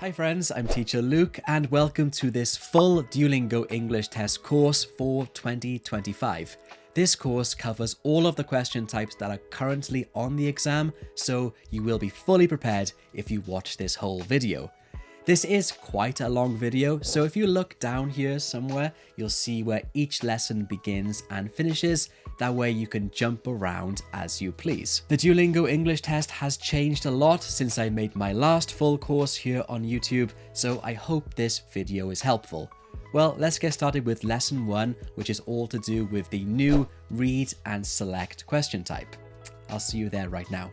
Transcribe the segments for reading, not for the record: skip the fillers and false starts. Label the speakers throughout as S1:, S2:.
S1: Hi friends, I'm teacher Luke and welcome to this full Duolingo English Test course for 2025. This course covers all of the question types that are currently on the exam, so you will be fully prepared if you watch this whole video. This is quite a long video, so if you look down here somewhere, you'll see where each lesson begins and finishes. That way you can jump around as you please. The Duolingo English Test has changed a lot since I made my last full course here on YouTube, so I hope this video is helpful. Well, let's get started with lesson 1, which is all to do with the new read and select question type. I'll see you there right now.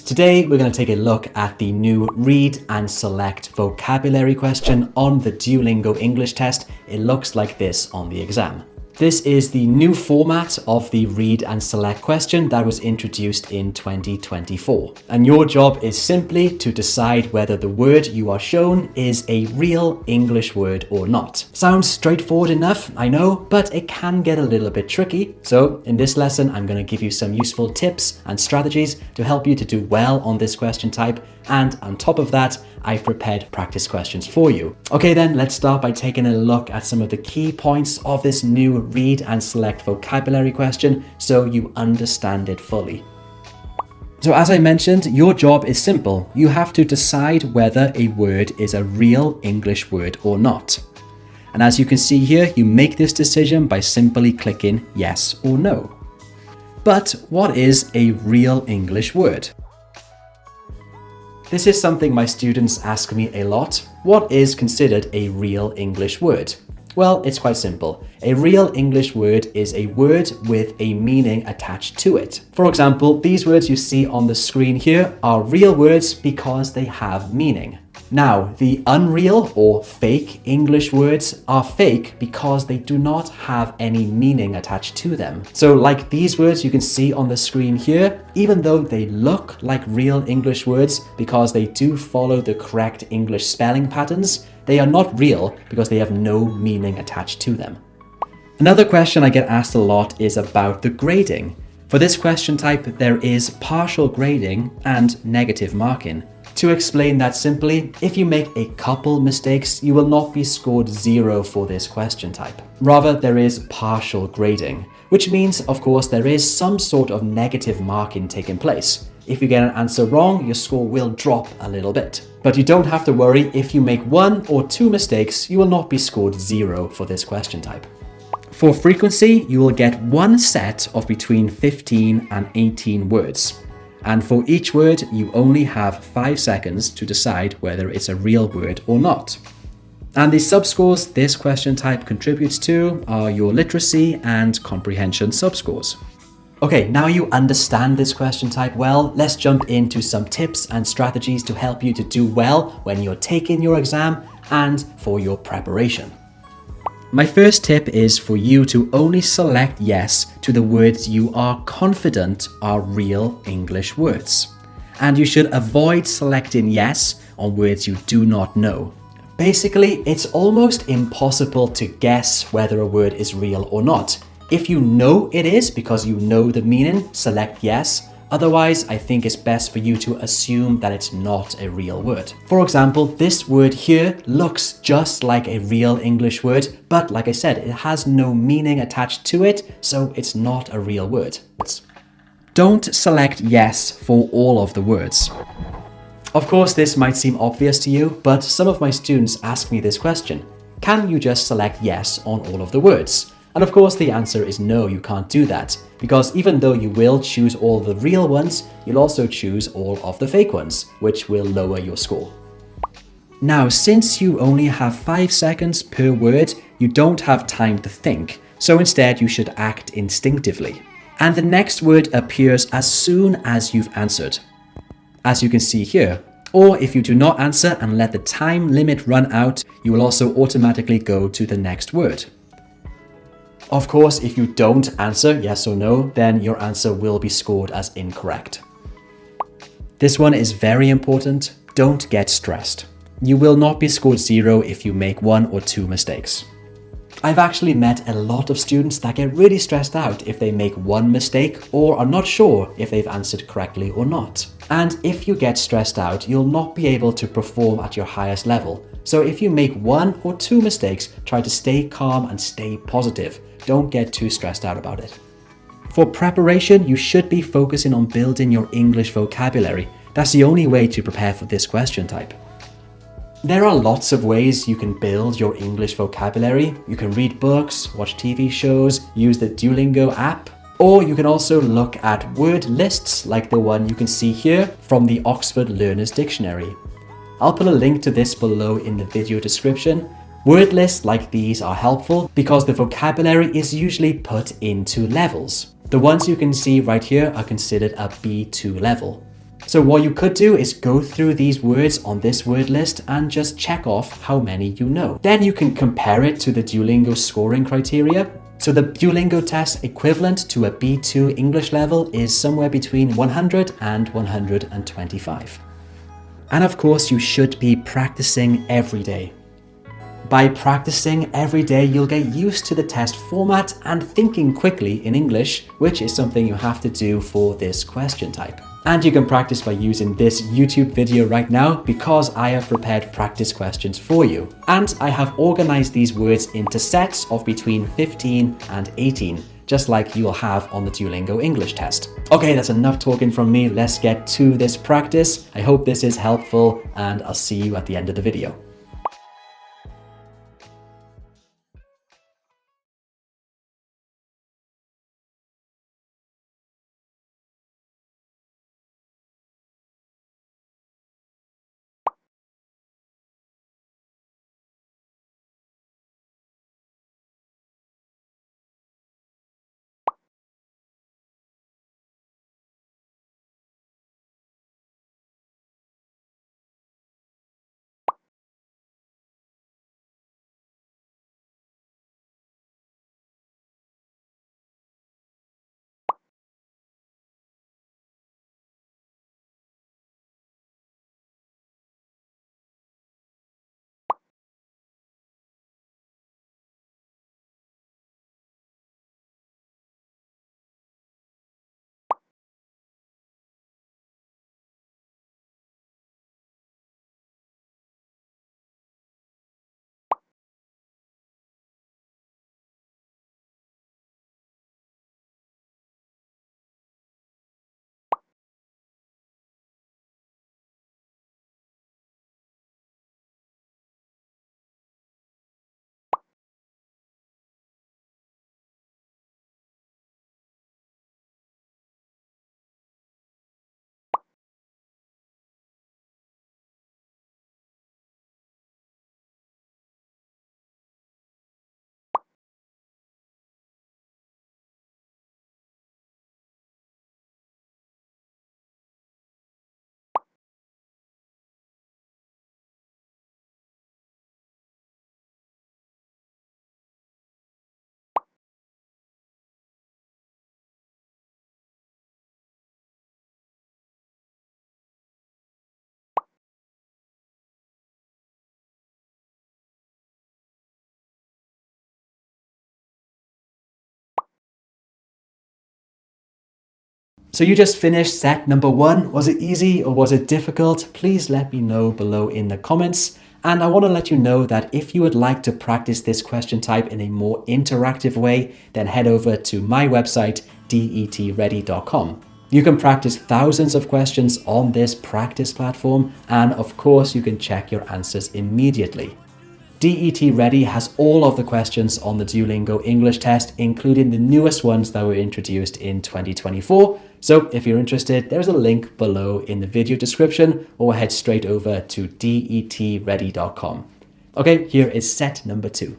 S1: Today, we're going to take a look at the new read and select vocabulary question on the Duolingo English Test. It looks like this on the exam. This is the new format of the read and select question that was introduced in 2024. And your job is simply to decide whether the word you are shown is a real English word or not. Sounds straightforward enough, I know, but it can get a little bit tricky. So in this lesson, I'm going to give you some useful tips and strategies to help you to do well on this question type. And on top of that, I've prepared practice questions for you. Okay, then let's start by taking a look at some of the key points of this new read and select vocabulary question so you understand it fully. So as I mentioned, your job is simple. You have to decide whether a word is a real English word or not. And as you can see here, you make this decision by simply clicking yes or no. But what is a real English word? This is something my students ask me a lot. What is considered a real English word? Well, it's quite simple. A real English word is a word with a meaning attached to it. For example, these words you see on the screen here are real words because they have meaning. Now, the unreal or fake English words are fake because they do not have any meaning attached to them. So like these words you can see on the screen here, even though they look like real English words because they do follow the correct English spelling patterns, they are not real because they have no meaning attached to them. Another question I get asked a lot is about the grading. For this question type, there is partial grading and negative marking. To explain that simply, if you make a couple mistakes, you will not be scored 0 for this question type. Rather, there is partial grading, which means, of course, there is some sort of negative marking taking place. If you get an answer wrong, your score will drop a little bit. But you don't have to worry. If you make 1 or 2 mistakes, you will not be scored 0 for this question type. For frequency, you will get one set of between 15 and 18 words. And for each word, you only have 5 seconds to decide whether it's a real word or not. And the subscores this question type contributes to are your literacy and comprehension subscores. Okay, now you understand this question type well, let's jump into some tips and strategies to help you to do well when you're taking your exam and for your preparation. My first tip is for you to only select yes to the words you are confident are real English words. And you should avoid selecting yes on words you do not know. Basically, it's almost impossible to guess whether a word is real or not. If you know it is because you know the meaning, select yes. Otherwise, I think it's best for you to assume that it's not a real word. For example, this word here looks just like a real English word, but like I said, it has no meaning attached to it, so it's not a real word. Don't select yes for all of the words. Of course, this might seem obvious to you, but some of my students ask me this question. Can you just select yes on all of the words? And of course, the answer is no, you can't do that. Because even though you will choose all the real ones, you'll also choose all of the fake ones, which will lower your score. Now, since you only have 5 seconds per word, you don't have time to think. So instead, you should act instinctively. And the next word appears as soon as you've answered, as you can see here. Or if you do not answer and let the time limit run out, you will also automatically go to the next word. Of course, if you don't answer yes or no, then your answer will be scored as incorrect. This one is very important. Don't get stressed. You will not be scored 0 if you make 1 or 2 mistakes. I've actually met a lot of students that get really stressed out if they make 1 mistake or are not sure if they've answered correctly or not. And if you get stressed out, you'll not be able to perform at your highest level. So if you make 1 or 2 mistakes, try to stay calm and stay positive. Don't get too stressed out about it. For preparation, you should be focusing on building your English vocabulary. That's the only way to prepare for this question type. There are lots of ways you can build your English vocabulary. You can read books, watch TV shows, use the Duolingo app, or you can also look at word lists like the one you can see here from the Oxford Learner's Dictionary. I'll put a link to this below in the video description. Word lists like these are helpful because the vocabulary is usually put into levels. The ones you can see right here are considered a B2 level. So what you could do is go through these words on this word list and just check off how many you know. Then you can compare it to the Duolingo scoring criteria. So the Duolingo test equivalent to a B2 English level is somewhere between 100 and 125. And of course, you should be practicing every day. By practicing every day, you'll get used to the test format and thinking quickly in English, which is something you have to do for this question type. And you can practice by using this YouTube video right now because I have prepared practice questions for you. And I have organized these words into sets of between 15 and 18, just like you'll have on the Duolingo English test. Okay, that's enough talking from me. Let's get to this practice. I hope this is helpful and I'll see you at the end of the video. So you just finished set number 1. Was it easy or was it difficult? Please let me know below in the comments. And I want to let you know that if you would like to practice this question type in a more interactive way, then head over to my website, detready.com. You can practice thousands of questions on this practice platform, and of course you can check your answers immediately. DET Ready has all of the questions on the Duolingo English test, including the newest ones that were introduced in 2024. So if you're interested, there's a link below in the video description, or head straight over to detready.com. Okay, here is set number 2.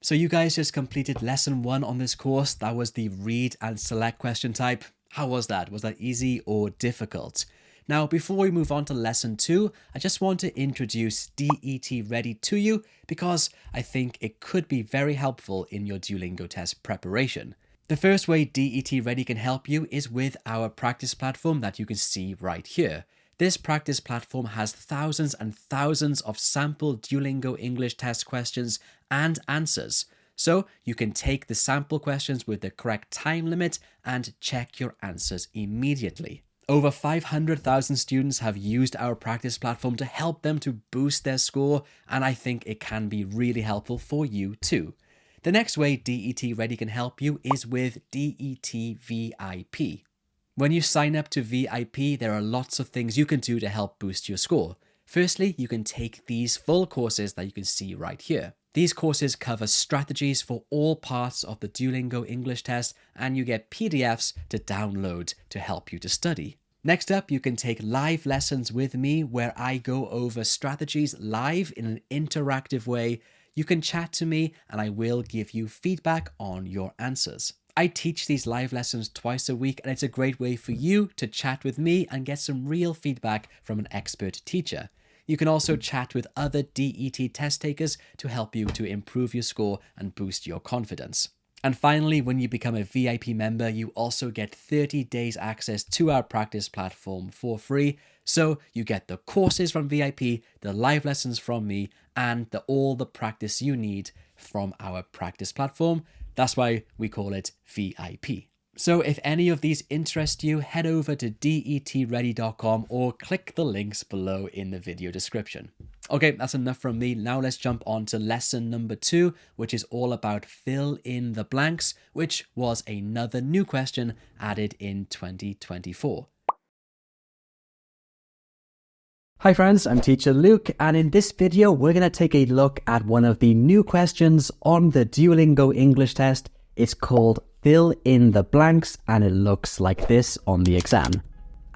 S1: So you guys just completed lesson 1 on this course. That was the read and select question type. How was that? Was that easy or difficult? Now, before we move on to lesson 2, I just want to introduce DET Ready to you because I think it could be very helpful in your Duolingo test preparation. The first way DET Ready can help you is with our practice platform that you can see right here. This practice platform has thousands and thousands of sample Duolingo English test questions and answers. So you can take the sample questions with the correct time limit and check your answers immediately. Over 500,000 students have used our practice platform to help them to boost their score, and I think it can be really helpful for you too. The next way DET Ready can help you is with DET VIP. When you sign up to VIP, there are lots of things you can do to help boost your score. Firstly, you can take these full courses that you can see right here. These courses cover strategies for all parts of the Duolingo English test, and you get PDFs to download to help you to study. Next up, you can take live lessons with me where I go over strategies live in an interactive way. You can chat to me and I will give you feedback on your answers. I teach these live lessons twice a week, and it's a great way for you to chat with me and get some real feedback from an expert teacher. You can also chat with other DET test takers to help you to improve your score and boost your confidence. And finally, when you become a VIP member, you also get 30 days access to our practice platform for free. So you get the courses from VIP, the live lessons from me, and all the practice you need from our practice platform. That's why we call it VIP. So if any of these interest you, head over to detready.com or click the links below in the video description. Okay, that's enough from me. Now let's jump on to lesson number 2, which is all about fill in the blanks, which was another new question added in 2024. Hi friends, I'm Teacher Luke, and in this video we're going to take a look at one of the new questions on the Duolingo English test. It's called Fill in the Blanks, and it looks like this on the exam.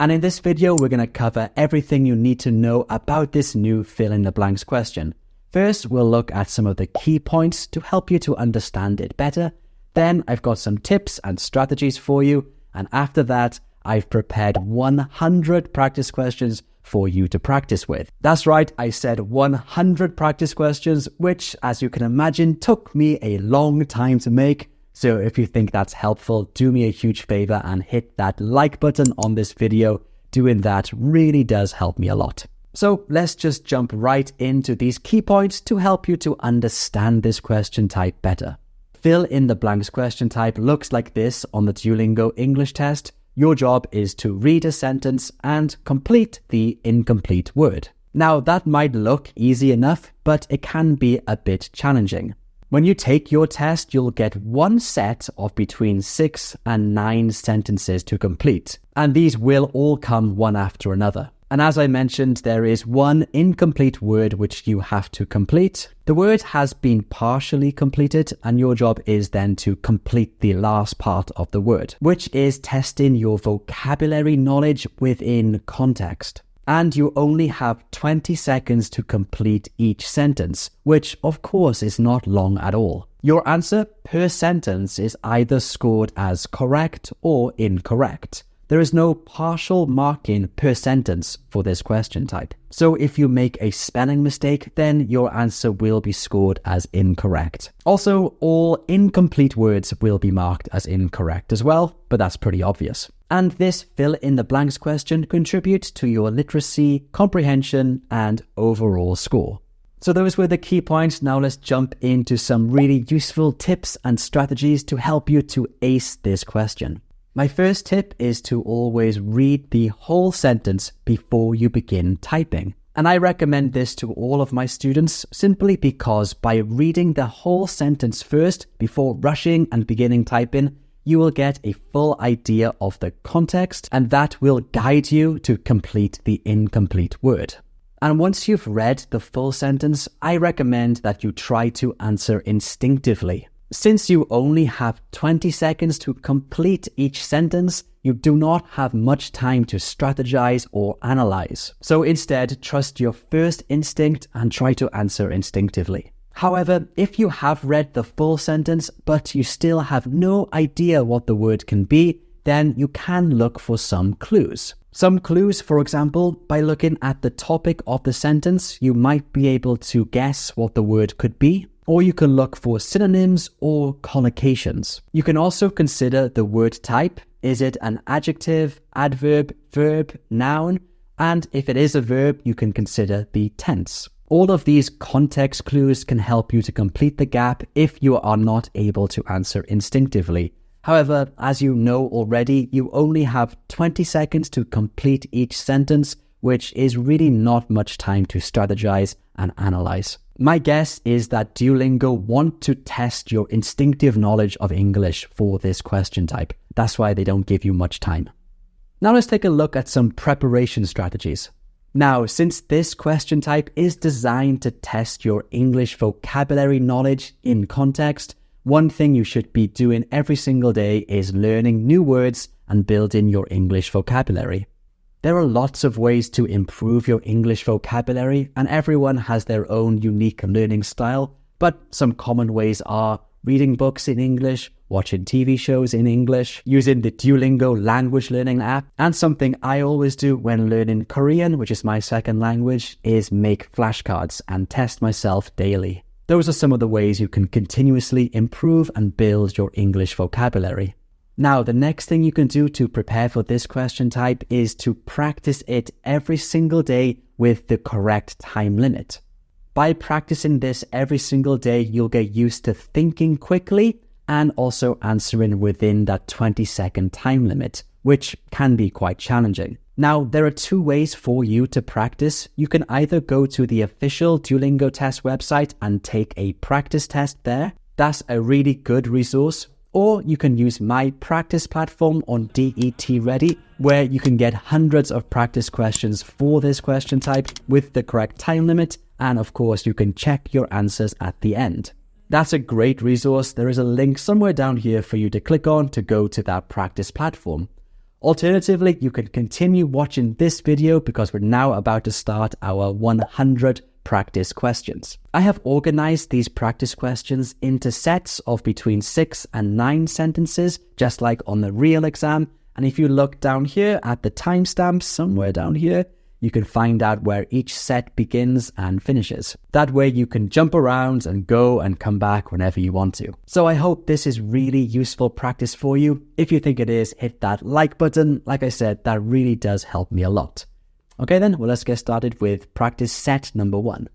S1: And in this video we're going to cover everything you need to know about this new Fill in the Blanks question. First, we'll look at some of the key points to help you to understand it better. Then I've got some tips and strategies for you, and after that I've prepared 100 practice questions for you to practice with. That's right, I said 100 practice questions, which, as you can imagine, took me a long time to make. So if you think that's helpful, do me a huge favor and hit that like button on this video. Doing that really does help me a lot. So let's just jump right into these key points to help you to understand this question type better. Fill in the blanks question type looks like this on the Duolingo English test. Your job is to read a sentence and complete the incomplete word. Now, that might look easy enough, but it can be a bit challenging. When you take your test, you'll get one set of between 6 and 9 sentences to complete, and these will all come one after another. And as I mentioned, there is one incomplete word which you have to complete. The word has been partially completed, and your job is then to complete the last part of the word, which is testing your vocabulary knowledge within context. And you only have 20 seconds to complete each sentence, which of course is not long at all. Your answer per sentence is either scored as correct or incorrect. There is no partial marking per sentence for this question type. So if you make a spelling mistake, then your answer will be scored as incorrect. Also, all incomplete words will be marked as incorrect as well, but that's pretty obvious. And this fill in the blanks question contributes to your literacy, comprehension, and overall score. So those were the key points. Now let's jump into some really useful tips and strategies to help you to ace this question. My first tip is to always read the whole sentence before you begin typing. And I recommend this to all of my students simply because by reading the whole sentence first before rushing and beginning typing, you will get a full idea of the context, and that will guide you to complete the incomplete word. And once you've read the full sentence, I recommend that you try to answer instinctively. Since you only have 20 seconds to complete each sentence, you do not have much time to strategize or analyze. So instead, trust your first instinct and try to answer instinctively. However, if you have read the full sentence but you still have no idea what the word can be, then you can look for some clues. Some clues, for example, by looking at the topic of the sentence, you might be able to guess what the word could be, or you can look for synonyms or collocations. You can also consider the word type. Is it an adjective, adverb, verb, noun? And if it is a verb, you can consider the tense. All of these context clues can help you to complete the gap if you are not able to answer instinctively. However, as you know already, you only have 20 seconds to complete each sentence, which is really not much time to strategize and analyze. My guess is that Duolingo want to test your instinctive knowledge of English for this question type. That's why they don't give you much time. Now let's take a look at some preparation strategies. Now, since this question type is designed to test your English vocabulary knowledge in context, one thing you should be doing every single day is learning new words and building your English vocabulary. There are lots of ways to improve your English vocabulary, and everyone has their own unique learning style, but some common ways are reading books in English, watching TV shows in English, using the Duolingo language learning app, and something I always do when learning Korean, which is my second language, is make flashcards and test myself daily. Those are some of the ways you can continuously improve and build your English vocabulary. Now, the next thing you can do to prepare for this question type is to practice it every single day with the correct time limit. By practicing this every single day, you'll get used to thinking quickly and also answering within that 20-second time limit, which can be quite challenging. Now, there are two ways for you to practice. You can either go to the official Duolingo test website and take a practice test there. That's a really good resource. Or you can use my practice platform on DET Ready, where you can get hundreds of practice questions for this question type with the correct time limit. And of course, you can check your answers at the end. That's a great resource. There is a link somewhere down here for you to click on to go to that practice platform. Alternatively, you can continue watching this video because we're now about to start our 100 practice questions. I have organized these practice questions into sets of between 6 and 9 sentences, just like on the real exam. And if you look down here at the timestamps somewhere down here, you can find out where each set begins and finishes. That way you can jump around and go and come back whenever you want to. So I hope this is really useful practice for you. If you think it is, hit that like button. Like I said, that really does help me a lot. Okay then, well, let's get started with practice set number 1.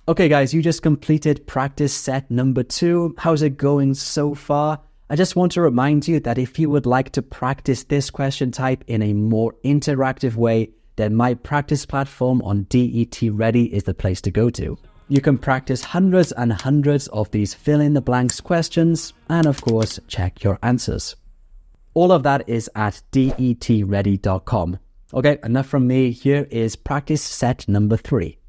S2: Okay, guys, you just completed practice set number 2. How's it going so far? I just want to remind you that if you would like to practice this question type in a more interactive way, then my practice platform on DET Ready is the place to go to. You can practice hundreds and hundreds of these fill-in-the-blanks questions and, of course, check your answers. All of that is at detready.com. Okay, enough from me. Here is practice set number 3.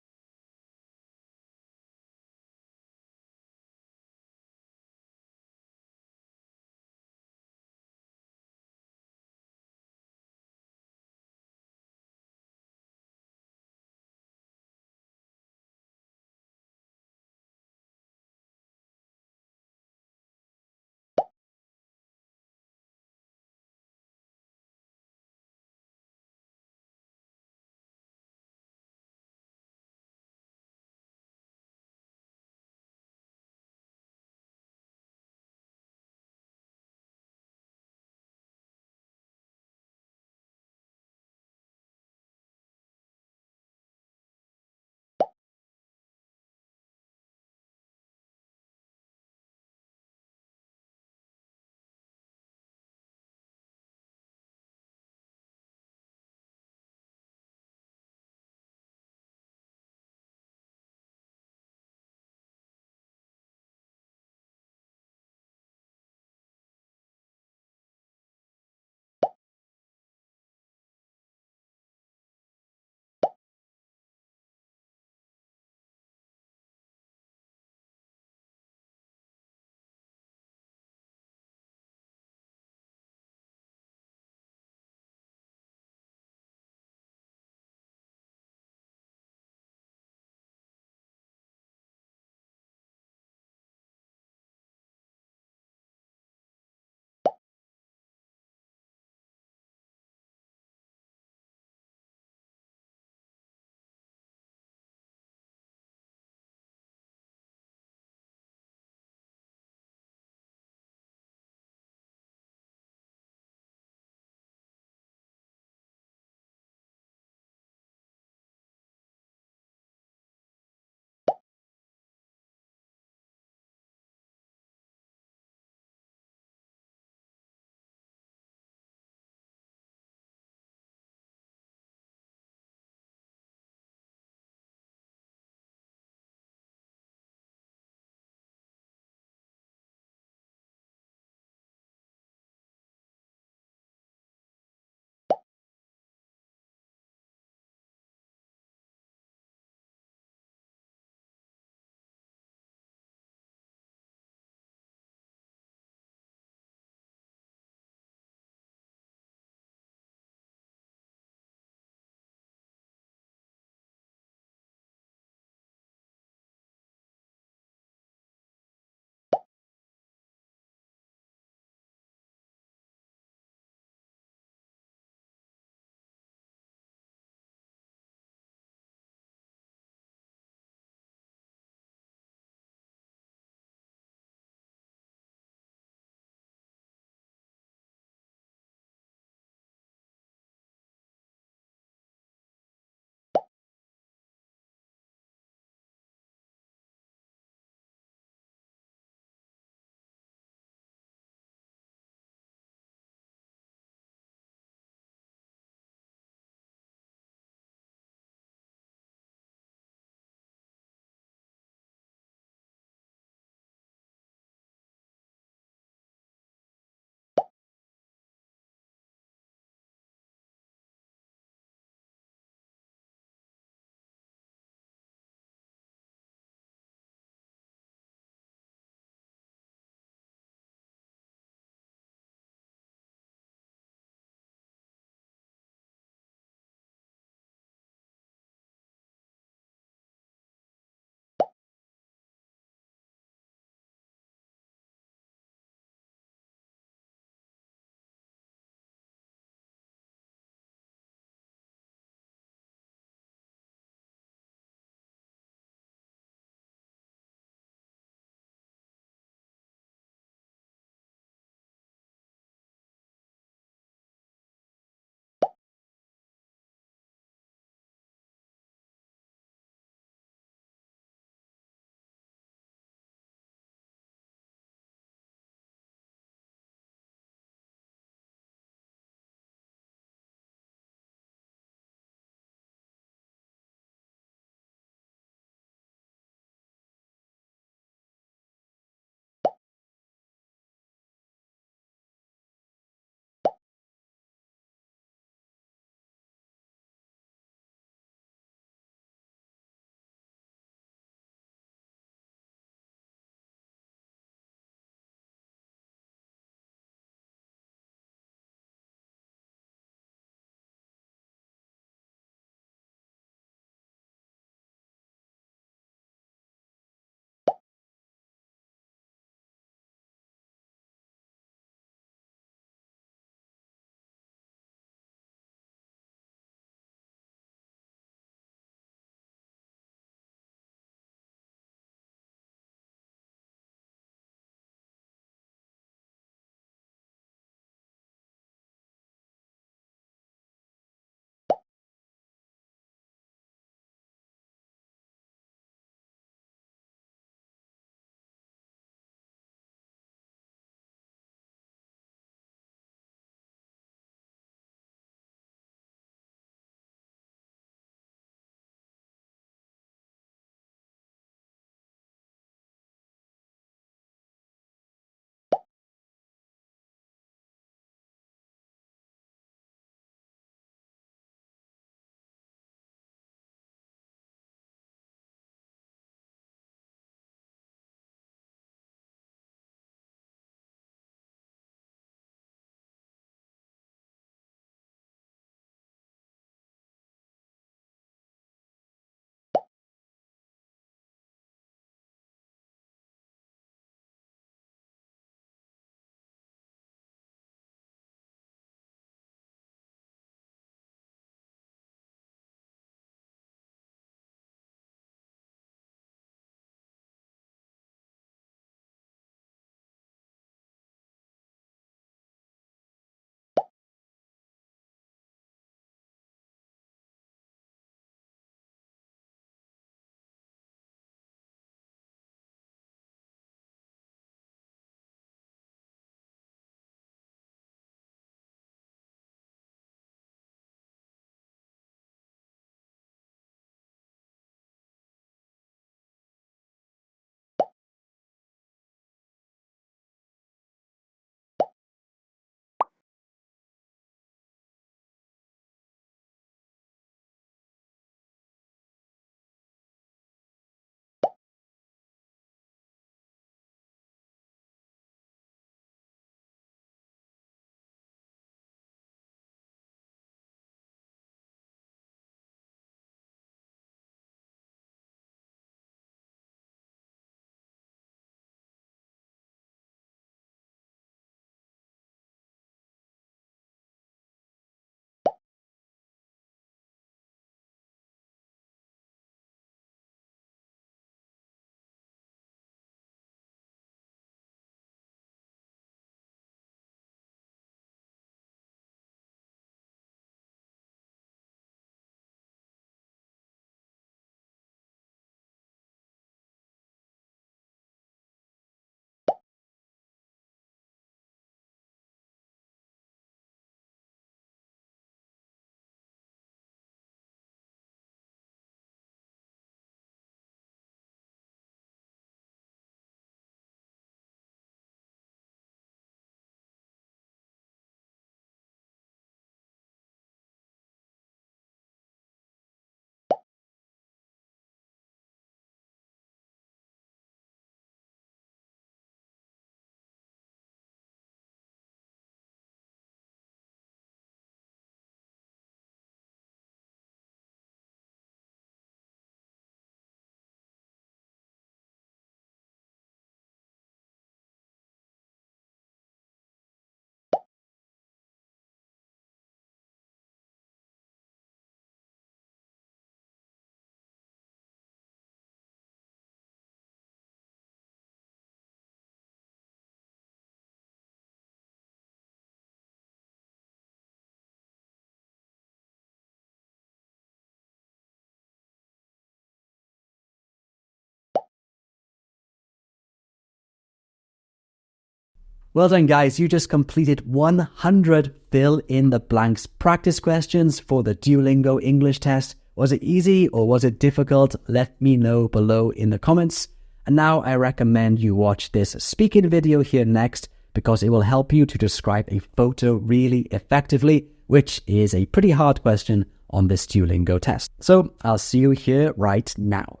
S2: Well done, guys. You just completed 100 fill in the blanks practice questions for the Duolingo English test. Was it easy or was it difficult? Let me know below in the comments. And now I recommend you watch this speaking video here next because it will help you to describe a photo really effectively, which is a pretty hard question on this Duolingo test. So I'll see you here right now.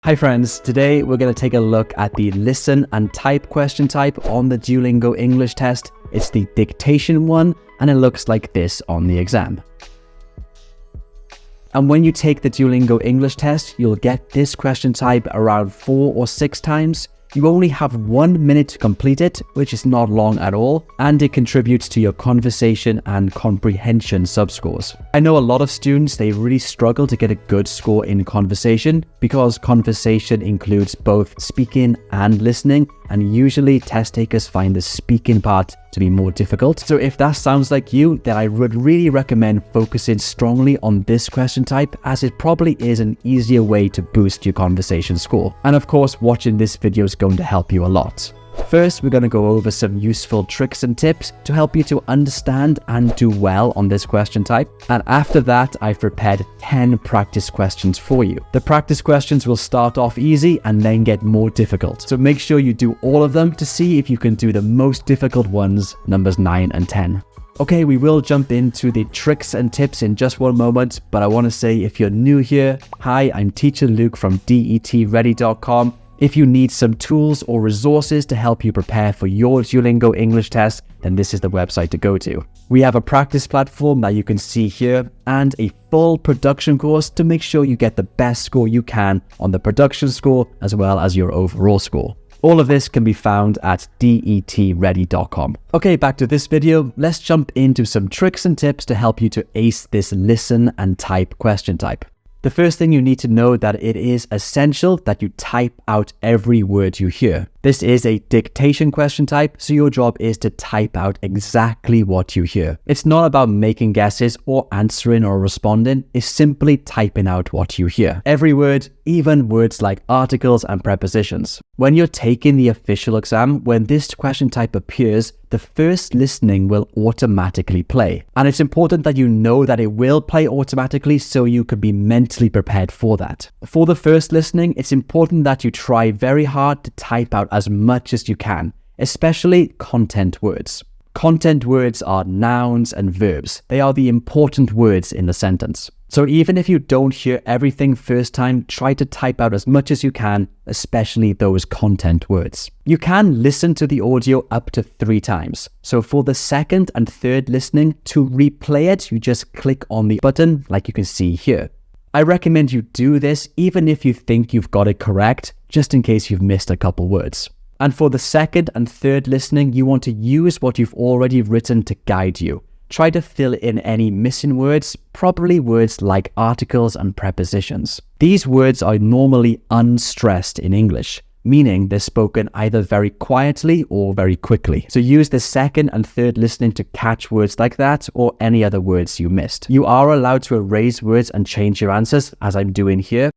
S2: Hi friends, today we're going to take a look at the listen and type question type on the Duolingo English test. It's the dictation one and it looks like this on the exam. And when you take the Duolingo English test, you'll get this question type around 4 or 6 times. You only have 1 minute to complete it, which is not long at all, and it contributes to your conversation and comprehension subscores. I know a lot of students, they really struggle to get a good score in conversation because conversation includes both speaking and listening, and usually test takers find the speaking part to be more difficult. So if that sounds like you, then I would really recommend focusing strongly on this question type, as it probably is an easier way to boost your conversation score. And of course, watching this video is going to help you a lot. First, we're going to go over some useful tricks and tips to help you to understand and do well on this question type. And after that, I've prepared 10 practice questions for you. The practice questions will start off easy and then get more difficult. So make sure you do all of them to see if you can do the most difficult ones, numbers 9 and 10. Okay, we will jump into the tricks and tips in just one moment, but I want to say if you're new here, hi, I'm Teacher Luke from DETready.com. If you need some tools or resources to help you prepare for your Duolingo English test, then this is the website to go to. We have a practice platform that you can see here and a full production course to make sure you get the best score you can on the production score as well as your overall score. All of this can be found at DETready.com. Okay, back to this video. Let's jump into some tricks and tips to help you to ace this listen and type question type. The first thing you need to know that it is essential that you type out every word you hear. This is a dictation question type, so your job is to type out exactly what you hear. It's not about making guesses or answering or responding, it's simply typing out what you hear. Every word, even words like articles and prepositions. When you're taking the official exam, when this question type appears, the first listening will automatically play. And it's important that you know that it will play automatically so you can be mentally prepared for that. For the first listening, it's important that you try very hard to type out as much as you can, especially content words. Content words are nouns and verbs. They are the important words in the sentence. So even if you don't hear everything first time, try to type out as much as you can, especially those content words. You can listen to the audio up to 3 times. So for the second and third listening, to replay it, you just click on the button like you can see here. I recommend you do this even if you think you've got it correct, just in case you've missed a couple words. And for the second and third listening, you want to use what you've already written to guide you. Try to fill in any missing words, probably words like articles and prepositions. These words are normally unstressed in English, meaning they're spoken either very quietly or very quickly. So use the second and third listening to catch words like that or any other words you missed. You are allowed to erase words and change your answers, as I'm doing here.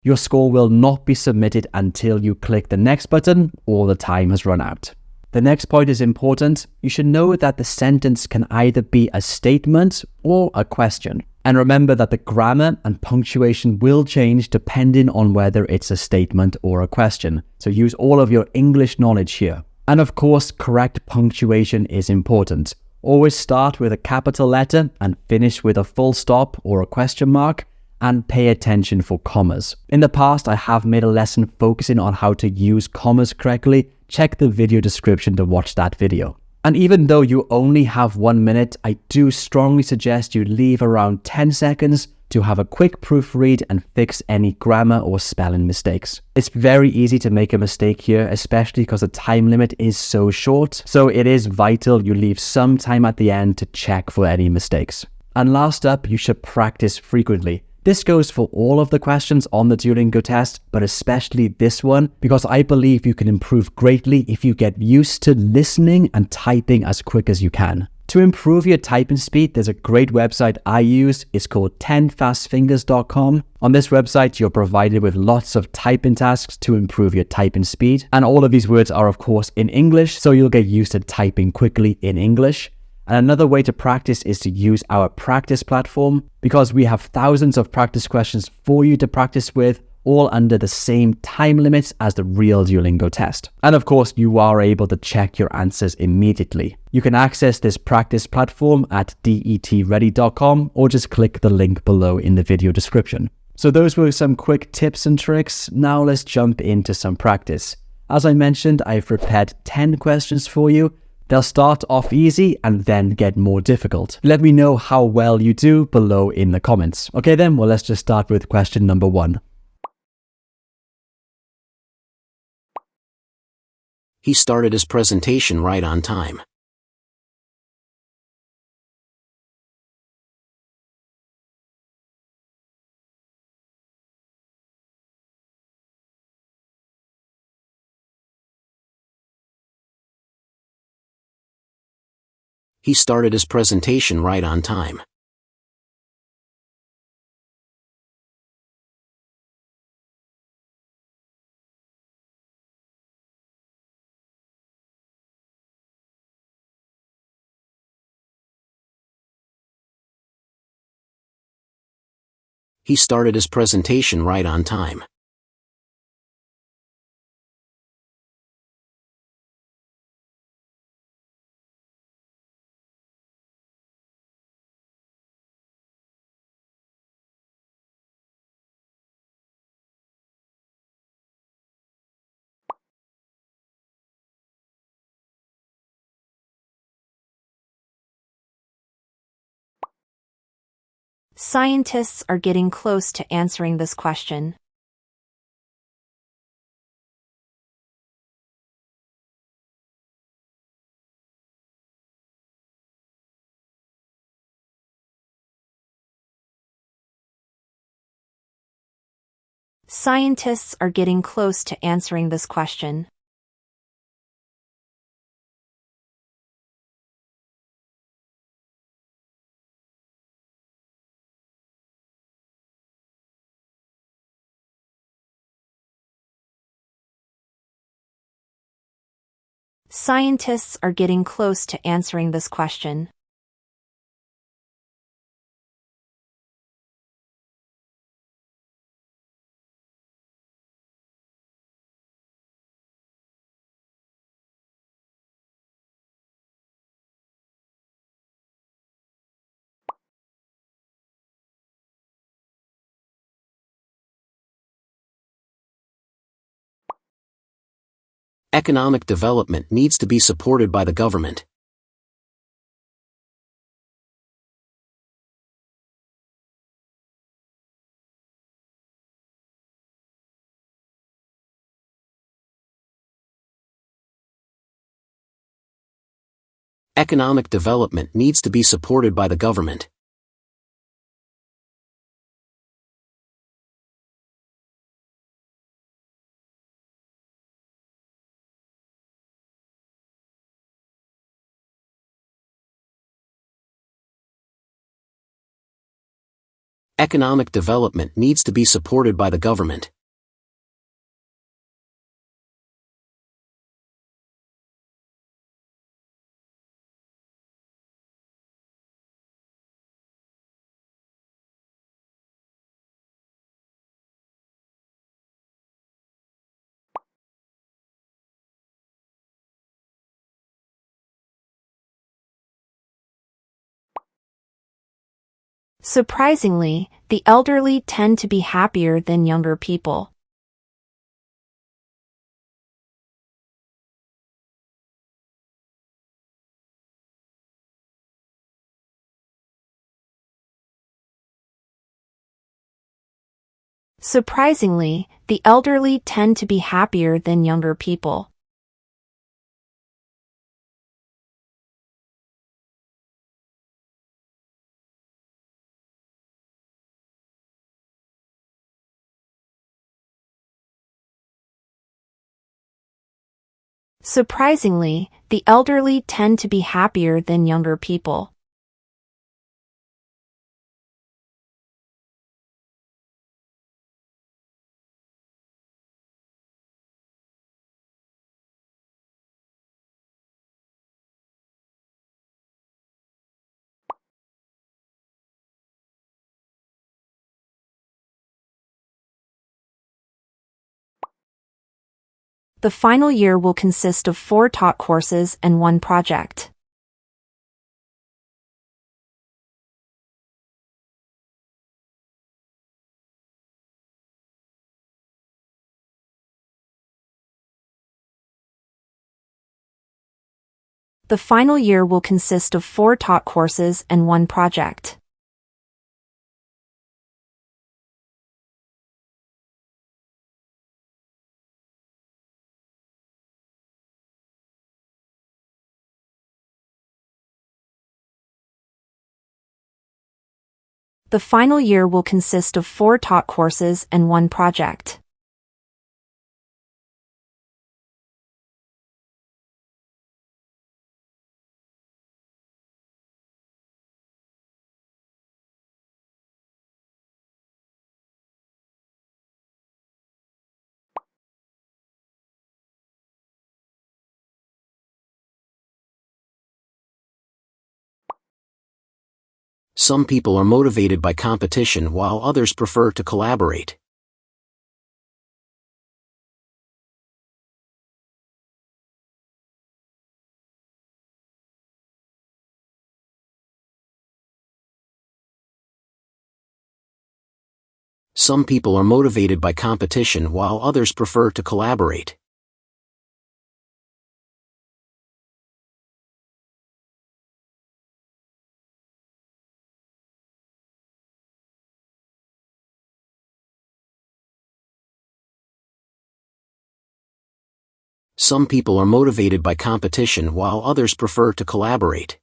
S2: Your score will not be submitted until you click the next button or the time has run out. The next point is important. You should know that the sentence can either be a statement or a question. And remember that the grammar and punctuation will change depending on whether it's a statement or a question. So use all of your English knowledge here. And of course, correct punctuation is important. Always start with a capital letter and finish with a full stop or a question mark. And pay attention for commas. In the past, I have made a lesson focusing on how to use commas correctly. Check the video description to watch that video. And even though you only have 1 minute, I do strongly suggest you leave around 10 seconds to have a quick proofread and fix any grammar or spelling mistakes. It's very easy to make a mistake here, especially because the time limit is so short. So it is vital you leave some time at the end to check for any mistakes. And last up, you should practice frequently. This goes for all of the questions on the Duolingo test, but especially this one, because I believe you can improve greatly if you get used to listening and typing as quick as you can. To improve your typing speed, there's a great website I use. It's called 10fastfingers.com. On this website, you're provided with lots of typing tasks to improve your typing speed. And all of these words are, of course, in English, so you'll get used to typing quickly in English. And another way to practice is to use our practice platform, because we have thousands of practice questions for you to practice with, all under the same time limits as the real Duolingo test. And of course, you are able to check your answers immediately. You can access this practice platform at detready.com or just click the link below in the video description. So those were some quick tips and tricks. Now let's jump into some practice. As I mentioned, I've prepared 10 questions for you. They'll start off easy and then get more difficult. Let me know how well you do below in the comments. Okay then, well, let's just start with question number 1.
S3: He started his presentation right on time. He started his presentation right on time. He started his presentation right on time.
S4: Scientists are getting close to answering this question. Scientists are getting close to answering this question. Scientists are getting close to answering this question.
S3: Economic development needs to be supported by the government. Economic development needs to be supported by the government. Economic development needs to be supported by the government.
S4: Surprisingly, the elderly tend to be happier than younger people. Surprisingly, the elderly tend to be happier than younger people. Surprisingly, the elderly tend to be happier than younger people. The final year will consist of 4 taught courses and 1 project. The final year will consist of 4 taught courses and 1 project. The final year will consist of 4 taught courses and 1 project.
S3: Some people are motivated by competition while others prefer to collaborate. Some people are motivated by competition while others prefer to collaborate. Some people are motivated by competition while others prefer to collaborate.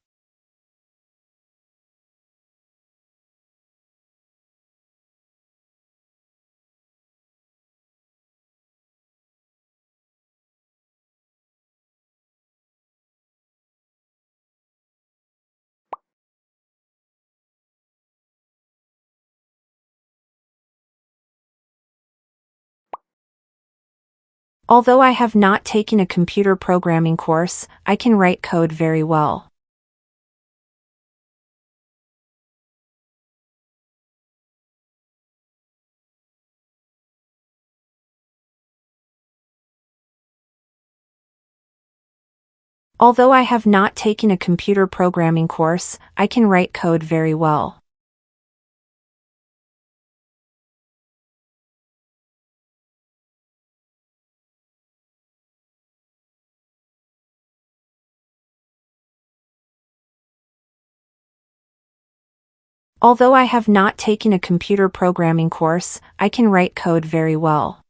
S4: Although I have not taken a computer programming course, I can write code very well. Although I have not taken a computer programming course, I can write code very well. Although I have not taken a computer programming course, I can write code very well.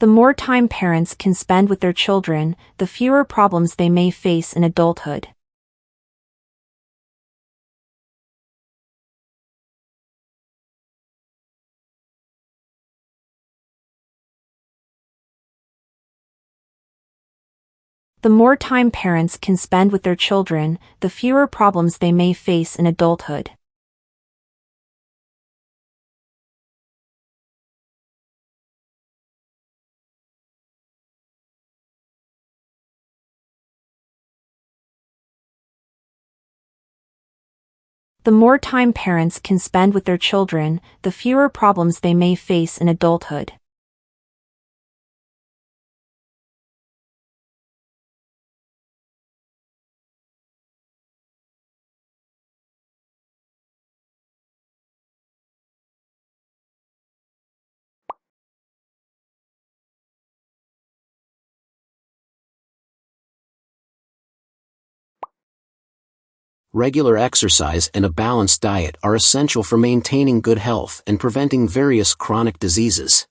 S4: The more time parents can spend with their children, the fewer problems they may face in adulthood. The more time parents can spend with their children, the fewer problems they may face in adulthood. The more time parents can spend with their children, the fewer problems they may face in adulthood.
S3: Regular exercise and a balanced diet are essential for maintaining good health and preventing various chronic diseases.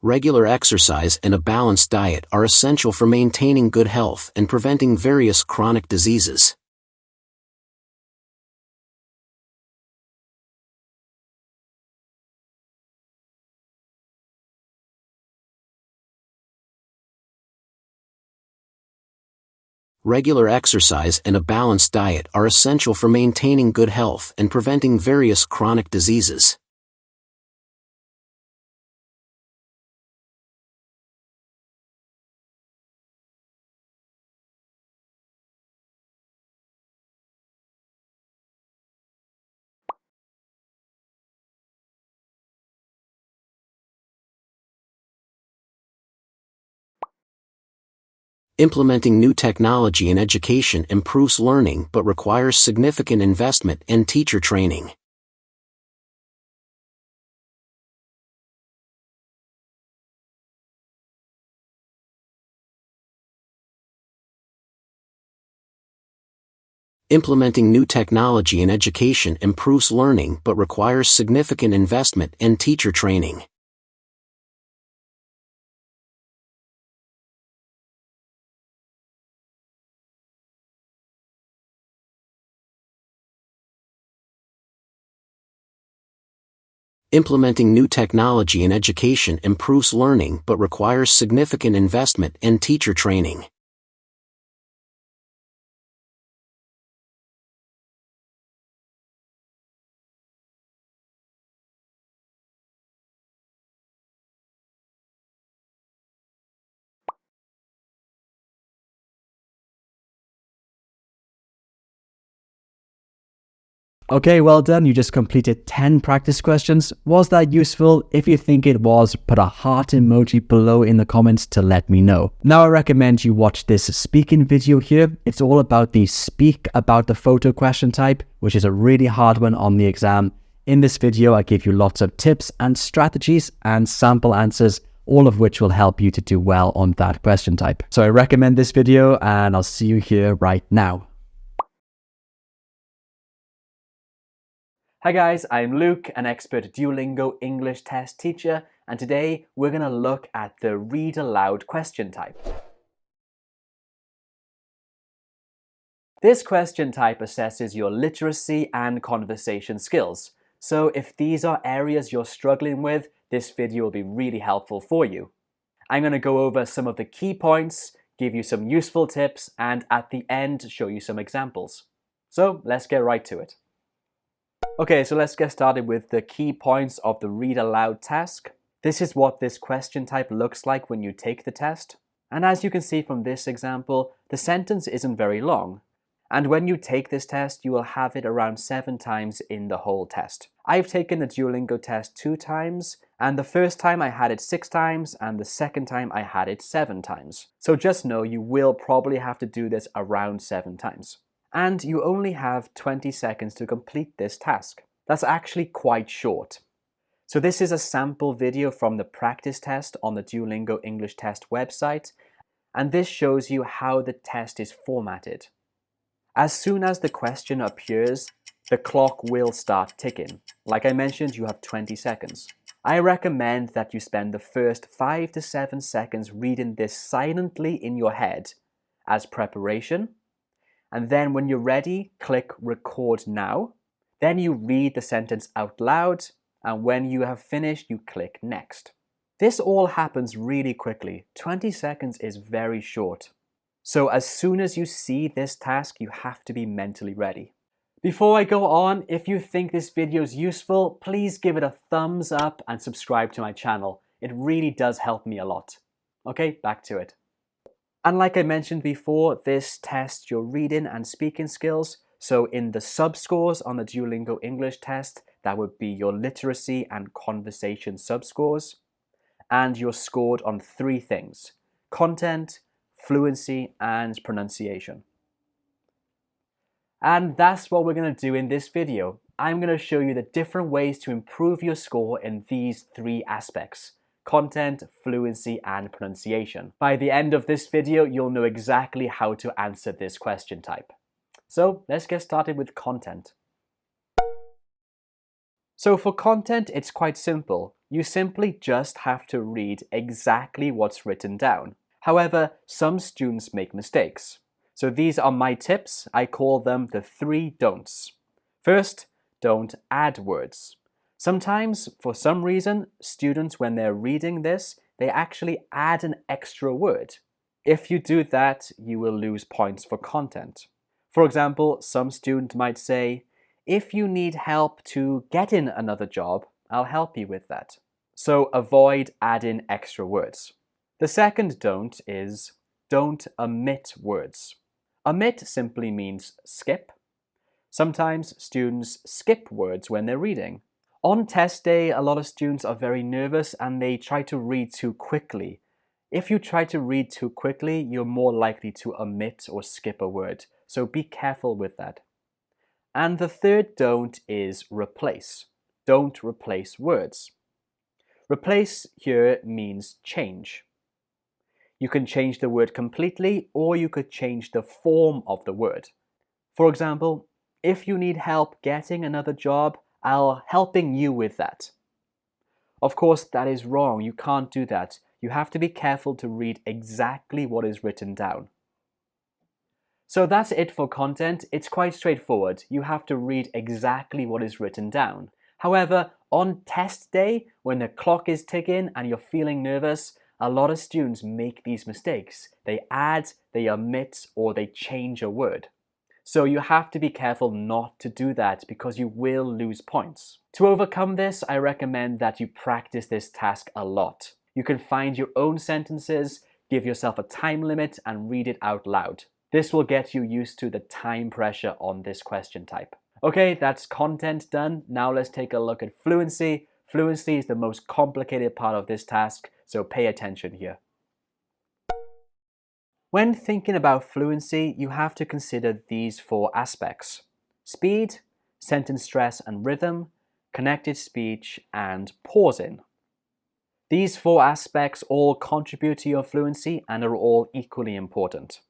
S3: Regular exercise and a balanced diet are essential for maintaining good health and preventing various chronic diseases. Regular exercise and a balanced diet are essential for maintaining good health and preventing various chronic diseases. Implementing new technology in education improves learning but requires significant investment and teacher training. Implementing new technology in education improves learning but requires significant investment and teacher training. Implementing new technology in education improves learning but requires significant investment and teacher training.
S2: Okay, well done. You just completed 10 practice questions. Was that useful? If you think it was, put a heart emoji below in the comments to let me know. Now I recommend you watch this speaking video here. It's all about the speak about the photo question type, which is a really hard one on the exam. In this video, I give you lots of tips and strategies and sample answers, all of which will help you to do well on that question type. So I recommend this video and I'll see you here right now.
S1: Hi guys, I'm Luke, an expert Duolingo English Test teacher, and today we're going to look at the read aloud question type. This question type assesses your literacy and conversation skills, so if these are areas you're struggling with, this video will be really helpful for you. I'm going to go over some of the key points, give you some useful tips, and at the end show you some examples. So let's get right to it. Okay, so let's get started with the key points of the read aloud task. This is what this question type looks like when you take the test. And as you can see from this example, the sentence isn't very long. And when you take this test, you will have it around 7 times in the whole test. I've taken the Duolingo test 2 times, and the first time I had it 6 times, and the second time I had it 7 times. So just know you will probably have to do this around 7 times. And you only have 20 seconds to complete this task. That's actually quite short. So this is a sample video from the practice test on the Duolingo English Test website, and this shows you how the test is formatted. As soon as the question appears, the clock will start ticking. Like I mentioned, you have 20 seconds. I recommend that you spend the first 5 to 7 seconds reading this silently in your head as preparation. And then when you're ready, click record now. Then you read the sentence out loud, and when you have finished, you click next. This all happens really quickly. 20 seconds is very short. So as soon as you see this task, you have to be mentally ready. Before I go on, if you think this video is useful, please give it a thumbs up and subscribe to my channel. It really does help me a lot. Okay, back to it. And like I mentioned before, this tests your reading and speaking skills. So in the sub-scores on the Duolingo English test, that would be your literacy and conversation sub-scores. And you're scored on 3 things: content, fluency, and pronunciation. And that's what we're going to do in this video. I'm going to show you the different ways to improve your score in these three aspects: content, fluency, and pronunciation. By the end of this video, you'll know exactly how to answer this question type. So let's get started with content. So for content, it's quite simple. You simply just have to read exactly what's written down. However, some students make mistakes. So these are my tips. I call them the 3 don'ts. First, don't add words. Sometimes, for some reason, students, when they're reading this, they actually add an extra word. If you do that, you will lose points for content. For example, some student might say, "If you need help to get in another job, I'll help you with that." So avoid adding extra words. The second don't is don't omit words. Omit simply means skip. Sometimes students skip words when they're reading. On test day, a lot of students are very nervous and they try to read too quickly. If you try to read too quickly, you're more likely to omit or skip a word. So be careful with that. And the third don't is replace. Don't replace words. Replace here means change. You can change the word completely, or you could change the form of the word. For example, if you need help getting another job, I'll helping you with that. Of course, that is wrong. You can't do that. You have to be careful to read exactly what is written down. So that's it for content. It's quite straightforward. You have to read exactly what is written down. However, on test day, when the clock is ticking and you're feeling nervous, a lot of students make these mistakes. They add, they omit, or they change a word. So you have to be careful not to do that because you will lose points. To overcome this, I recommend that you practice this task a lot. You can find your own sentences, give yourself a time limit, and read it out loud. This will get you used to the time pressure on this question type. Okay, that's content done. Now let's take a look at fluency. Fluency is the most complicated part of this task, so pay attention here. When thinking about fluency, you have to consider these 4 aspects: speed, sentence stress and rhythm, connected speech, and pausing. These 4 aspects all contribute to your fluency and are all equally important.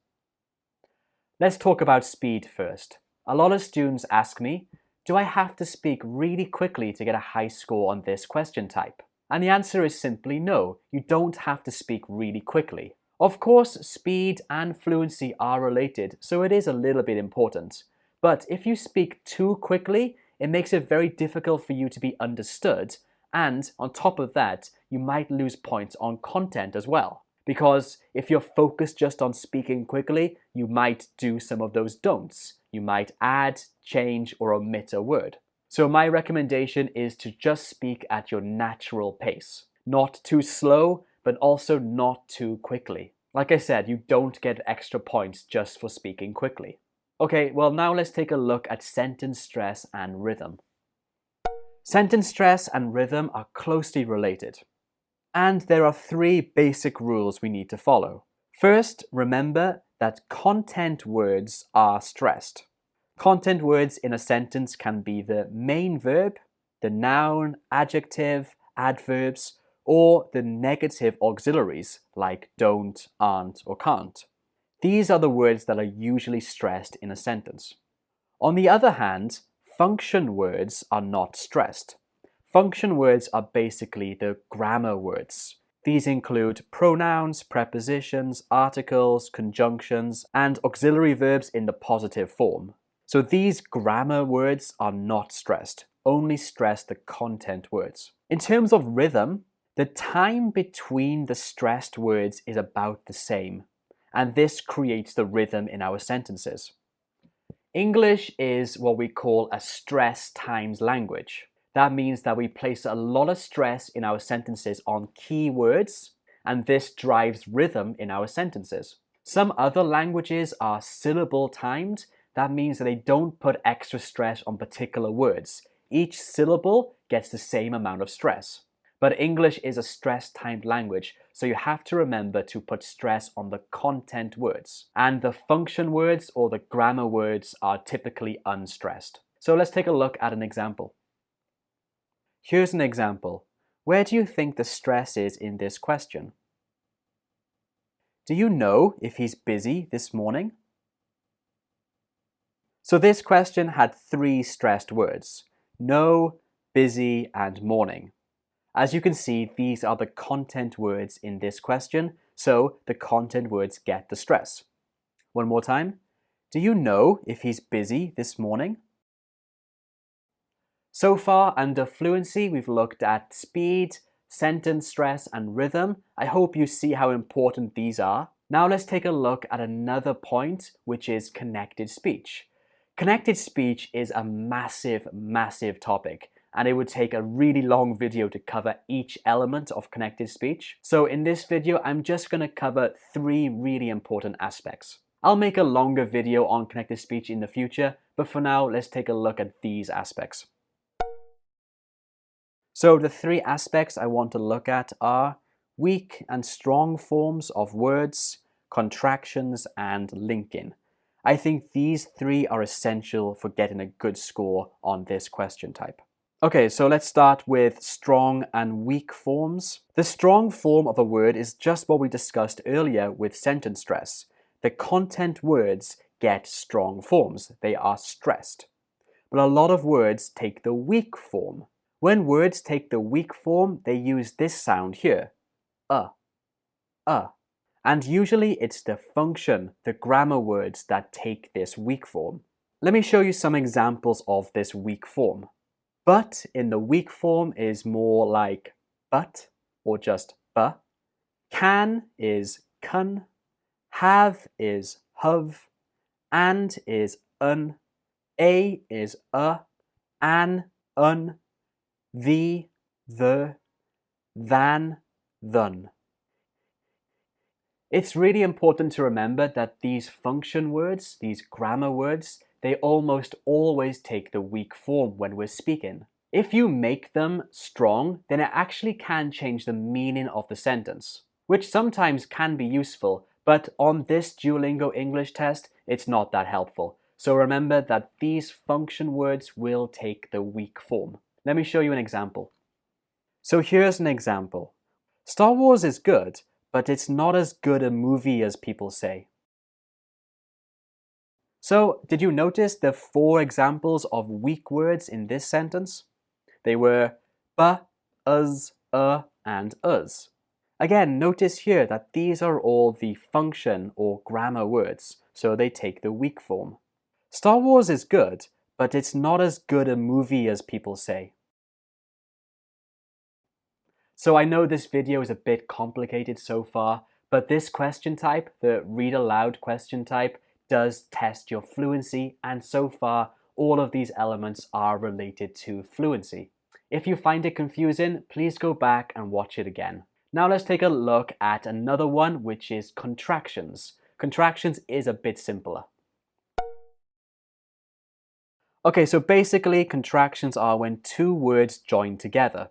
S1: Let's talk about speed first. A lot of students ask me, do I have to speak really quickly to get a high score on this question type? And the answer is simply no. You don't have to speak really quickly. Of course, speed and fluency are related, so it is a little bit important. But if you speak too quickly, it makes it very difficult for you to be understood, and on top of that, you might lose points on content as well. Because if you're focused just on speaking quickly, you might do some of those don'ts. You might add, change, or omit a word. So my recommendation is to just speak at your natural pace. Not too slow, but also not too quickly. Like I said, you don't get extra points just for speaking quickly. Okay, well now let's take a look at sentence stress and rhythm. Sentence stress and rhythm are closely related. And there are 3 basic rules we need to follow. First, remember that content words are stressed. Content words in a sentence can be the main verb, the noun, adjective, adverbs, or the negative auxiliaries like don't, aren't, or can't. These are the words that are usually stressed in a sentence. On the other hand, function words are not stressed. Function words are basically the grammar words. These include pronouns, prepositions, articles, conjunctions, and auxiliary verbs in the positive form. So these grammar words are not stressed, only stress the content words. In terms of rhythm, the time between the stressed words is about the same, and this creates the rhythm in our sentences. English is what we call a stress times language. That means that we place a lot of stress in our sentences on key words, and this drives rhythm in our sentences. Some other languages are syllable timed. That means that they don't put extra stress on particular words. Each syllable gets the same amount of stress. But English is a stress-timed language, so you have to remember to put stress on the content words. And the function words or the grammar words are typically unstressed. So let's take a look at an example. Here's an example. Where do you think the stress is in this question? Do you know if he's busy this morning? So this question had three stressed words: no, busy, and morning. As you can see, these are the content words in this question, so the content words get the stress. One more time. Do you know if he's busy this morning? So far, under fluency, we've looked at speed, sentence stress, and rhythm. I hope you see how important these are. Now let's take a look at another point, which is connected speech. Connected speech is a massive, massive topic, and it would take a really long video to cover each element of connected speech. So in this video, I'm just going to cover three really important aspects. I'll make a longer video on connected speech in the future, but for now, let's take a look at these aspects. So the three aspects I want to look at are weak and strong forms of words, contractions, and linking. I think these three are essential for getting a good score on this question type. Okay, so let's start with strong and weak forms. The strong form of a word is just what we discussed earlier with sentence stress. The content words get strong forms. They are stressed. But a lot of words take the weak form. When words take the weak form, they use this sound here, and usually it's the function, the grammar words that take this weak form. Let me show you some examples of this weak form. But in the weak form is more like but or just ba. Can is kun. Have is have. And is un. A is an, un. The, than, thun. It's really important to remember that these function words, these grammar words, they almost always take the weak form when we're speaking. If you make them strong, then it actually can change the meaning of the sentence, which sometimes can be useful, but on this Duolingo English test, it's not that helpful. So remember that these function words will take the weak form. Let me show you an example. So here's an example. Star Wars is good, but it's not as good a movie as people say. So, did you notice the four examples of weak words in this sentence? They were ba, us, and us. Again, notice here that these are all the function or grammar words, so they take the weak form. Star Wars is good, but it's not as good a movie as people say. So I know this video is a bit complicated so far, but this question type, the read aloud question type, does test your fluency, and so far all of these elements are related to fluency. If you find it confusing, please go back and watch it again. Now let's take a look at another one, which is contractions. Contractions is a bit simpler. Okay, so basically contractions are when two words join together.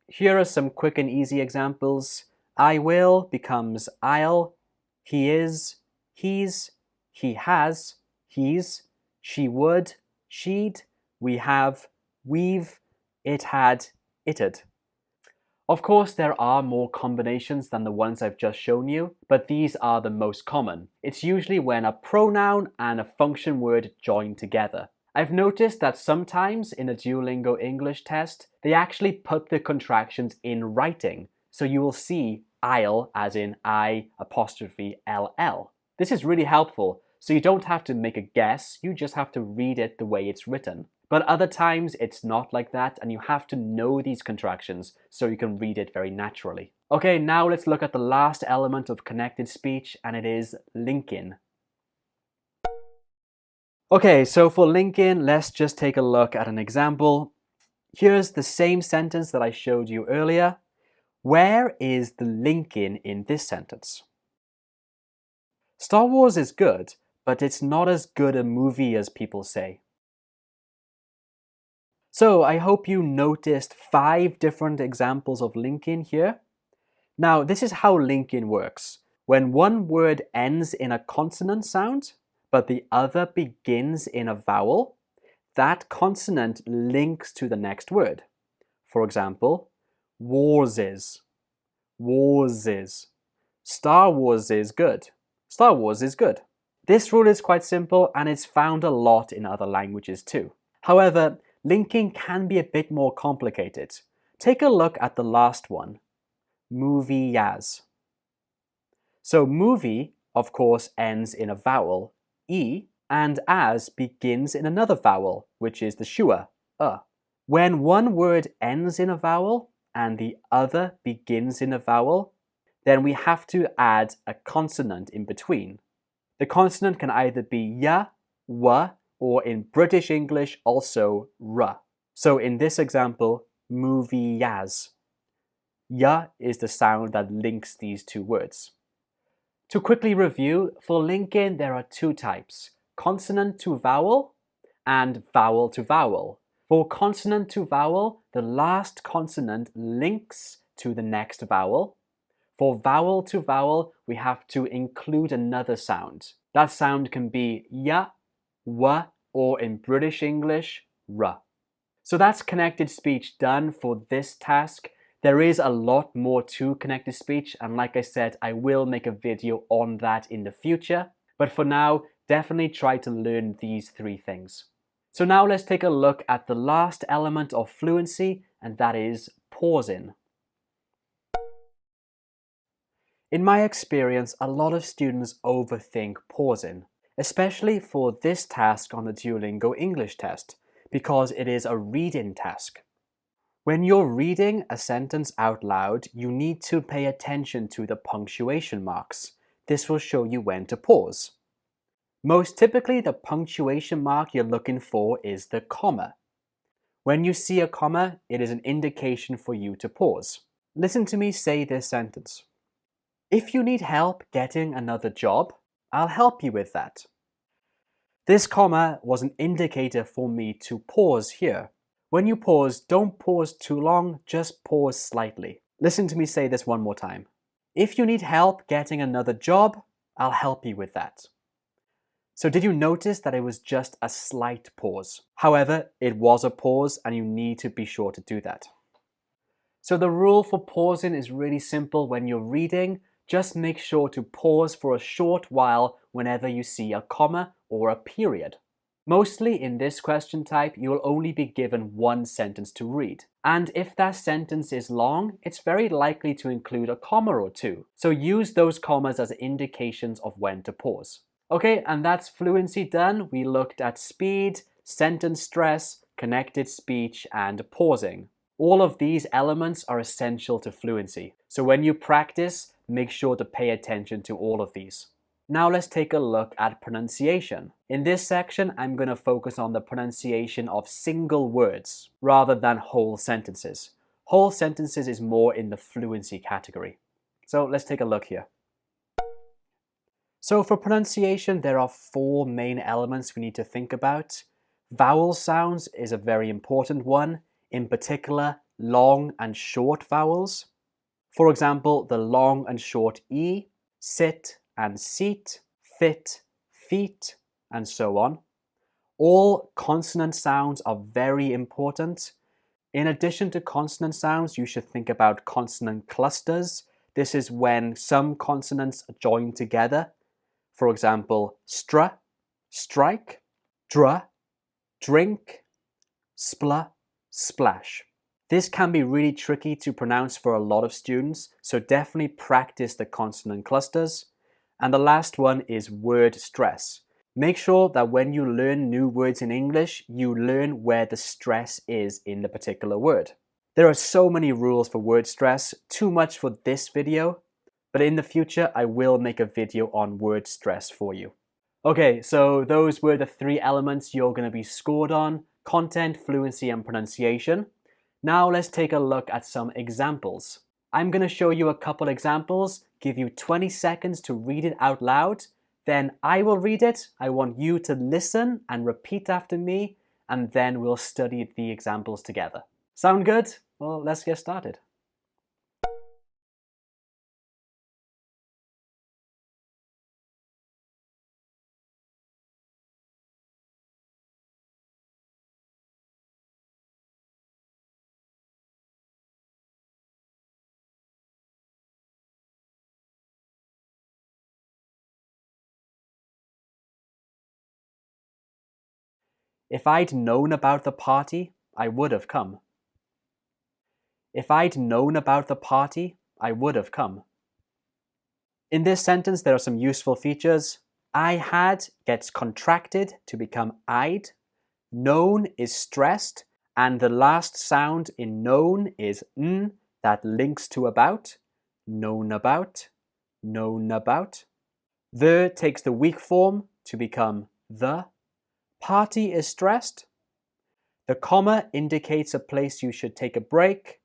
S1: Here are some quick and easy examples. I will becomes I'll, he is, he's, he has, he's, she would, she'd, we have, we've, it had, it'd. Of course, there are more combinations than the ones I've just shown you, but these are the most common. It's usually when a pronoun and a function word join together. I've noticed that sometimes in a Duolingo English test, they actually put the contractions in writing. So you will see I'll as in I''LL. This is really helpful, so you don't have to make a guess, you just have to read it the way it's written. But other times it's not like that, and you have to know these contractions so you can read it very naturally. Okay, now let's look at the last element of connected speech, and it is linking. Okay, so for linking, let's just take a look at an example. Here's the same sentence that I showed you earlier. Where is the linking in this sentence? Star Wars is good, but it's not as good a movie as people say. So I hope you noticed 5 different examples of linking here. Now, this is how linking works. When one word ends in a consonant sound, but the other begins in a vowel, that consonant links to the next word. For example, wars is, Star Wars is good, Star Wars is good. This rule is quite simple and it's found a lot in other languages too. However, linking can be a bit more complicated. Take a look at the last one, movie yaz. So movie, of course, ends in a vowel, e, and as begins in another vowel, which is the shua, When one word ends in a vowel and the other begins in a vowel, then we have to add a consonant in between. The consonant can either be ya, wa, or in British English also r. So in this example, movie yaz. Ya is the sound that links these two words. To quickly review, for linking there are two types, consonant to vowel and vowel to vowel. For consonant to vowel, the last consonant links to the next vowel. For vowel to vowel, we have to include another sound. That sound can be ya, wa, or in British English, r. So that's connected speech done for this task. There is a lot more to connected speech, and like I said, I will make a video on that in the future. But for now, definitely try to learn these three things. So now let's take a look at the last element of fluency, and that is pausing. In my experience, a lot of students overthink pausing, especially for this task on the Duolingo English Test, because it is a reading task. When you're reading a sentence out loud, you need to pay attention to the punctuation marks. This will show you when to pause. Most typically, the punctuation mark you're looking for is the comma. When you see a comma, it is an indication for you to pause. Listen to me say this sentence. If you need help getting another job, I'll help you with that. This comma was an indicator for me to pause here. When you pause, don't pause too long, just pause slightly. Listen to me say this one more time. If you need help getting another job, I'll help you with that. So did you notice that it was just a slight pause? However, it was a pause and you need to be sure to do that. So the rule for pausing is really simple. When you're reading, just make sure to pause for a short while whenever you see a comma or a period. Mostly in this question type, you will only be given one sentence to read. And if that sentence is long, it's very likely to include a comma or two. So use those commas as indications of when to pause. Okay, and that's fluency done. We looked at speed, sentence stress, connected speech, and pausing. All of these elements are essential to fluency. So when you practice, make sure to pay attention to all of these. Now let's take a look at pronunciation. In this section, I'm going to focus on the pronunciation of single words rather than whole sentences. Whole sentences is more in the fluency category. So let's take a look here. So for pronunciation, there are four main elements we need to think about. Vowel sounds is a very important one, in particular long and short vowels. For example, the long and short E, sit and seat, fit, feet, and so on. All consonant sounds are very important. In addition to consonant sounds, you should think about consonant clusters. This is when some consonants join together. For example, stra, strike, dra, drink, spla, splash. This can be really tricky to pronounce for a lot of students, so definitely practice the consonant clusters. And the last one is word stress. Make sure that when you learn new words in English, you learn where the stress is in the particular word. There are so many rules for word stress, too much for this video, but in the future I will make a video on word stress for you. Okay, so those were the three elements you're going to be scored on: content, fluency, and pronunciation. Now let's take a look at some examples. I'm going to show you a couple examples, give you 20 seconds to read it out loud, then I will read it. I want you to listen and repeat after me, and then we'll study the examples together. Sound good? Well, let's get started. If I'd known about the party, I would have come. If I'd known about the party, I would have come. In this sentence, there are some useful features. I had gets contracted to become I'd. Known is stressed, and the last sound in known is n that links to about. Known about, known about. The takes the weak form to become the. Party is stressed. The comma indicates a place you should take a break.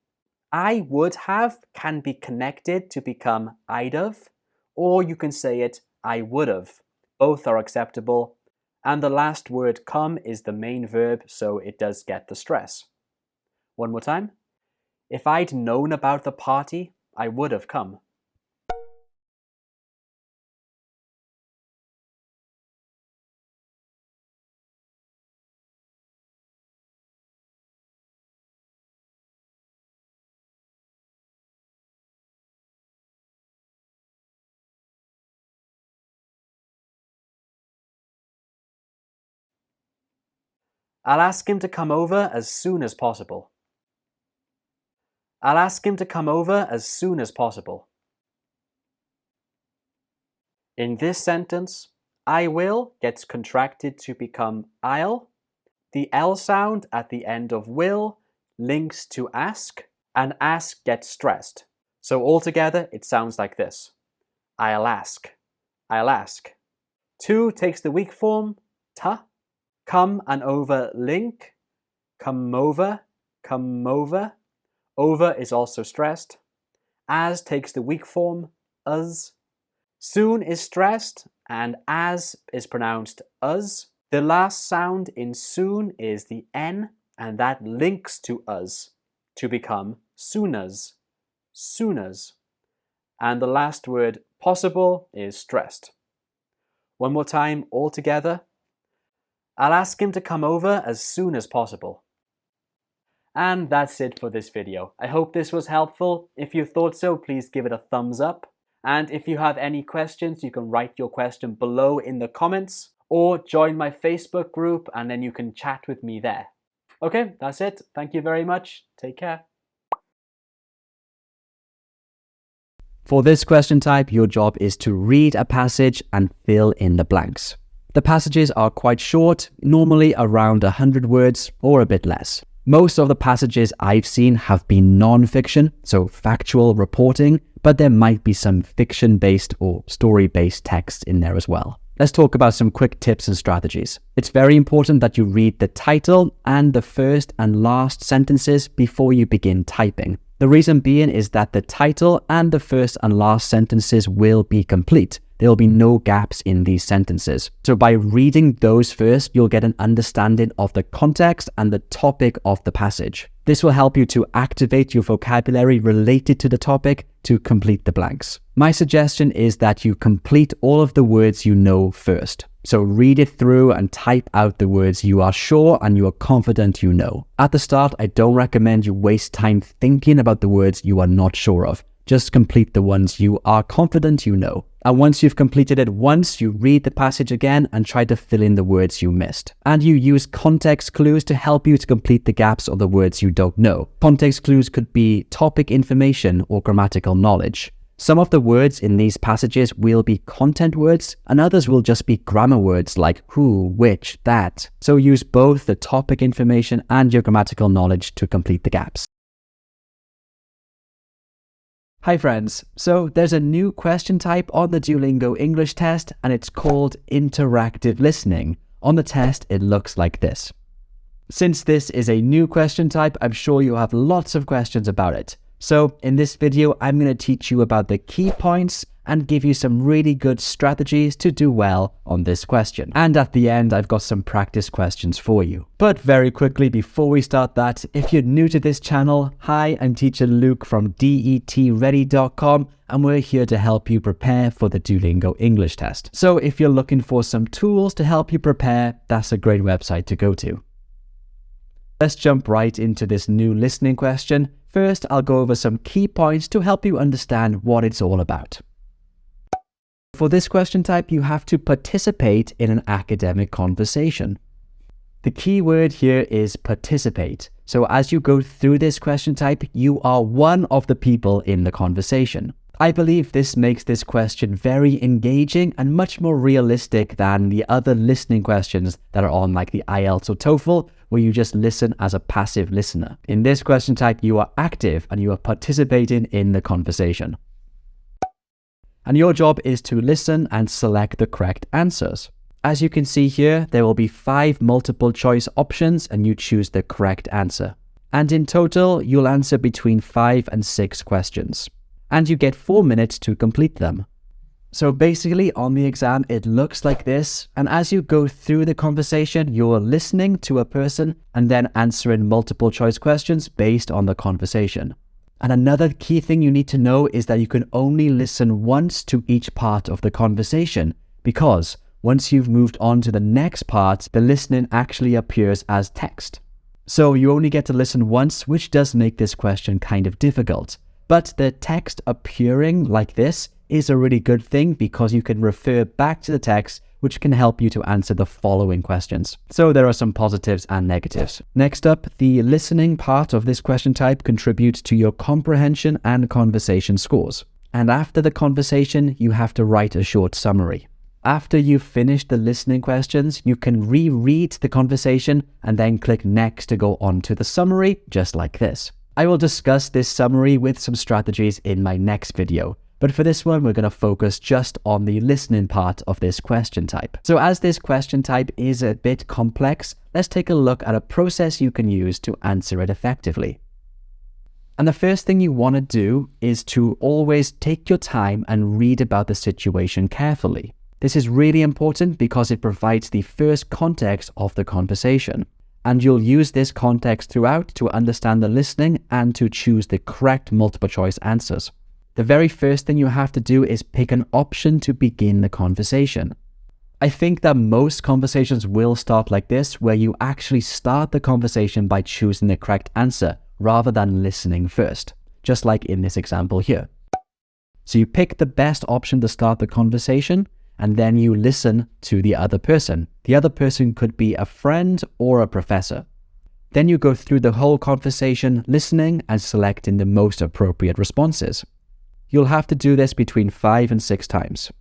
S1: I would have can be connected to become I'd have, or you can say it I would have. Both are acceptable. And the last word come is the main verb, so it does get the stress. One more time. If I'd known about the party, I would have come. I'll ask him to come over as soon as possible. I'll ask him to come over as soon as possible. In this sentence, I will gets contracted to become I'll. The L sound at the end of will links to ask, and ask gets stressed. So altogether, it sounds like this. I'll ask. I'll ask. To takes the weak form, ta. Come and over link. Come over, come over. Over is also stressed. As takes the weak form, us. Soon is stressed, and as is pronounced us. The last sound in soon is the N, and that links to us to become soon as, soon as. And the last word possible is stressed. One more time all together. I'll ask him to come over as soon as possible. And that's it for this video. I hope this was helpful. If you thought so, please give it a thumbs up. And if you have any questions, you can write your question below in the comments or join my Facebook group and then you can chat with me there. Okay, that's it. Thank you very much. Take care.
S2: For this question type, your job is to read a passage and fill in the blanks. The passages are quite short, normally around 100 words or a bit less. Most of the passages I've seen have been non-fiction, so factual reporting, but there might be some fiction-based or story-based text in there as well. Let's talk about some quick tips and strategies. It's very important that you read the title and the first and last sentences before you begin typing. The reason being is that the title and the first and last sentences will be complete. There will be no gaps in these sentences. So by reading those first, you'll get an understanding of the context and the topic of the passage. This will help you to activate your vocabulary related to the topic to complete the blanks. My suggestion is that you complete all of the words you know first. So read it through and type out the words you are sure and you are confident you know. At the start, I don't recommend you waste time thinking about the words you are not sure of. Just complete the ones you are confident you know. And once you've completed it once, you read the passage again and try to fill in the words you missed. And you use context clues to help you to complete the gaps of the words you don't know. Context clues could be topic information or grammatical knowledge. Some of the words in these passages will be content words and others will just be grammar words like who, which, that. So use both the topic information and your grammatical knowledge to complete the gaps. Hi friends, so there's a new question type on the Duolingo English test and it's called interactive listening. On the test, it looks like this. Since this is a new question type, I'm sure you have lots of questions about it. So in this video, I'm going to teach you about the key points and give you some really good strategies to do well on this question. And at the end, I've got some practice questions for you. But very quickly, before we start that, if you're new to this channel, hi, I'm teacher Luke from DETready.com, and we're here to help you prepare for the Duolingo English test. So if you're looking for some tools to help you prepare, that's a great website to go to. Let's jump right into this new listening question. First, I'll go over some key points to help you understand what it's all about. For this question type, you have to participate in an academic conversation. The key word here is participate. So as you go through this question type, you are one of the people in the conversation. I believe this makes this question very engaging and much more realistic than the other listening questions that are on like the IELTS or TOEFL, where you just listen as a passive listener. In this question type, you are active and you are participating in the conversation. And your job is to listen and select the correct answers. As you can see here, there will be 5 multiple choice options and you choose the correct answer. And in total, you'll answer between 5 and 6 questions. And you get 4 minutes to complete them. So basically on the exam, it looks like this. And as you go through the conversation, you're listening to a person and then answering multiple choice questions based on the conversation. And another key thing you need to know is that you can only listen once to each part of the conversation, because once you've moved on to the next part, the listening actually appears as text. So you only get to listen once, which does make this question kind of difficult. But the text appearing like this is a really good thing because you can refer back to the text, which can help you to answer the following questions. So there are some positives and negatives. Next up, the listening part of this question type contributes to your comprehension and conversation scores. And after the conversation, you have to write a short summary. After you've finished the listening questions, you can reread the conversation and then click next to go on to the summary, just like this. I will discuss this summary with some strategies in my next video, but for this one, we're going to focus just on the listening part of this question type. So as this question type is a bit complex, let's take a look at a process you can use to answer it effectively. And the first thing you want to do is to always take your time and read about the situation carefully. This is really important because it provides the first context of the conversation. And you'll use this context throughout to understand the listening and to choose the correct multiple choice answers. The very first thing you have to do is pick an option to begin the conversation. I think that most conversations will start like this, where you actually start the conversation by choosing the correct answer rather than listening first, just like in this example here. So you pick the best option to start the conversation, and then you listen to the other person. The other person could be a friend or a professor. Then you go through the whole conversation, listening and selecting the most appropriate responses. You'll have to do this between 5 and 6 times.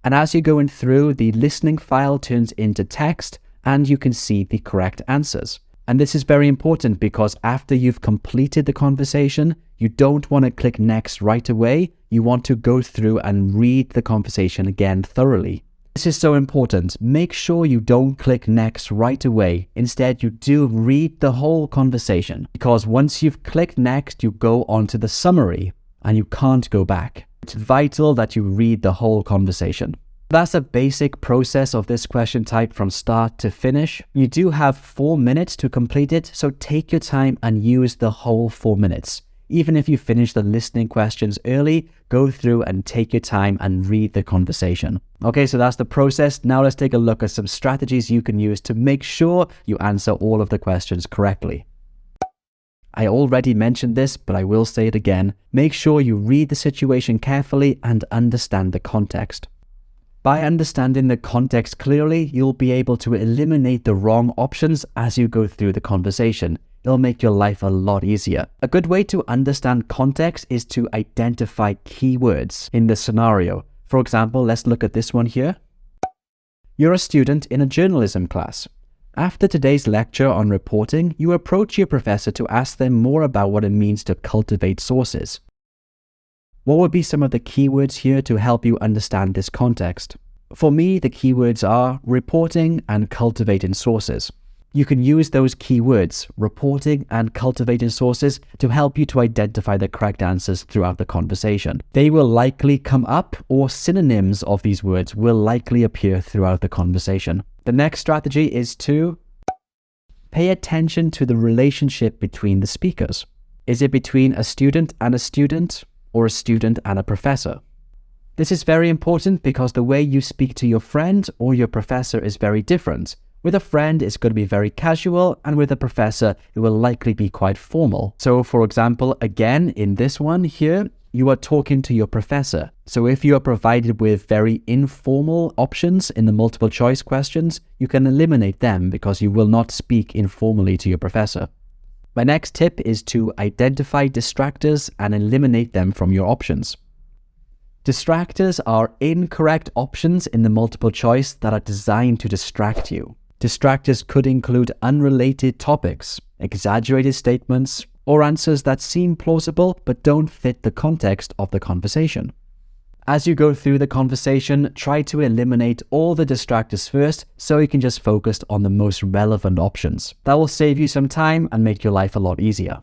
S2: And as you're going through, the listening file turns into text and you can see the correct answers. And this is very important because after you've completed the conversation, you don't want to click next right away. You want to go through and read the conversation again thoroughly. This is so important. Make sure you don't click next right away. Instead, you do read the whole conversation, because once you've clicked next, you go on to the summary and you can't go back. It's vital that you read the whole conversation. That's a basic process of this question type from start to finish. You do have 4 minutes to complete it, so take your time and use the whole 4 minutes. Even if you finish the listening questions early, go through and take your time and read the conversation. Okay, so that's the process. Now let's take a look at some strategies you can use to make sure you answer all of the questions correctly. I already mentioned this, but I will say it again. Make sure you read the situation carefully and understand the context. By understanding the context clearly, you'll be able to eliminate the wrong options as you go through the conversation. It'll make your life a lot easier. A good way to understand context is to identify keywords in the scenario. For example, let's look at this one here. You're a student in a journalism class. After today's lecture on reporting, you approach your professor to ask them more about what it means to cultivate sources. What would be some of the keywords here to help you understand this context? For me, the keywords are reporting and cultivating sources. You can use those keywords, reporting and cultivating sources, to help you to identify the correct answers throughout the conversation. They will likely come up, or synonyms of these words will likely appear throughout the conversation. The next strategy is to pay attention to the relationship between the speakers. Is it between a student and a student, or a student and a professor? This is very important because the way you speak to your friend or your professor is very different. With a friend, it's going to be very casual, and with a professor, it will likely be quite formal. So for example, again, in this one here, you are talking to your professor. So if you are provided with very informal options in the multiple choice questions, you can eliminate them because you will not speak informally to your professor. My next tip is to identify distractors and eliminate them from your options. Distractors are incorrect options in the multiple choice that are designed to distract you. Distractors could include unrelated topics, exaggerated statements, or answers that seem plausible but don't fit the context of the conversation. As you go through the conversation, try to eliminate all the distractors first so you can just focus on the most relevant options. That will save you some time and make your life a lot easier.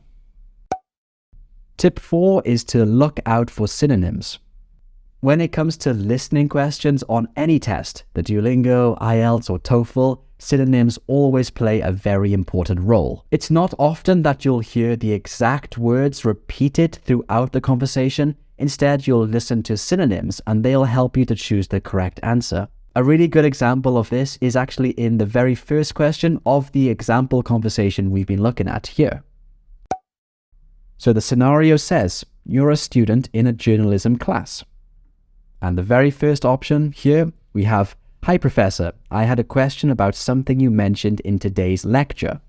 S2: Tip 4 is to look out for synonyms. When it comes to listening questions on any test, the Duolingo, IELTS or TOEFL, synonyms always play a very important role. It's not often that you'll hear the exact words repeated throughout the conversation. Instead, you'll listen to synonyms and they'll help you to choose the correct answer. A really good example of this is actually in the very first question of the example conversation we've been looking at here. So the scenario says, you're a student in a journalism class. And the very first option here, we have, "Hi Professor, I had a question about something you mentioned in today's lecture."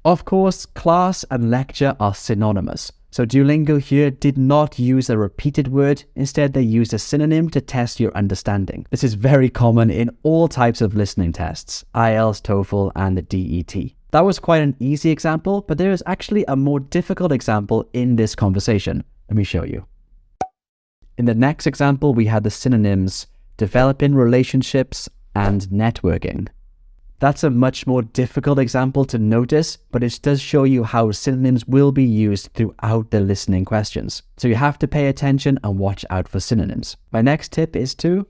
S2: Of course, class and lecture are synonymous. So Duolingo here did not use a repeated word. Instead, they used a synonym to test your understanding. This is very common in all types of listening tests, IELTS, TOEFL, and the DET. That was quite an easy example, but there is actually a more difficult example in this conversation. Let me show you. In the next example, we had the synonyms developing relationships and networking. That's a much more difficult example to notice, but it does show you how synonyms will be used throughout the listening questions. So you have to pay attention and watch out for synonyms. My next tip is to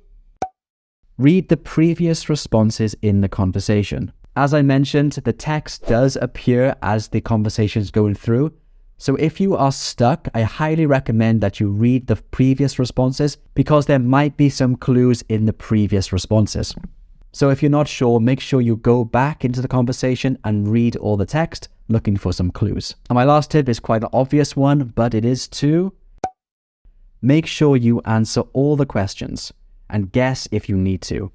S2: read the previous responses in the conversation. As I mentioned, the text does appear as the conversation is going through. So if you are stuck, I highly recommend that you read the previous responses because there might be some clues in the previous responses. So if you're not sure, make sure you go back into the conversation and read all the text, looking for some clues. And my last tip is quite an obvious one, but it is to make sure you answer all the questions and guess if you need to.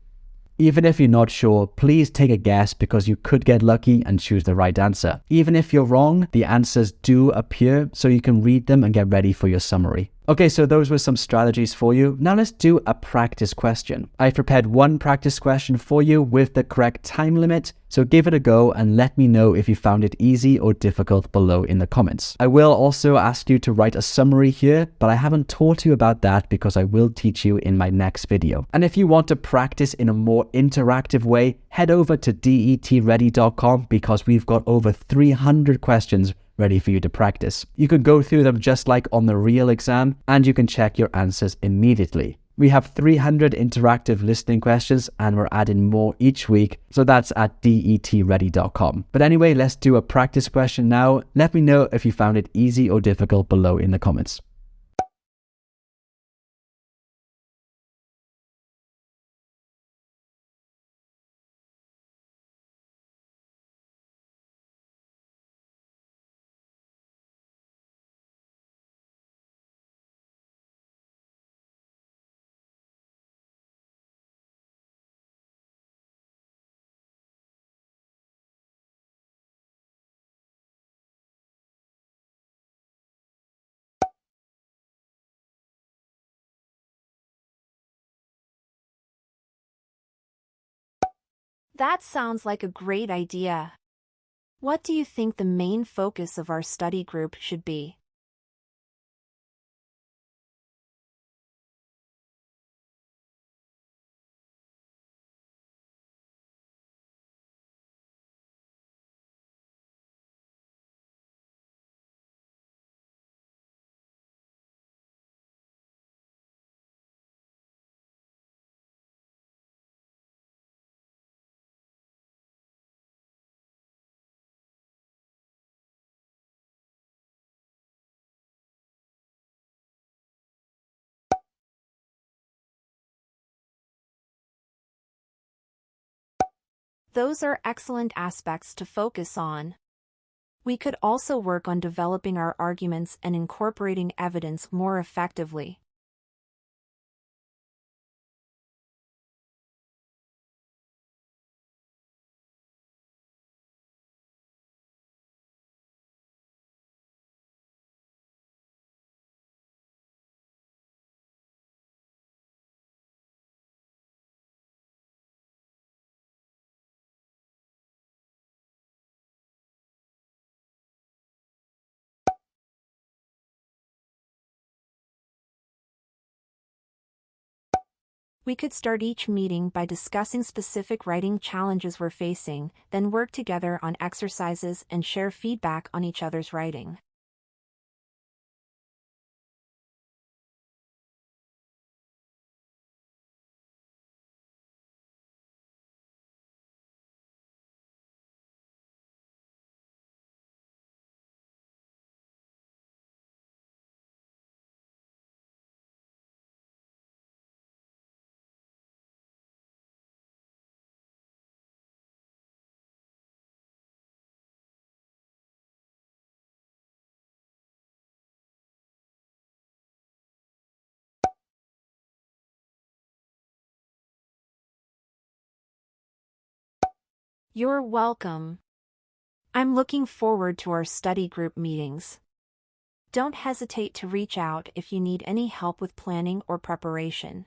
S2: Even if you're not sure, please take a guess because you could get lucky and choose the right answer. Even if you're wrong, the answers do appear so you can read them and get ready for your summary. Okay, so those were some strategies for you. Now let's do a practice question. I've prepared one practice question for you with the correct time limit, so give it a go and let me know if you found it easy or difficult below in the comments. I will also ask you to write a summary here, but I haven't taught you about that because I will teach you in my next video. And if you want to practice in a more interactive way, head over to detready.com because we've got over 300 questions ready for you to practice. You can go through them just like on the real exam, and you can check your answers immediately. We have 300 interactive listening questions and we're adding more each week, so that's at detready.com. But anyway, let's do a practice question now. Let me know if you found it easy or difficult below in the comments.
S4: That sounds like a great idea. What do you think the main focus of our study group should be? Those are excellent aspects to focus on. We could also work on developing our arguments and incorporating evidence more effectively. We could start each meeting by discussing specific writing challenges we're facing, then work together on exercises and share feedback on each other's writing. You're welcome. I'm looking forward to our study group meetings. Don't hesitate to reach out if you need any help with planning or preparation.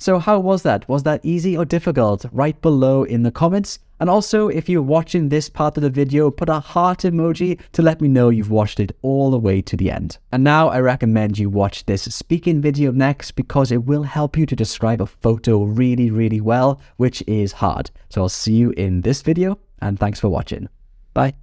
S2: So how was that? Was that easy or difficult? Write below in the comments. And also, if you're watching this part of the video, put a heart emoji to let me know you've watched it all the way to the end. And now I recommend you watch this speaking video next because it will help you to describe a photo really, really well, which is hard. So I'll see you in this video and thanks for watching. Bye.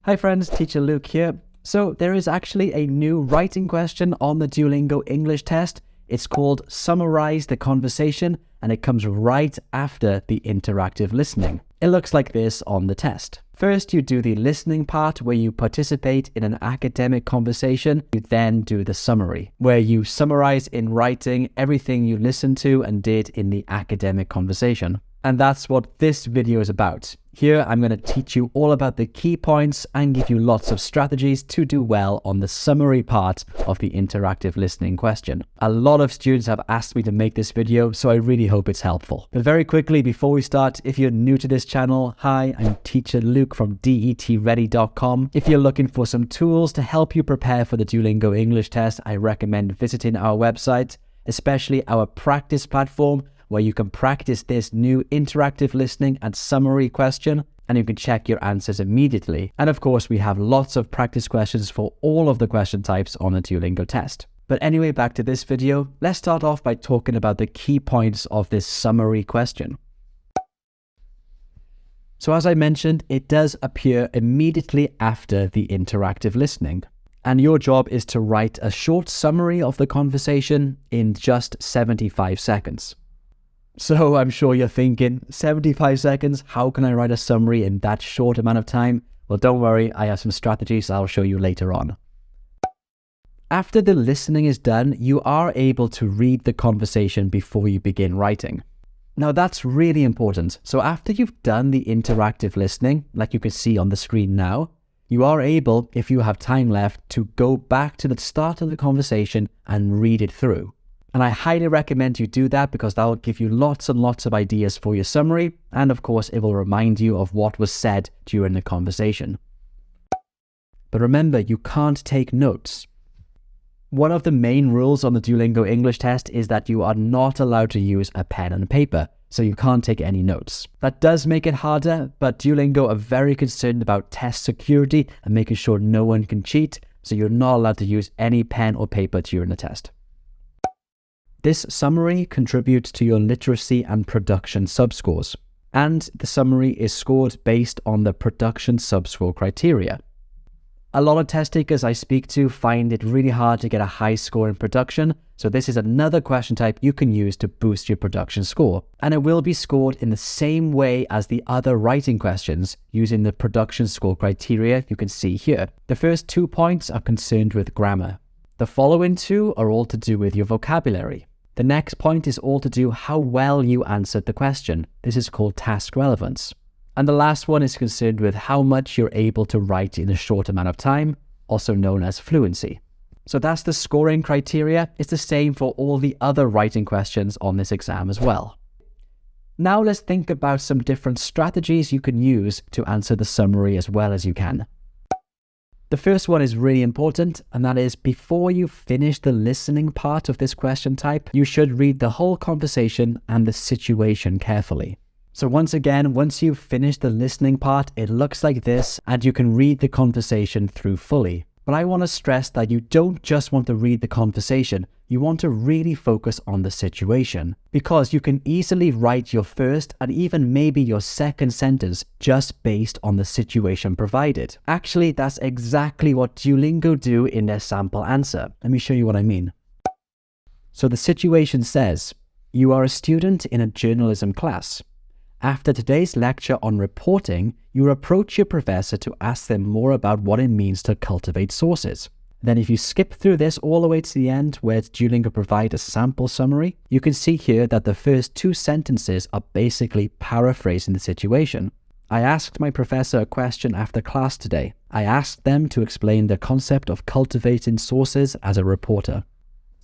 S2: Hi friends, Teacher Luke here. So there is actually a new writing question on the Duolingo English test. It's called Summarize the Conversation and it comes right after the interactive listening. It looks like this on the test. First, you do the listening part where you participate in an academic conversation. You then do the summary, where you summarize in writing everything you listened to and did in the academic conversation. And that's what this video is about. Here, I'm going to teach you all about the key points and give you lots of strategies to do well on the summary part of the interactive listening question. A lot of students have asked me to make this video, so I really hope it's helpful. But very quickly, before we start, if you're new to this channel, hi, I'm teacher Luke from DETready.com. If you're looking for some tools to help you prepare for the Duolingo English test, I recommend visiting our website, especially our practice platform, where you can practice this new interactive listening and summary question, and you can check your answers immediately. And of course, we have lots of practice questions for all of the question types on the Duolingo test. But anyway, back to this video. Let's start off by talking about the key points of this summary question. So as I mentioned, it does appear immediately after the interactive listening. And your job is to write a short summary of the conversation in just 75 seconds. So I'm sure you're thinking, 75 seconds, how can I write a summary in that short amount of time? Well, don't worry, I have some strategies I'll show you later on. After the listening is done, you are able to read the conversation before you begin writing. Now that's really important. So after you've done the interactive listening, like you can see on the screen now, you are able, if you have time left, to go back to the start of the conversation and read it through. And I highly recommend you do that because that will give you lots and lots of ideas for your summary. And of course, it will remind you of what was said during the conversation. But remember, you can't take notes. One of the main rules on the Duolingo English test is that you are not allowed to use a pen and paper, so you can't take any notes. That does make it harder, but Duolingo are very concerned about test security and making sure no one can cheat, so you're not allowed to use any pen or paper during the test. This summary contributes to your literacy and production subscores, and the summary is scored based on the production subscore criteria. A lot of test takers I speak to find it really hard to get a high score in production, so this is another question type you can use to boost your production score. And it will be scored in the same way as the other writing questions using the production score criteria you can see here. The first 2 points are concerned with grammar. The following 2 are all to do with your vocabulary. The next point is all to do how well you answered the question. This is called task relevance. And the last one is concerned with how much you're able to write in a short amount of time, also known as fluency. So that's the scoring criteria. It's the same for all the other writing questions on this exam as well. Now let's think about some different strategies you can use to answer the summary as well as you can. The first one is really important, and that is before you finish the listening part of this question type, you should read the whole conversation and the situation carefully. So once again, once you've finished the listening part, it looks like this, and you can read the conversation through fully. But I want to stress that you don't just want to read the conversation, you want to really focus on the situation, because you can easily write your first and even maybe your second sentence just based on the situation provided. Actually, that's exactly what Duolingo do in their sample answer. Let me show you what I mean. So the situation says, you are a student in a journalism class. After today's lecture on reporting, you approach your professor to ask them more about what it means to cultivate sources. Then if you skip through this all the way to the end where Duolingo provide a sample summary, you can see here that the first 2 sentences are basically paraphrasing the situation. I asked my professor a question after class today. I asked them to explain the concept of cultivating sources as a reporter.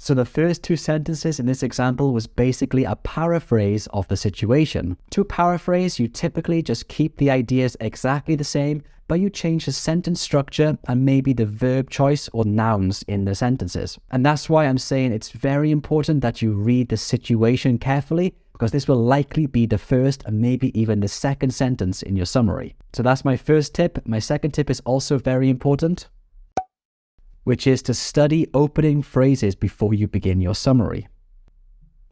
S2: So the first 2 sentences in this example was basically a paraphrase of the situation. To paraphrase, you typically just keep the ideas exactly the same, but you change the sentence structure and maybe the verb choice or nouns in the sentences. And that's why I'm saying it's very important that you read the situation carefully, because this will likely be the first and maybe even the second sentence in your summary. So that's my first tip. My second tip is also very important, which is to study opening phrases before you begin your summary.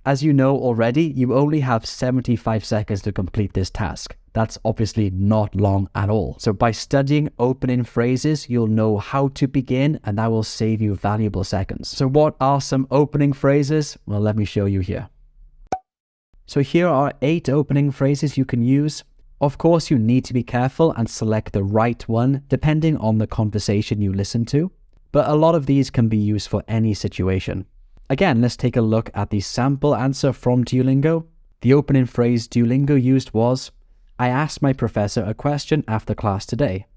S2: As you know already, you only have 75 seconds to complete this task. That's obviously not long at all. So by studying opening phrases, you'll know how to begin, and that will save you valuable seconds. So what are some opening phrases? Well, let me show you here. So here are 8 opening phrases you can use. Of course, you need to be careful and select the right one depending on the conversation you listen to, but a lot of these can be used for any situation. Again, let's take a look at the sample answer from Duolingo. The opening phrase Duolingo used was, "I asked my professor a question after class today."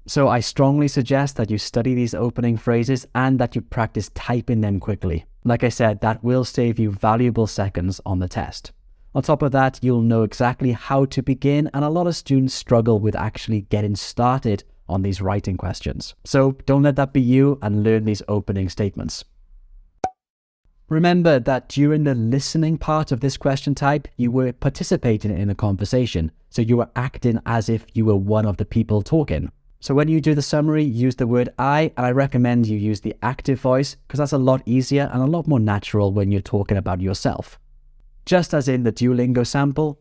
S2: So I strongly suggest that you study these opening phrases and that you practice typing them quickly. Like I said, that will save you valuable seconds on the test. On top of that, you'll know exactly how to begin, and a lot of students struggle with actually getting started on these writing questions. So don't let that be you and learn these opening statements. Remember that during the listening part of this question type, you were participating in a conversation, so you were acting as if you were one of the people talking. So when you do the summary, use the word I, and I recommend you use the active voice because that's a lot easier and a lot more natural when you're talking about yourself. Just as in the Duolingo sample,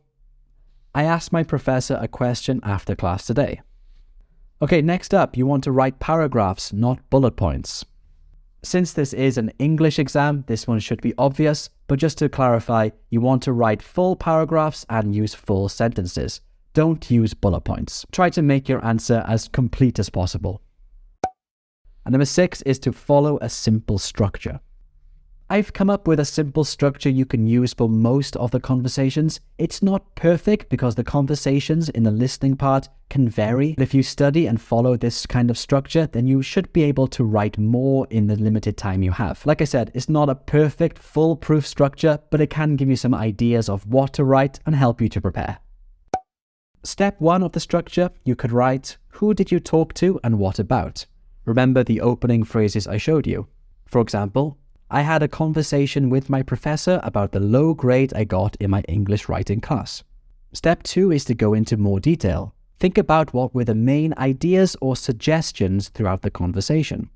S2: I asked my professor a question after class today. Okay, next up, you want to write paragraphs, not bullet points. Since this is an English exam, this one should be obvious, but just to clarify, you want to write full paragraphs and use full sentences. Don't use bullet points. Try to make your answer as complete as possible. And number 6 is to follow a simple structure. I've come up with a simple structure you can use for most of the conversations. It's not perfect because the conversations in the listening part can vary. But if you study and follow this kind of structure, then you should be able to write more in the limited time you have. Like I said, it's not a perfect, foolproof structure, but it can give you some ideas of what to write and help you to prepare. Step 1 of the structure, you could write, who did you talk to and what about? Remember the opening phrases I showed you. For example, I had a conversation with my professor about the low grade I got in my English writing class. Step 2 is to go into more detail. Think about what were the main ideas or suggestions throughout the conversation.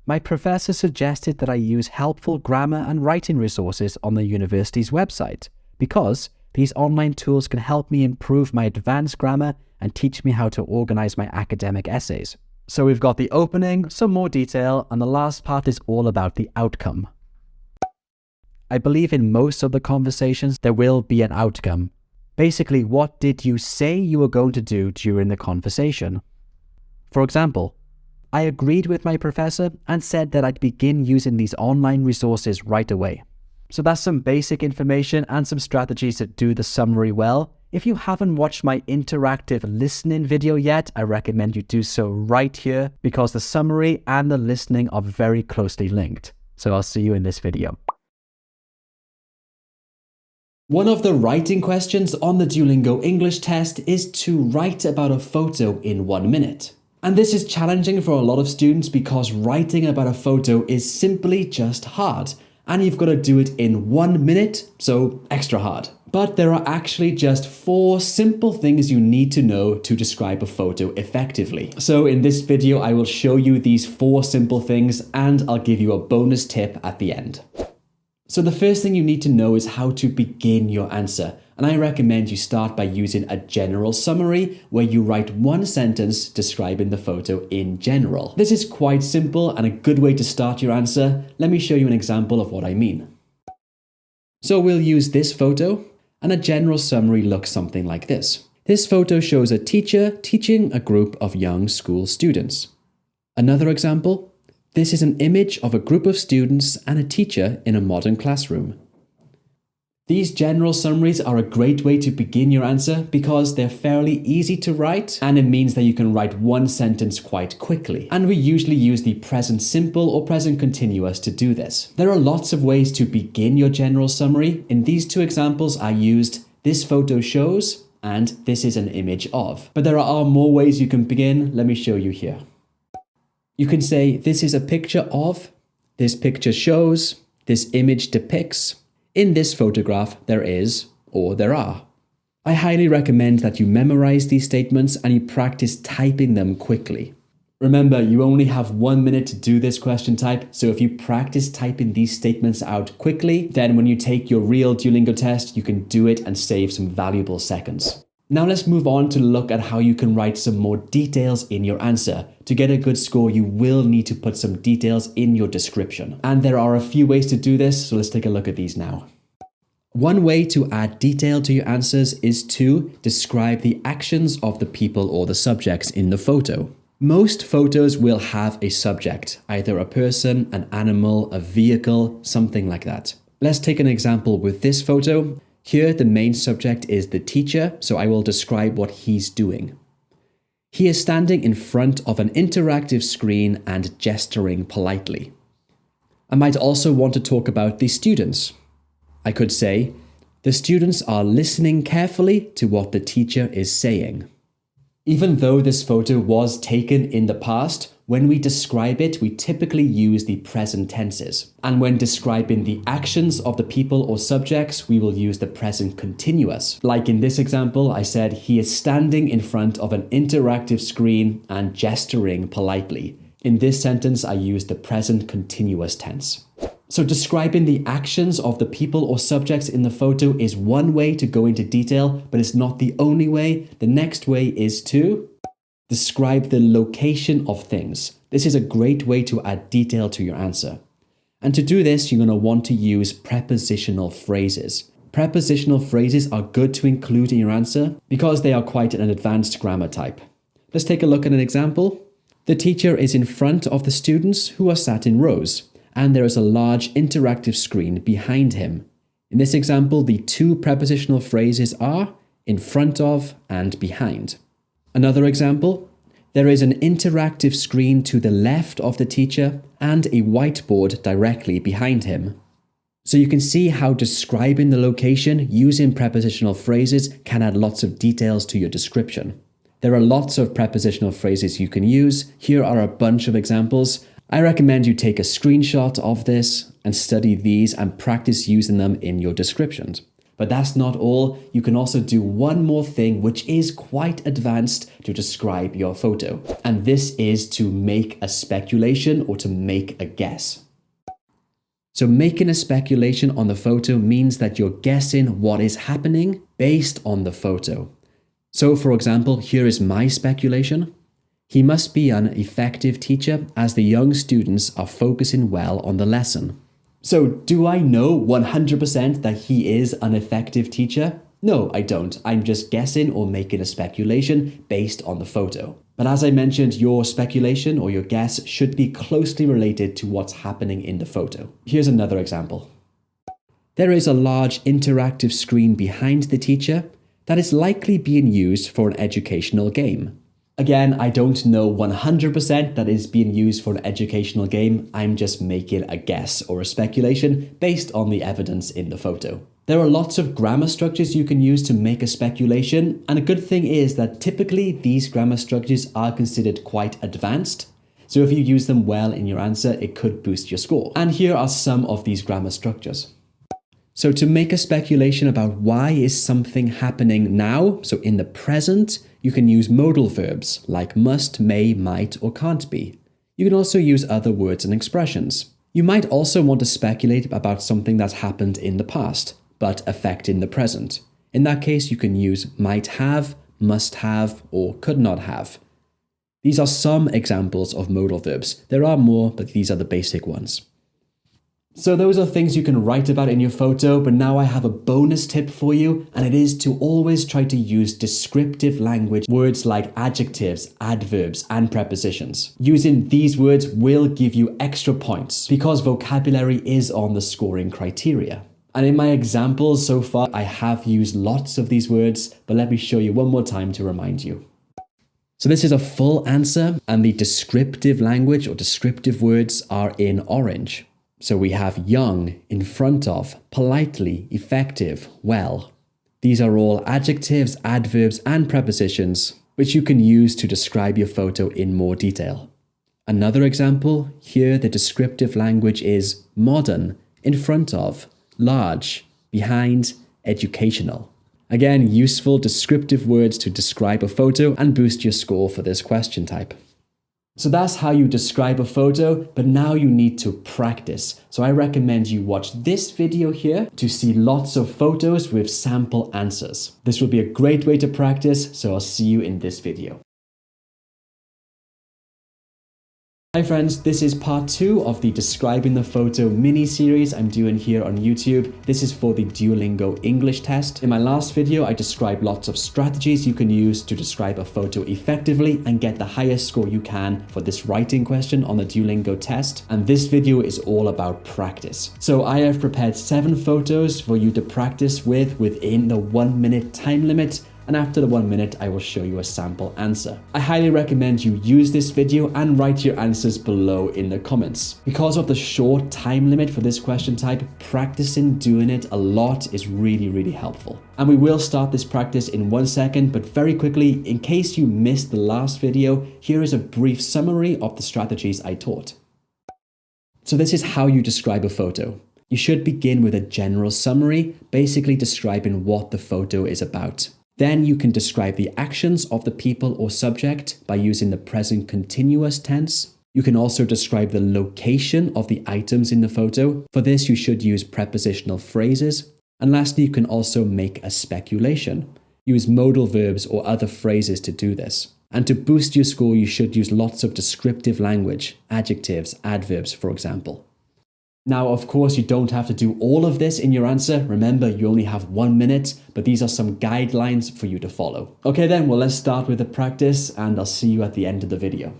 S2: My professor suggested that I use helpful grammar and writing resources on the university's website because these online tools can help me improve my advanced grammar and teach me how to organize my academic essays. So we've got the opening, some more detail, and the last part is all about the outcome. I believe in most of the conversations there will be an outcome. Basically, what did you say you were going to do during the conversation? For example, I agreed with my professor and said that I'd begin using these online resources right away. So that's some basic information and some strategies to do the summary well. If you haven't watched my interactive listening video yet, I recommend you do so right here because the summary and the listening are very closely linked. So I'll see you in this video.
S1: One of the writing questions on the Duolingo English test is to write about a photo in 1 minute. And this is challenging for a lot of students because writing about a photo is simply just hard. And you've got to do it in 1 minute, so extra hard. But there are actually just 4 simple things you need to know to describe a photo effectively. So in this video, I will show you these 4 simple things and I'll give you a bonus tip at the end. So the first thing you need to know is how to begin your answer. And I recommend you start by using a general summary where you write 1 sentence describing the photo in general. This is quite simple and a good way to start your answer. Let me show you an example of what I mean. So we'll use this photo and a general summary looks something like this. This photo shows a teacher teaching a group of young school students. Another example, this is an image of a group of students and a teacher in a modern classroom. These general summaries are a great way to begin your answer because they're fairly easy to write and it means that you can write 1 sentence quite quickly. And we usually use the present simple or present continuous to do this. There are lots of ways to begin your general summary. In these 2 examples, I used this photo shows and this is an image of. But there are more ways you can begin. Let me show you here. You can say this is a picture of, this picture shows, this image depicts. In this photograph, there is, or there are. I highly recommend that you memorize these statements and you practice typing them quickly. Remember, you only have 1 minute to do this question type, so if you practice typing these statements out quickly, then when you take your real Duolingo test, you can do it and save some valuable seconds. Now let's move on to look at how you can write some more details in your answer. To get a good score, you will need to put some details in your description. And there are a few ways to do this, so let's take a look at these now. One way to add detail to your answers is to describe the actions of the people or the subjects in the photo. Most photos will have a subject, either a person, an animal, a vehicle, something like that. Let's take an example with this photo. Here, the main subject is the teacher, so I will describe what he's doing. He is standing in front of an interactive screen and gesturing politely. I might also want to talk about the students. I could say, the students are listening carefully to what the teacher is saying. Even though this photo was taken in the past, when we describe it, we typically use the present tenses. And when describing the actions of the people or subjects, we will use the present continuous. Like in this example, I said he is standing in front of an interactive screen and gesturing politely. In this sentence, I use the present continuous tense. So describing the actions of the people or subjects in the photo is one way to go into detail, but it's not the only way. The next way is to describe the location of things. This is a great way to add detail to your answer. And to do this, you're going to want to use prepositional phrases. Prepositional phrases are good to include in your answer because they are quite an advanced grammar type. Let's take a look at an example. The teacher is in front of the students who are sat in rows, and there is a large interactive screen behind him. In this example, the two prepositional phrases are in front of and behind. Another example, there is an interactive screen to the left of the teacher and a whiteboard directly behind him. So you can see how describing the location using prepositional phrases can add lots of details to your description. There are lots of prepositional phrases you can use. Here are a bunch of examples. I recommend you take a screenshot of this and study these and practice using them in your descriptions. But that's not all. You can also do one more thing which is quite advanced to describe your photo. And this is to make a speculation or to make a guess. So making a speculation on the photo means that you're guessing what is happening based on the photo. So for example, here is my speculation. He must be an effective teacher as the young students are focusing well on the lesson. So do I know 100% that he is an effective teacher? No, I don't. I'm just guessing or making a speculation based on the photo. But as I mentioned, your speculation or your guess should be closely related to what's happening in the photo. Here's another example. There is a large interactive screen behind the teacher that is likely being used for an educational game. Again, I don't know 100% that is being used for an educational game. I'm just making a guess or a speculation based on the evidence in the photo. There are lots of grammar structures you can use to make a speculation, and a good thing is that typically these grammar structures are considered quite advanced. So if you use them well in your answer, it could boost your score. And here are some of these grammar structures. So to make a speculation about why is something happening now, so in the present, you can use modal verbs like must, may, might, or can't be. You can also use other words and expressions. You might also want to speculate about something that's happened in the past, but affecting the present. In that case, you can use might have, must have, or could not have. These are some examples of modal verbs. There are more, but these are the basic ones. So those are things you can write about in your photo, but now I have a bonus tip for you, and it is to always try to use descriptive language, words like adjectives, adverbs, and prepositions. Using these words will give you extra points because vocabulary is on the scoring criteria. And in my examples so far, I have used lots of these words, but let me show you one more time to remind you. So this is a full answer, and the descriptive language or descriptive words are in orange. So we have young, in front of, politely, effective, well. These are all adjectives, adverbs, and prepositions, which you can use to describe your photo in more detail. Another example, here the descriptive language is modern, in front of, large, behind, educational. Again, useful descriptive words to describe a photo and boost your score for this question type. So that's how you describe a photo, but now you need to practice. So I recommend you watch this video here to see lots of photos with sample answers. This will be a great way to practice, so I'll see you in this video. Hi friends, this is part 2 of the Describing the Photo mini-series I'm doing here on YouTube. This is for the Duolingo English Test. In my last video, I described lots of strategies you can use to describe a photo effectively and get the highest score you can for this writing question on the Duolingo test. And this video is all about practice. So I have prepared 7 photos for you to practice with within the 1 minute time limit. And after the 1 minute, I will show you a sample answer. I highly recommend you use this video and write your answers below in the comments. Because of the short time limit for this question type, practicing doing it a lot is really helpful. And we will start this practice in 1 second, but very quickly, in case you missed the last video, here is a brief summary of the strategies I taught. So this is how you describe a photo. You should begin with a general summary, basically describing what the photo is about. Then you can describe the actions of the people or subject by using the present continuous tense. You can also describe the location of the items in the photo. For this, you should use prepositional phrases. And lastly, you can also make a speculation. Use modal verbs or other phrases to do this. And to boost your score, you should use lots of descriptive language, adjectives, adverbs, for example. Now, of course, you don't have to do all of this in your answer. Remember, you only have 1 minute, but these are some guidelines for you to follow. Okay then, well, let's start with the practice and I'll see you at the end of the video.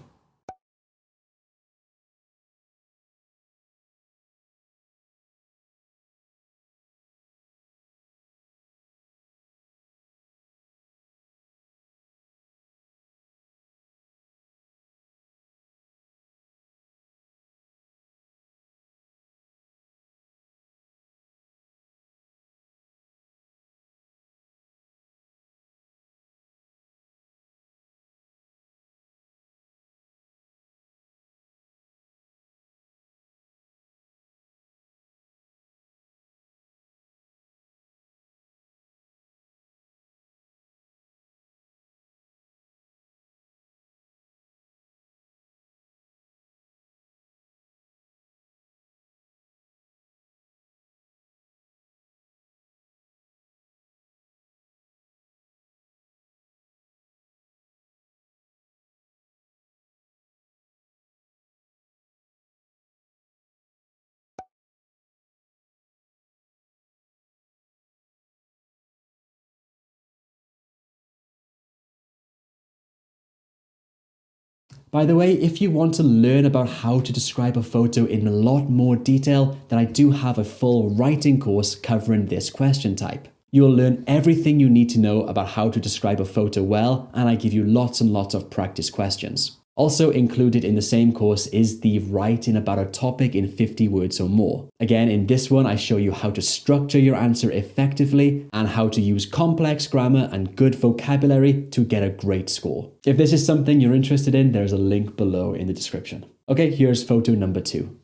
S1: By the way, if you want to learn about how to describe a photo in a lot more detail, then I do have a full writing course covering this question type. You will learn everything you need to know about how to describe a photo well, and I give you lots and lots of practice questions. Also included in the same course is the writing about a topic in 50 words or more. Again, in this one, I show you how to structure your answer effectively and how to use complex grammar and good vocabulary to get a great score. If this is something you're interested in, there's a link below in the description. Okay, here's photo number 2.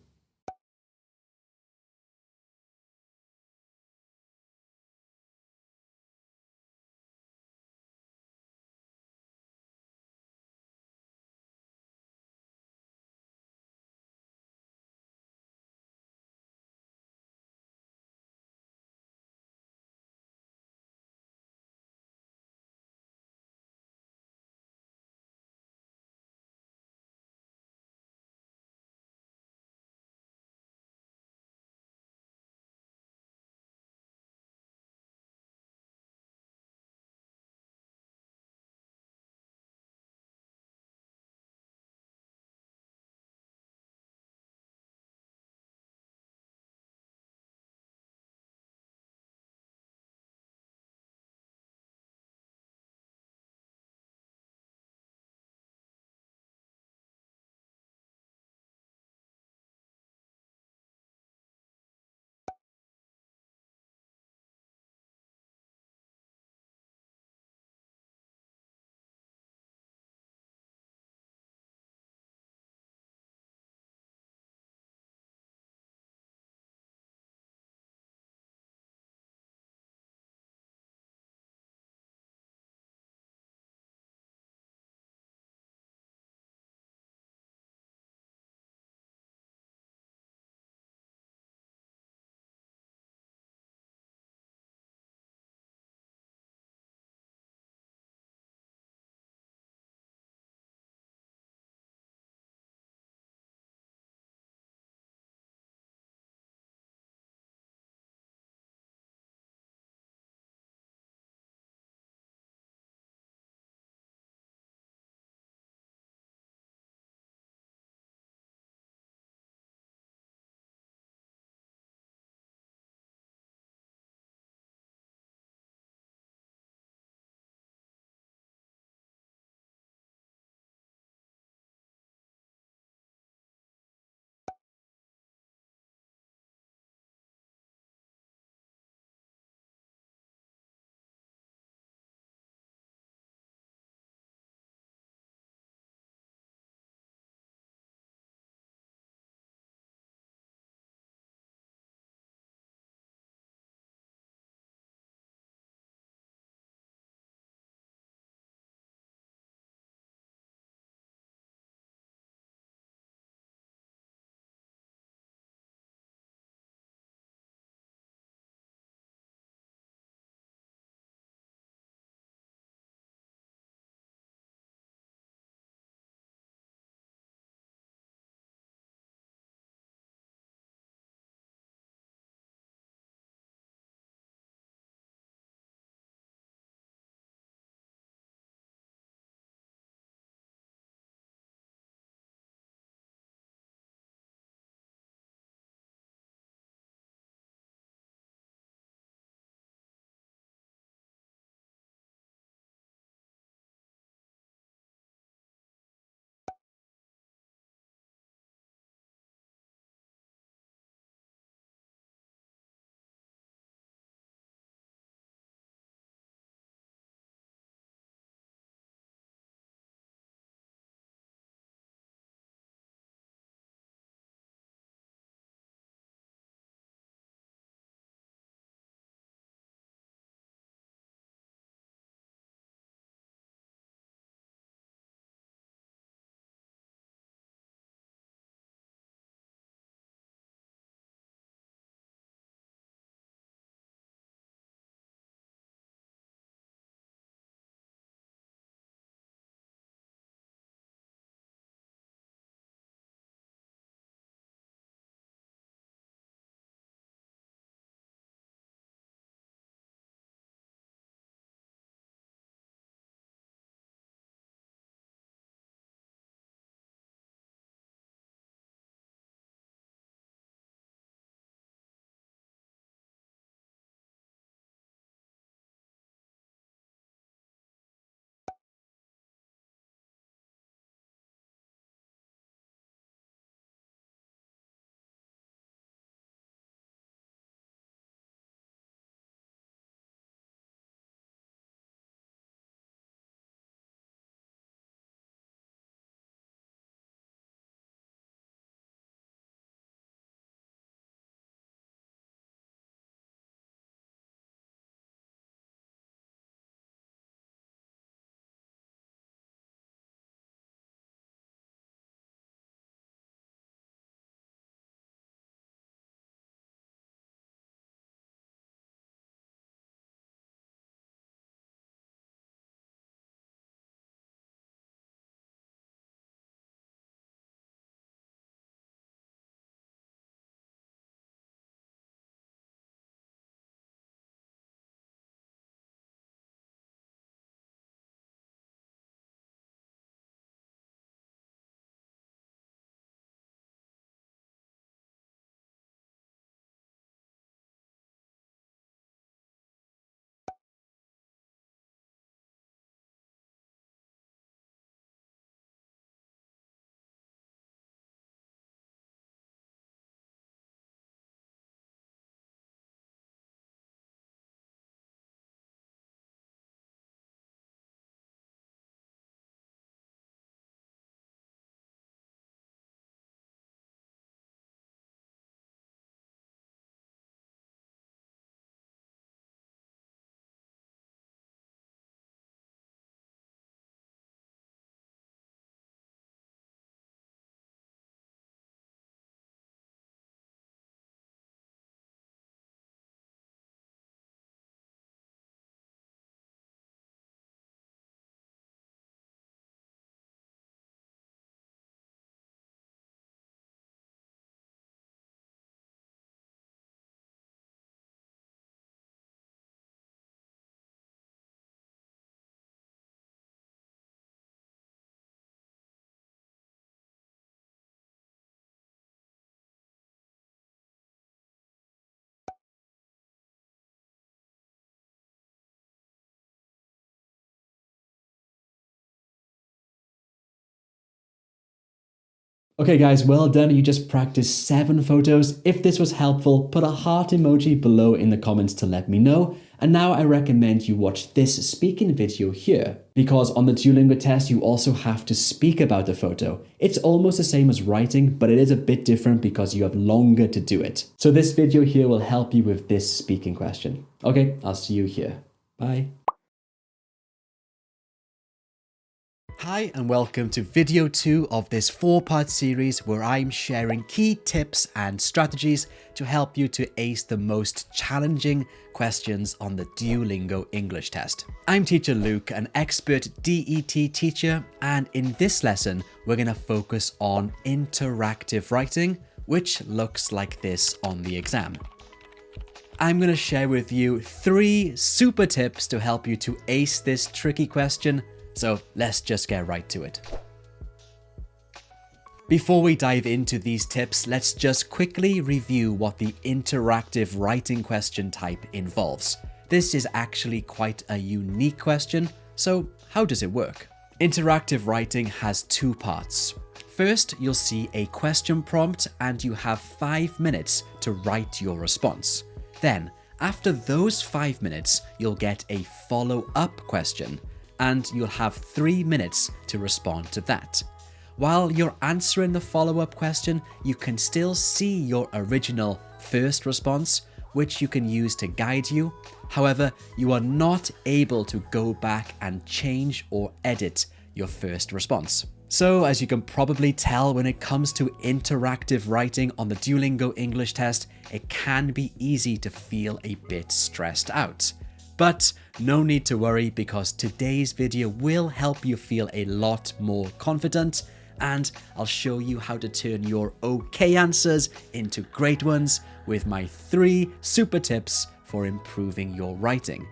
S1: Okay guys, well done. You just practiced 7 photos. If this was helpful, put a heart emoji below in the comments to let me know. And now I recommend you watch this speaking video here, because on the Duolingo test, you also have to speak about the photo. It's almost the same as writing, but it is a bit different because you have longer to do it. So this video here will help you with this speaking question. Okay, I'll see you here. Bye. Hi and welcome to video 2 of this 4-part series where I'm sharing key tips and strategies to help you to ace the most challenging questions on the Duolingo English test. I'm teacher Luke, an expert DET teacher, and in this lesson we're going to focus on interactive writing, which looks like this on the exam. I'm going to share with you 3 super tips to help you to ace this tricky question. So let's just get right to it. Before we dive into these tips, let's just quickly review what the interactive writing question type involves. This is actually quite a unique question, so how does it work? Interactive writing has 2 parts. First, you'll see a question prompt and you have 5 minutes to write your response. Then, after those 5 minutes, you'll get a follow-up question, and you'll have 3 minutes to respond to that. While you're answering the follow-up question, you can still see your original first response, which you can use to guide you. However, you are not able to go back and change or edit your first response. So, as you can probably tell, when it comes to interactive writing on the Duolingo English test, it can be easy to feel a bit stressed out. But no need to worry, because today's video will help you feel a lot more confident, and I'll show you how to turn your okay answers into great ones with my 3 super tips for improving your writing.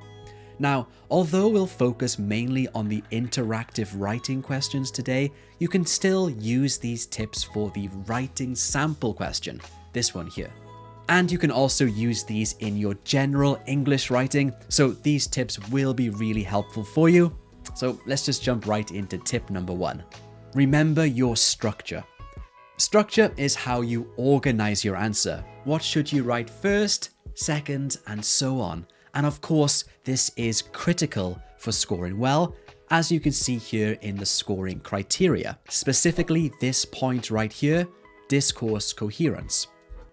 S1: Now, although we'll focus mainly on the interactive writing questions today, you can still use these tips for the writing sample question, this one here. And you can also use these in your general English writing, so these tips will be really helpful for you. So let's just jump right into tip number 1. Remember your structure. Structure is how you organize your answer. What should you write first, second, and so on. And of course, this is critical for scoring well, as you can see here in the scoring criteria. Specifically, this point right here, discourse coherence.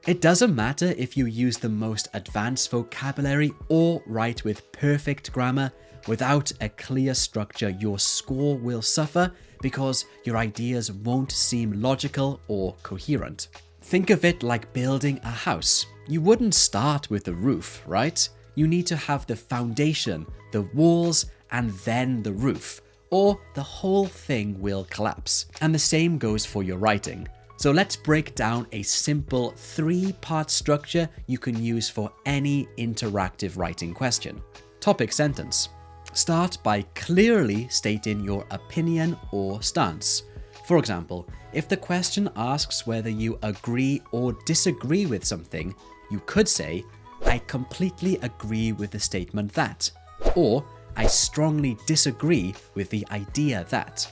S1: It doesn't matter if you use the most advanced vocabulary or write with perfect grammar. Without a clear structure, your score will suffer because your ideas won't seem logical or coherent. Think of it like building a house. You wouldn't start with the roof, right? You need to have the foundation, the walls, and then the roof, or the whole thing will collapse. And the same goes for your writing. So let's break down a simple 3-part structure you can use for any interactive writing question. Topic sentence. Start by clearly stating your opinion or stance. For example, if the question asks whether you agree or disagree with something, you could say, "I completely agree with the statement that," or "I strongly disagree with the idea that."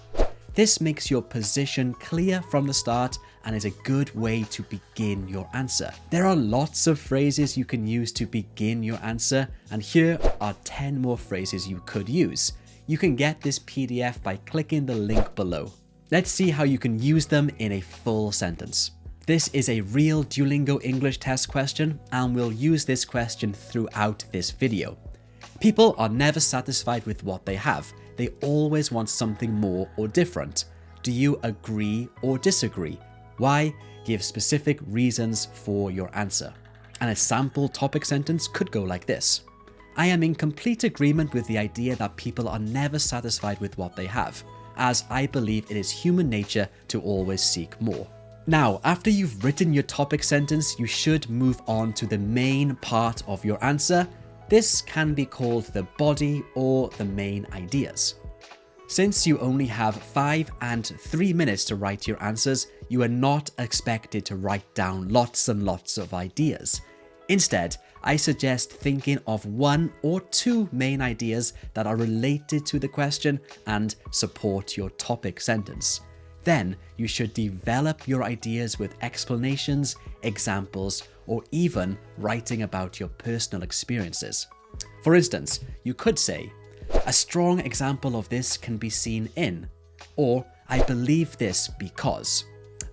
S1: This makes your position clear from the start and is a good way to begin your answer. There are lots of phrases you can use to begin your answer, and here are 10 more phrases you could use. You can get this PDF by clicking the link below. Let's see how you can use them in a full sentence. This is a real Duolingo English test question, and we'll use this question throughout this video. People are never satisfied with what they have. They always want something more or different. Do you agree or disagree? Why? Give specific reasons for your answer. And a sample topic sentence could go like this. I am in complete agreement with the idea that people are never satisfied with what they have, as I believe it is human nature to always seek more. Now, after you've written your topic sentence, you should move on to the main part of your answer. This can be called the body or the main ideas. Since you only have 5 and 3 minutes to write your answers, you are not expected to write down lots and lots of ideas. Instead, I suggest thinking of 1 or 2 main ideas that are related to the question and support your topic sentence. Then you should develop your ideas with explanations, examples, or even writing about your personal experiences. For instance, you could say, "A strong example of this can be seen in," or "I believe this because."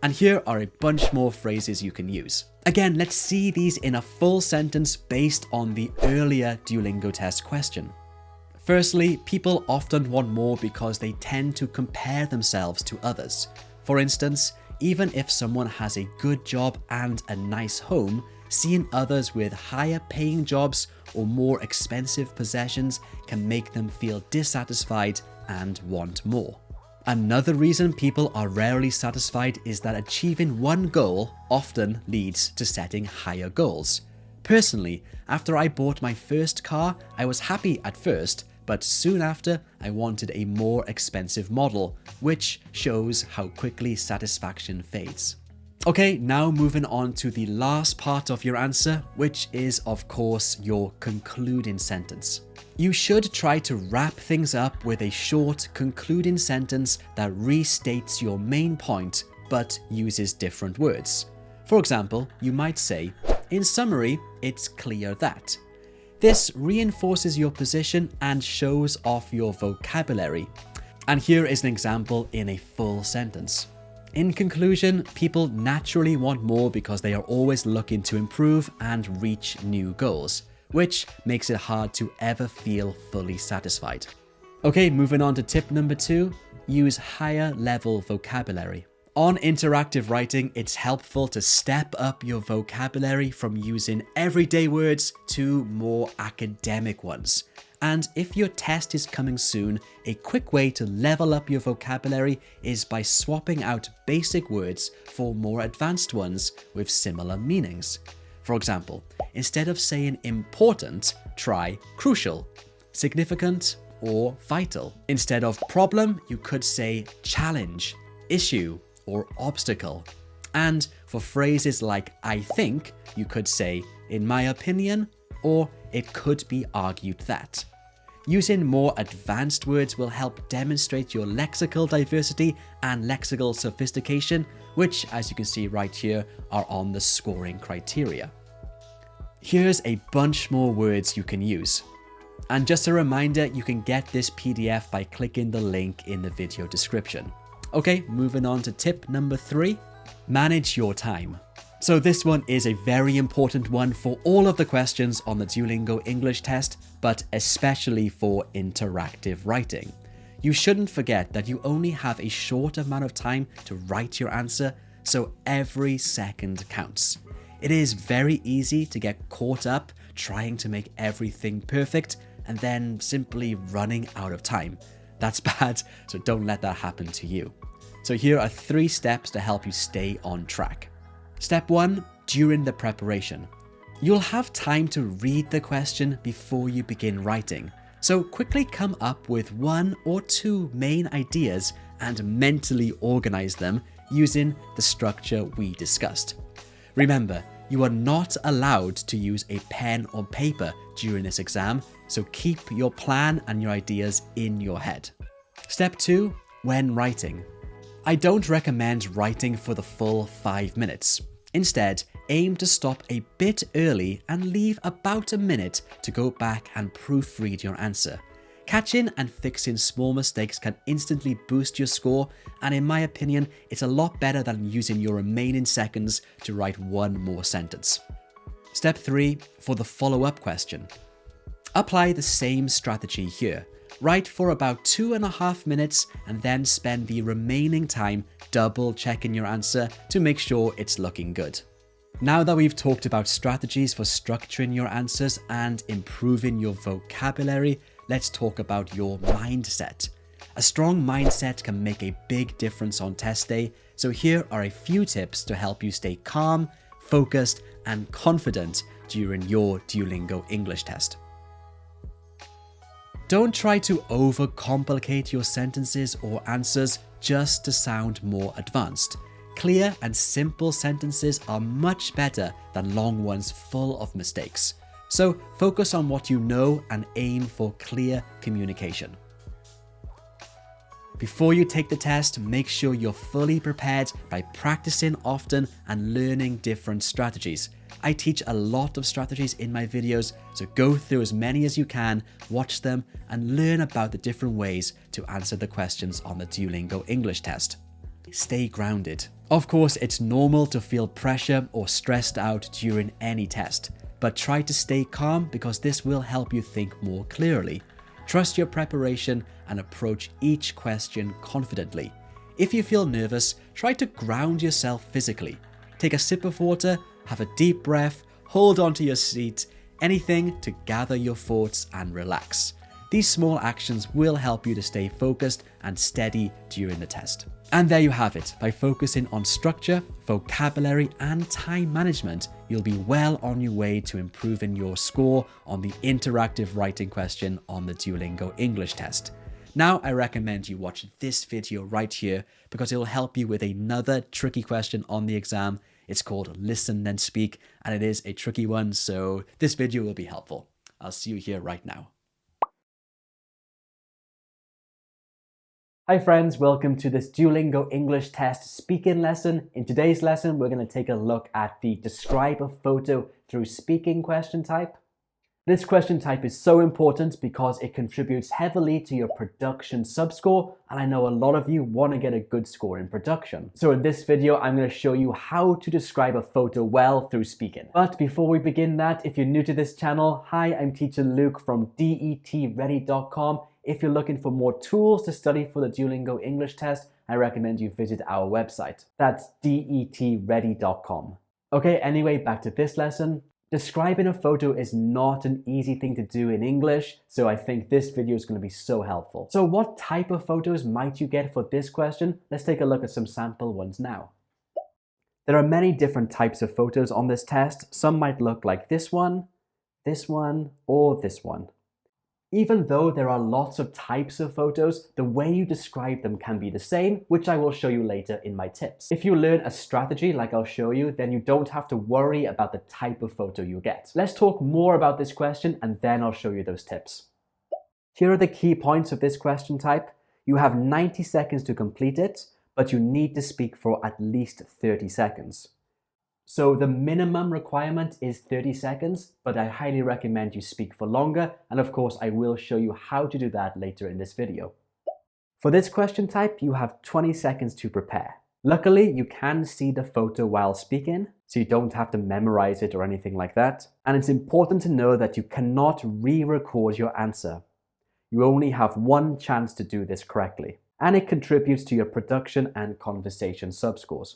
S1: And here are a bunch more phrases you can use. Again, let's see these in a full sentence based on the earlier Duolingo test question. Firstly, people often want more because they tend to compare themselves to others. For instance, even if someone has a good job and a nice home, seeing others with higher paying jobs or more expensive possessions can make them feel dissatisfied and want more. Another reason people are rarely satisfied is that achieving one goal often leads to setting higher goals. Personally, after I bought my first car, I was happy at first, but soon after, I wanted a more expensive model, which shows how quickly satisfaction fades. Okay, now moving on to the last part of your answer, which is of course your concluding sentence. You should try to wrap things up with a short concluding sentence that restates your main point but uses different words. For example, you might say, "In summary, it's clear that." This reinforces your position and shows off your vocabulary. And here is an example in a full sentence. In conclusion, people naturally want more because they are always looking to improve and reach new goals, which makes it hard to ever feel fully satisfied. Okay, moving on to tip number 2, use higher level vocabulary. On interactive writing, it's helpful to step up your vocabulary from using everyday words to more academic ones. And if your test is coming soon, a quick way to level up your vocabulary is by swapping out basic words for more advanced ones with similar meanings. For example, instead of saying important, try crucial, significant, or vital. Instead of problem, you could say challenge, issue, or obstacle. And for phrases like "I think," you could say "in my opinion," or "it could be argued that." Using more advanced words will help demonstrate your lexical diversity and lexical sophistication, which, as you can see right here, are on the scoring criteria. Here's a bunch more words you can use. And just a reminder, you can get this PDF by clicking the link in the video description. Okay, moving on to tip number 3, manage your time. So this one is a very important one for all of the questions on the Duolingo English test, but especially for interactive writing. You shouldn't forget that you only have a short amount of time to write your answer, so every second counts. It is very easy to get caught up trying to make everything perfect and then simply running out of time. That's bad, so don't let that happen to you. So here are 3 steps to help you stay on track. Step 1, during the preparation. You'll have time to read the question before you begin writing, so quickly come up with 1 or 2 main ideas and mentally organize them using the structure we discussed. Remember, you are not allowed to use a pen or paper during this exam, so keep your plan and your ideas in your head. Step 2, when writing. I don't recommend writing for the full 5 minutes. Instead, aim to stop a bit early and leave about a minute to go back and proofread your answer. Catching and fixing small mistakes can instantly boost your score, and in my opinion, it's a lot better than using your remaining seconds to write 1 more sentence. Step 3, for the follow-up question. Apply the same strategy here. Write for about 2.5 minutes and then spend the remaining time double checking your answer to make sure it's looking good. Now that we've talked about strategies for structuring your answers and improving your vocabulary, let's talk about your mindset. A strong mindset can make a big difference on test day, so here are a few tips to help you stay calm, focused, and confident during your Duolingo English test. Don't try to overcomplicate your sentences or answers just to sound more advanced. Clear and simple sentences are much better than long ones full of mistakes. So focus on what you know and aim for clear communication.
S2: Before you take the test, make sure you're fully prepared by practicing often and learning different strategies. I teach a lot of strategies in my videos, so go through as many as you can, watch them, and learn about the different ways to answer the questions on the Duolingo English test. Stay grounded. Of course, it's normal to feel pressure or stressed out during any test, but try to stay calm because this will help you think more clearly. Trust your preparation and approach each question confidently. If you feel nervous, try to ground yourself physically. Take a sip of water, have a deep breath, hold onto your seat, anything to gather your thoughts and relax. These small actions will help you to stay focused and steady during the test. And there you have it. By focusing on structure, vocabulary, and time management, you'll be well on your way to improving your score on the interactive writing question on the Duolingo English test. Now, I recommend you watch this video right here because it will help you with another tricky question on the exam. It's called Listen Then Speak, and it is a tricky one, so this video will be helpful. I'll see you here right now. Hi friends, welcome to this Duolingo English Test speaking lesson. In today's lesson, we're going to take a look at the describe a photo through speaking question type. This question type is so important because it contributes heavily to your production subscore, and I know a lot of you want to get a good score in production. So in this video, I'm going to show you how to describe a photo well through speaking. But before we begin that, if you're new to this channel, hi, I'm teacher Luke from DETready.com. If you're looking for more tools to study for the Duolingo English test, I recommend you visit our website. That's DETready.com. Okay, anyway, back to this lesson. Describing a photo is not an easy thing to do in English, so I think this video is going to be so helpful. So what type of photos might you get for this question? Let's take a look at some sample ones now. There are many different types of photos on this test. Some might look like this one, or this one. Even though there are lots of types of photos, the way you describe them can be the same, which I will show you later in my tips. If you learn a strategy like I'll show you, then you don't have to worry about the type of photo you get. Let's talk more about this question and then I'll show you those tips. Here are the key points of this question type. You have 90 seconds to complete it, but you need to speak for at least 30 seconds. So the minimum requirement is 30 seconds, but I highly recommend you speak for longer. And of course, I will show you how to do that later in this video. For this question type, you have 20 seconds to prepare. Luckily, you can see the photo while speaking, so you don't have to memorize it or anything like that. And it's important to know that you cannot re-record your answer. You only have one chance to do this correctly, and it contributes to your production and conversation subscores.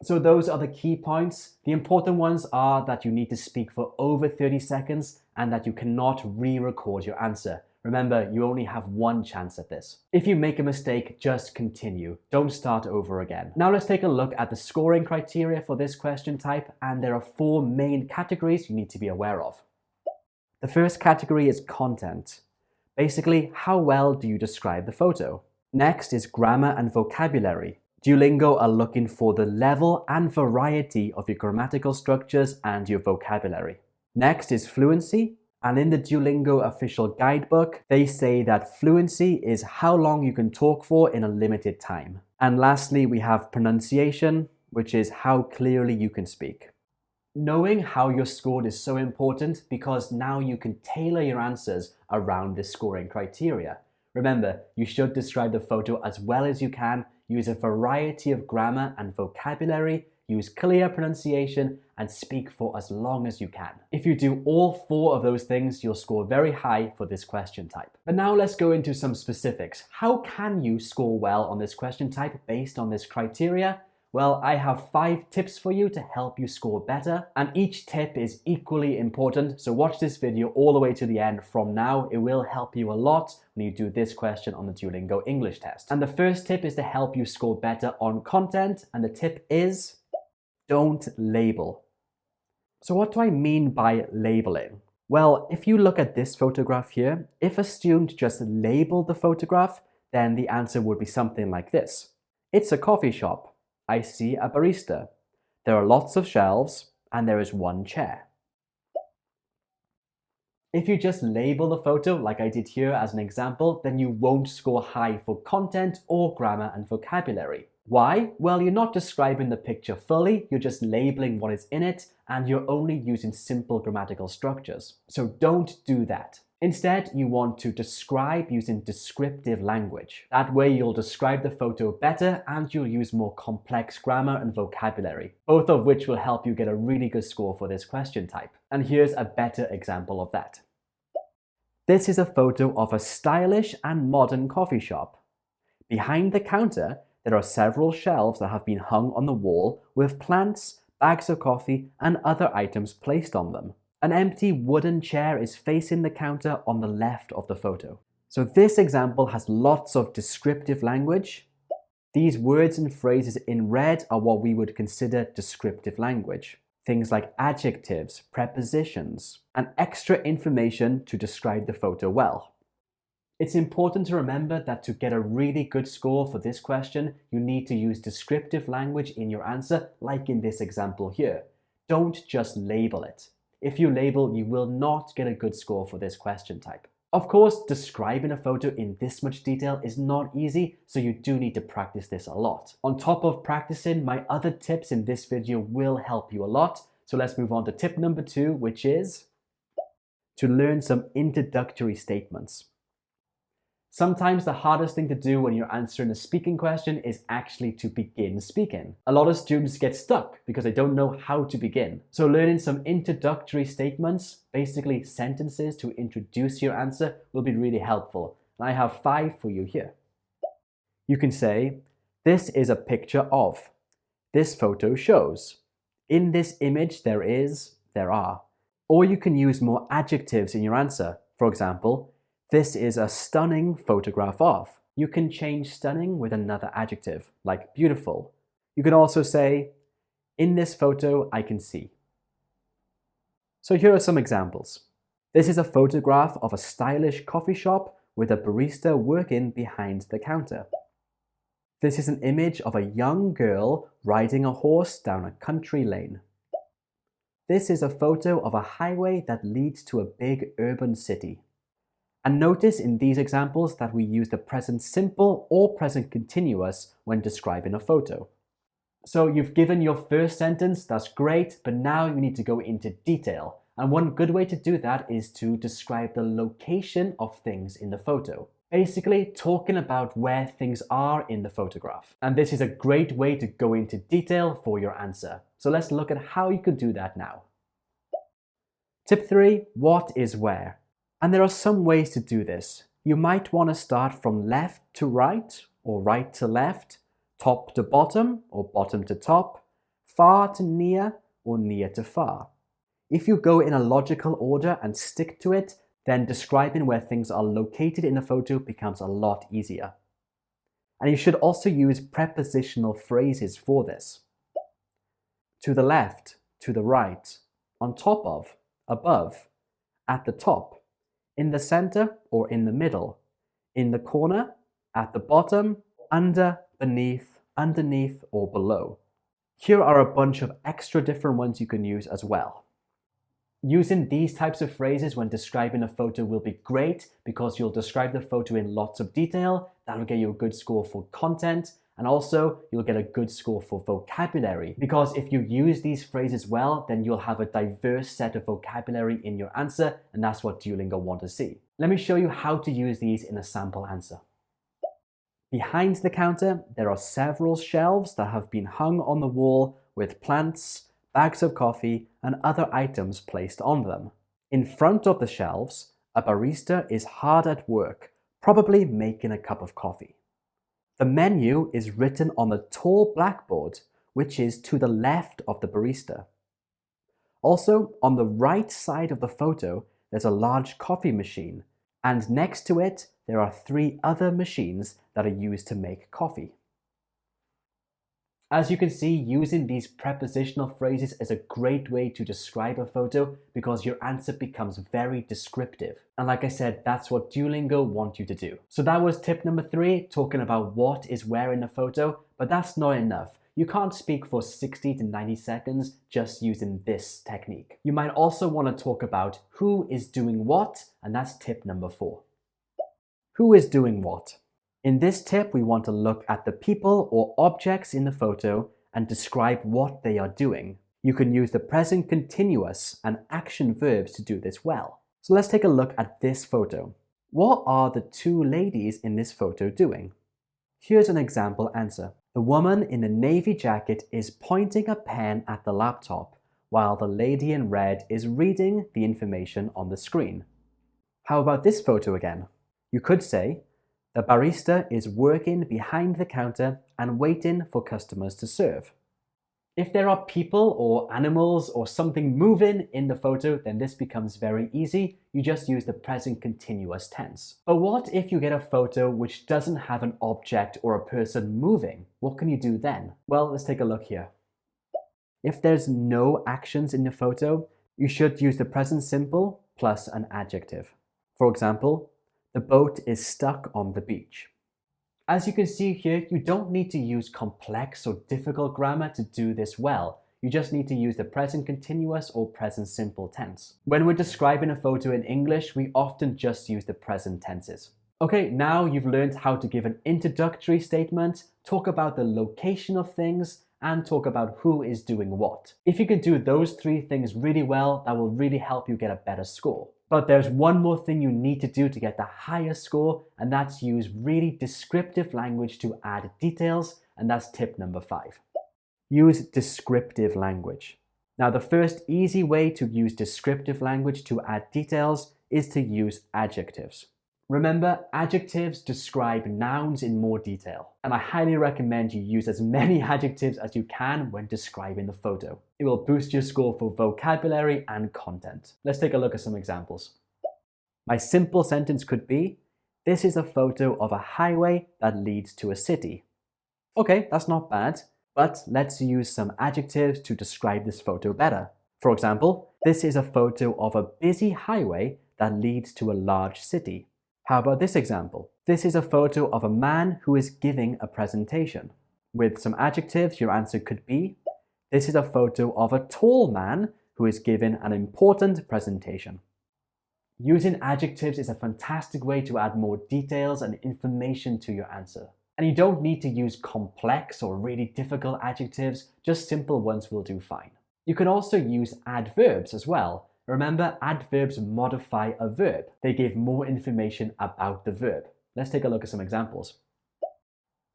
S2: So those are the key points. The important ones are that you need to speak for over 30 seconds and that you cannot re-record your answer. Remember, you only have one chance at this. If you make a mistake, just continue. Don't start over again. Now let's take a look at the scoring criteria for this question type, and there are 4 main categories you need to be aware of. The first category is content. Basically, how well do you describe the photo? Next is grammar and vocabulary. Duolingo are looking for the level and variety of your grammatical structures and your vocabulary. Next is fluency, and in the Duolingo official guidebook, they say that fluency is how long you can talk for in a limited time. And lastly, we have pronunciation, which is how clearly you can speak. Knowing how you're scored is so important because now you can tailor your answers around this scoring criteria. Remember, you should describe the photo as well as you can, use a variety of grammar and vocabulary, use clear pronunciation, and speak for as long as you can. If you do all 4 of those things, you'll score very high for this question type. But now let's go into some specifics. How can you score well on this question type based on this criteria? Well, I have 5 tips for you to help you score better, and each tip is equally important, so watch this video all the way to the end from now. It will help you a lot when you do this question on the Duolingo English test. And the first tip is to help you score better on content, and the tip is don't label. So what do I mean by labeling? Well, if you look at this photograph here, if a student just labeled the photograph, then the answer would be something like this. It's a coffee shop. I see a barista. There are lots of shelves and there is one chair.
S1: If you just label the photo like I did here as an example, then you won't score high for content or grammar and vocabulary. Why? Well, you're not describing the picture fully, you're just labeling what is in it, and you're only using simple grammatical structures. So don't do that. Instead, you want to describe using descriptive language. That way you'll describe the photo better and you'll use more complex grammar and vocabulary, both of which will help you get a really good score for this question type. And here's a better example of that. This is a photo of a stylish and modern coffee shop. Behind the counter, there are several shelves that have been hung on the wall with plants, bags of coffee, and other items placed on them. An empty wooden chair is facing the counter on the left of the photo. So this example has lots of descriptive language. These words and phrases in red are what we would consider descriptive language. Things like adjectives, prepositions, and extra information to describe the photo well. It's important to remember that to get a really good score for this question, you need to use descriptive language in your answer, like in this example here. Don't just label it. If you label, you will not get a good score for this question type. Of course, describing a photo in this much detail is not easy, so you do need to practice this a lot. On top of practicing, my other tips in this video will help you a lot. So let's move on to tip number 2, which is to learn some introductory statements. Sometimes the hardest thing to do when you're answering a speaking question is actually to begin speaking. A lot of students get stuck because they don't know how to begin. So learning some introductory statements, basically sentences to introduce your answer, will be really helpful. And I have 5 for you here. You can say, this is a picture of. This photo shows. In this image there are. Or you can use more adjectives in your answer. For example, this is a stunning photograph of. You can change stunning with another adjective, like beautiful. You can also say, in this photo I can see. So here are some examples. This is a photograph of a stylish coffee shop with a barista working behind the counter. This is an image of a young girl riding a horse down a country lane. This is a photo of a highway that leads to a big urban city. And notice in these examples that we use the present simple or present continuous when describing a photo. So you've given your first sentence, that's great, but now you need to go into detail. And one good way to do that is to describe the location of things in the photo. Basically, talking about where things are in the photograph. And this is a great way to go into detail for your answer. So let's look at how you can do that now. Tip 3, what is where? And there are some ways to do this. You might want to start from left to right, or right to left, top to bottom, or bottom to top, far to near, or near to far. If you go in a logical order and stick to it, then describing where things are located in a photo becomes a lot easier. And you should also use prepositional phrases for this. To the left, to the right, on top of, above, at the top, in the center or in the middle, in the corner, at the bottom, under, beneath, underneath, or below. Here are a bunch of extra different ones you can use as well. Using these types of phrases when describing a photo will be great because you'll describe the photo in lots of detail. That'll get you a good score for content, and also you'll get a good score for vocabulary, because if you use these phrases well, then you'll have a diverse set of vocabulary in your answer, and that's what Duolingo want to see. Let me show you how to use these in a sample answer. Behind the counter, there are several shelves that have been hung on the wall with plants, bags of coffee, and other items placed on them. In front of the shelves, a barista is hard at work, probably making a cup of coffee. The menu is written on the tall blackboard, which is to the left of the barista. Also, on the right side of the photo, there's a large coffee machine, and next to it, there are 3 other machines that are used to make coffee. As you can see, using these prepositional phrases is a great way to describe a photo because your answer becomes very descriptive. And like I said, that's what Duolingo want you to do. So that was tip number 3, talking about what is where in the photo, but that's not enough. you can't speak for 60 to 90 seconds just using this technique. You might also want to talk about who is doing what, and that's tip number 4. Who is doing what? In this tip, we want to look at the people or objects in the photo and describe what they are doing. You can use the present continuous and action verbs to do this well. So let's take a look at this photo. What are the two ladies in this photo doing? Here's an example answer. The woman in the navy jacket is pointing a pen at the laptop, while the lady in red is reading the information on the screen. How about this photo again? You could say, the barista is working behind the counter and waiting for customers to serve. If there are people or animals or something moving in the photo, then this becomes very easy. You just use the present continuous tense. But what if you get a photo which doesn't have an object or a person moving? What can you do then? Well, let's take a look here. If there's no actions in the photo, you should use the present simple plus an adjective. For example, the boat is stuck on the beach. As you can see here, you don't need to use complex or difficult grammar to do this well. You just need to use the present continuous or present simple tense. When we're describing a photo in English, we often just use the present tenses. Okay, now you've learned how to give an introductory statement, talk about the location of things, and talk about who is doing what. If you can do those 3 things really well, that will really help you get a better score. But there's one more thing you need to do to get the highest score, and that's use really descriptive language to add details, and that's tip number 5. Use descriptive language. Now, the first easy way to use descriptive language to add details is to use adjectives. Remember, adjectives describe nouns in more detail, and I highly recommend you use as many adjectives as you can when describing the photo. It will boost your score for vocabulary and content. Let's take a look at some examples. My simple sentence could be, this is a photo of a highway that leads to a city. Okay, that's not bad, but let's use some adjectives to describe this photo better. For example, this is a photo of a busy highway that leads to a large city. How about this example? This is a photo of a man who is giving a presentation. With some adjectives, your answer could be, this is a photo of a tall man who is giving an important presentation. Using adjectives is a fantastic way to add more details and information to your answer. And you don't need to use complex or really difficult adjectives, just simple ones will do fine. You can also use adverbs as well. Remember, adverbs modify a verb. They give more information about the verb. Let's take a look at some examples.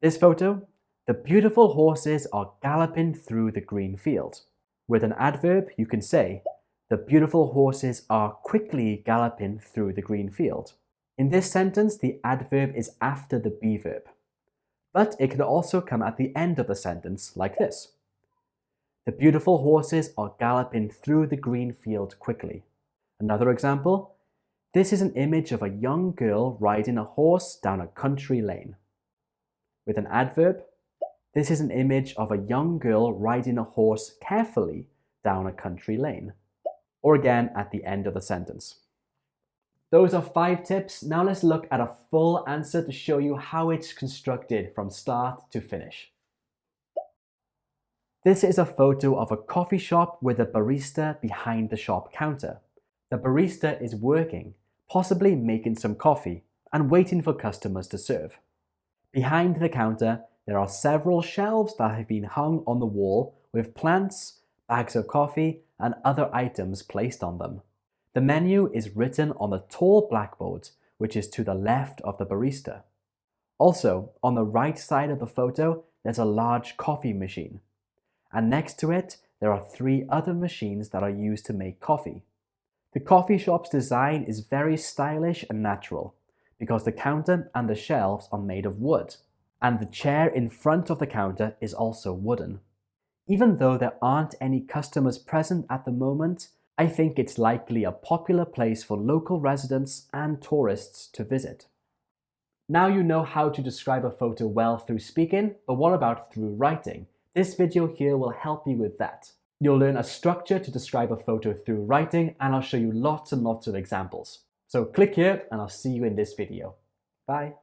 S1: This photo, the beautiful horses are galloping through the green field. With an adverb, you can say, the beautiful horses are quickly galloping through the green field. In this sentence, the adverb is after the be verb. But it could also come at the end of the sentence, like this. The beautiful horses are galloping through the green field quickly. Another example, this is an image of a young girl riding a horse down a country lane. With an adverb, this is an image of a young girl riding a horse carefully down a country lane. Or again at the end of the sentence. Those are 5 tips. Now let's look at a full answer to show you how it's constructed from start to finish. This is a photo of a coffee shop with a barista behind the shop counter. The barista is working, possibly making some coffee, and waiting for customers to serve. Behind the counter, there are several shelves that have been hung on the wall with plants, bags of coffee, and other items placed on them. The menu is written on the tall blackboard, which is to the left of the barista. Also, on the right side of the photo, there's a large coffee machine. And next to it, there are 3 other machines that are used to make coffee. The coffee shop's design is very stylish and natural because the counter and the shelves are made of wood, and the chair in front of the counter is also wooden. Even though there aren't any customers present at the moment, I think it's likely a popular place for local residents and tourists to visit. Now you know how to describe a photo well through speaking, but what about through writing? This video here will help you with that. You'll learn a structure to describe a photo through writing, and I'll show you lots and lots of examples. So click here and I'll see you in this video. Bye.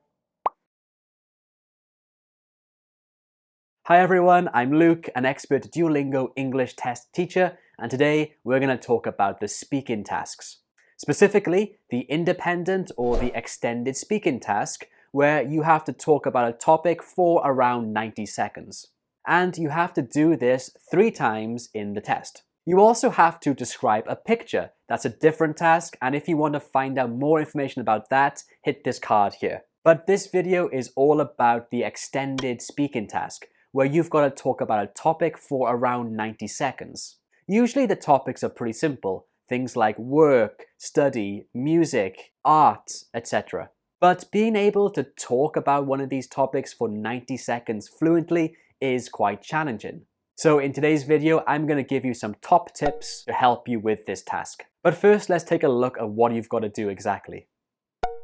S1: Hi everyone, I'm Luke, an expert Duolingo English Test teacher, and today we're going to talk about the speaking tasks. Specifically, the independent or the extended speaking task, where you have to talk about a topic for around 90 seconds. And you have to do this 3 times in the test. You also have to describe a picture. That's a different task, and if you want to find out more information about that, hit this card here. But this video is all about the extended speaking task, where you've got to talk about a topic for around 90 seconds. Usually the topics are pretty simple, things like work, study, music, art, etc. But being able to talk about one of these topics for 90 seconds fluently is quite challenging. So in today's video, I'm going to give you some top tips to help you with this task. But first, let's take a look at what you've got to do exactly.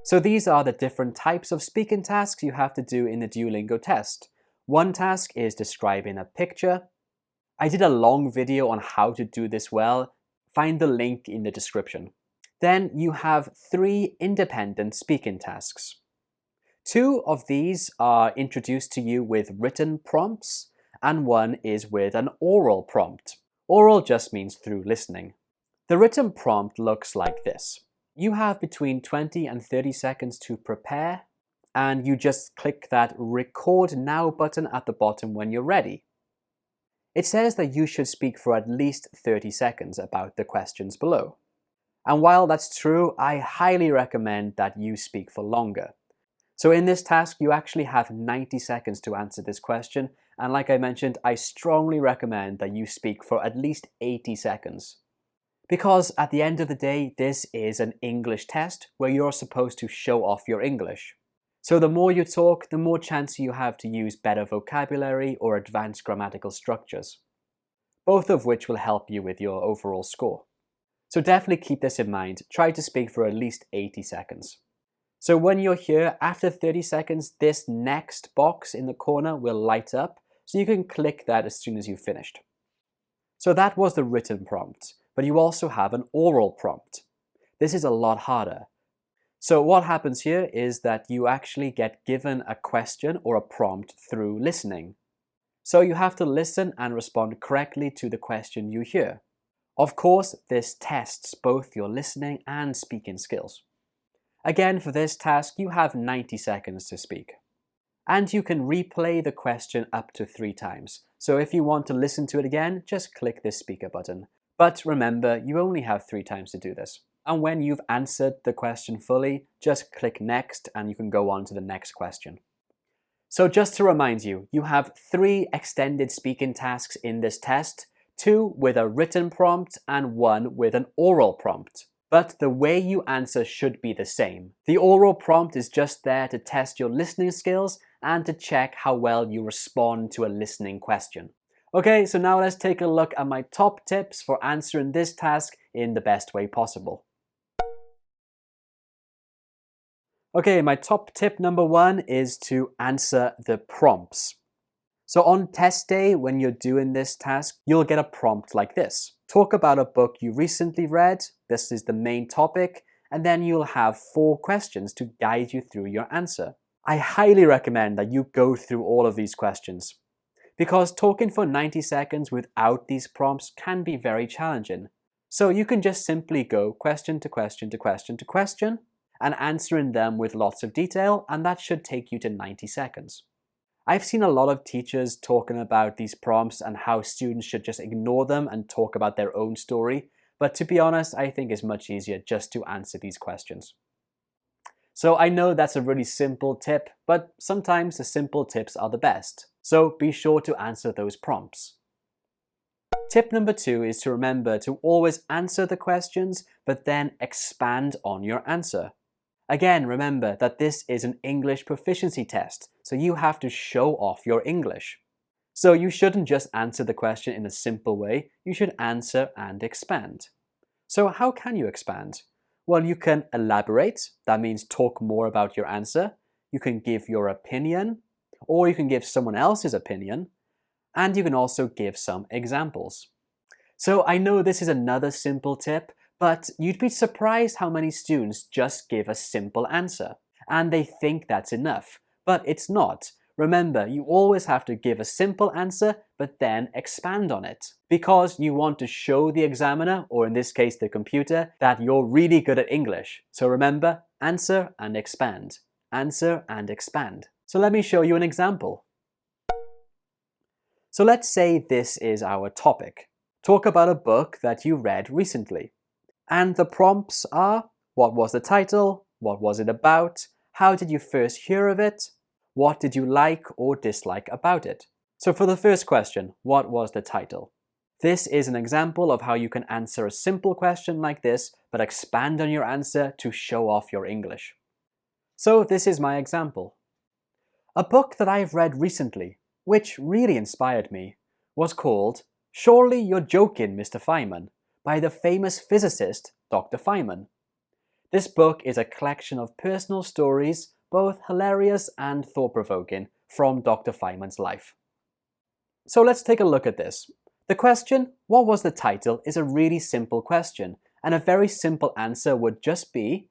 S1: So these are the different types of speaking tasks you have to do in the Duolingo test. One task is describing a picture. I did a long video on how to do this well. Find the link in the description. Then you have 3 independent speaking tasks. 2 of these are introduced to you with written prompts, and 1 is with an oral prompt. Oral just means through listening. The written prompt looks like this. You have between 20 and 30 seconds to prepare, and you just click that Record Now button at the bottom when you're ready. It says that you should speak for at least 30 seconds about the questions below. And while that's true, I highly recommend that you speak for longer. So in this task, you actually have 90 seconds to answer this question, and like I mentioned, I strongly recommend that you speak for at least 80 seconds. Because at the end of the day, this is an English test where you're supposed to show off your English. So the more you talk, the more chance you have to use better vocabulary or advanced grammatical structures, both of which will help you with your overall score. So definitely keep this in mind. Try to speak for at least 80 seconds. So when you're here, after 30 seconds, this next box in the corner will light up, so you can click that as soon as you've finished. So that was the written prompt, but you also have an oral prompt. This is a lot harder. So what happens here is that you actually get given a question or a prompt through listening. So you have to listen and respond correctly to the question you hear. Of course, this tests both your listening and speaking skills. Again, for this task, you have 90 seconds to speak. And you can replay the question up to 3 times. So if you want to listen to it again, just click this speaker button. But remember, you only have 3 times to do this. And when you've answered the question fully, just click next and you can go on to the next question. So just to remind you, you have 3 extended speaking tasks in this test, 2 with a written prompt and 1 with an oral prompt. But the way you answer should be the same. The oral prompt is just there to test your listening skills and to check how well you respond to a listening question. Okay, so now let's take a look at my top tips for answering this task in the best way possible. Okay, my top tip number 1 is to answer the prompts. So on test day, when you're doing this task, you'll get a prompt like this. Talk about a book you recently read. This is the main topic. And then you'll have 4 questions to guide you through your answer. I highly recommend that you go through all of these questions, because talking for 90 seconds without these prompts can be very challenging. So you can just simply go question to question to question to question and answering them with lots of detail, and that should take you to 90 seconds. I've seen a lot of teachers talking about these prompts and how students should just ignore them and talk about their own story, but to be honest, I think it's much easier just to answer these questions. So I know that's a really simple tip, but sometimes the simple tips are the best. So be sure to answer those prompts. Tip number 2 is to remember to always answer the questions, but then expand on your answer. Again, remember that this is an English proficiency test, so you have to show off your English. So you shouldn't just answer the question in a simple way, you should answer and expand. So how can you expand? Well, you can elaborate, that means talk more about your answer. You can give your opinion, or you can give someone else's opinion, and you can also give some examples. So I know this is another simple tip, but you'd be surprised how many students just give a simple answer, and they think that's enough, but it's not. Remember, you always have to give a simple answer, but then expand on it. Because you want to show the examiner, or in this case the computer, that you're really good at English. So remember, answer and expand. Answer and expand. So let me show you an example. So let's say this is our topic. Talk about a book that you read recently. And the prompts are, what was the title? What was it about? How did you first hear of it? What did you like or dislike about it? So for the first question, what was the title? This is an example of how you can answer a simple question like this, but expand on your answer to show off your English. So this is my example. A book that I've read recently, which really inspired me, was called Surely You're Joking, Mr. Feynman, by the famous physicist Dr. Feynman. This book is a collection of personal stories, both hilarious and thought-provoking, from Dr. Feynman's life. So let's take a look at this. The question, what was the title, is a really simple question, and a very simple answer would just be,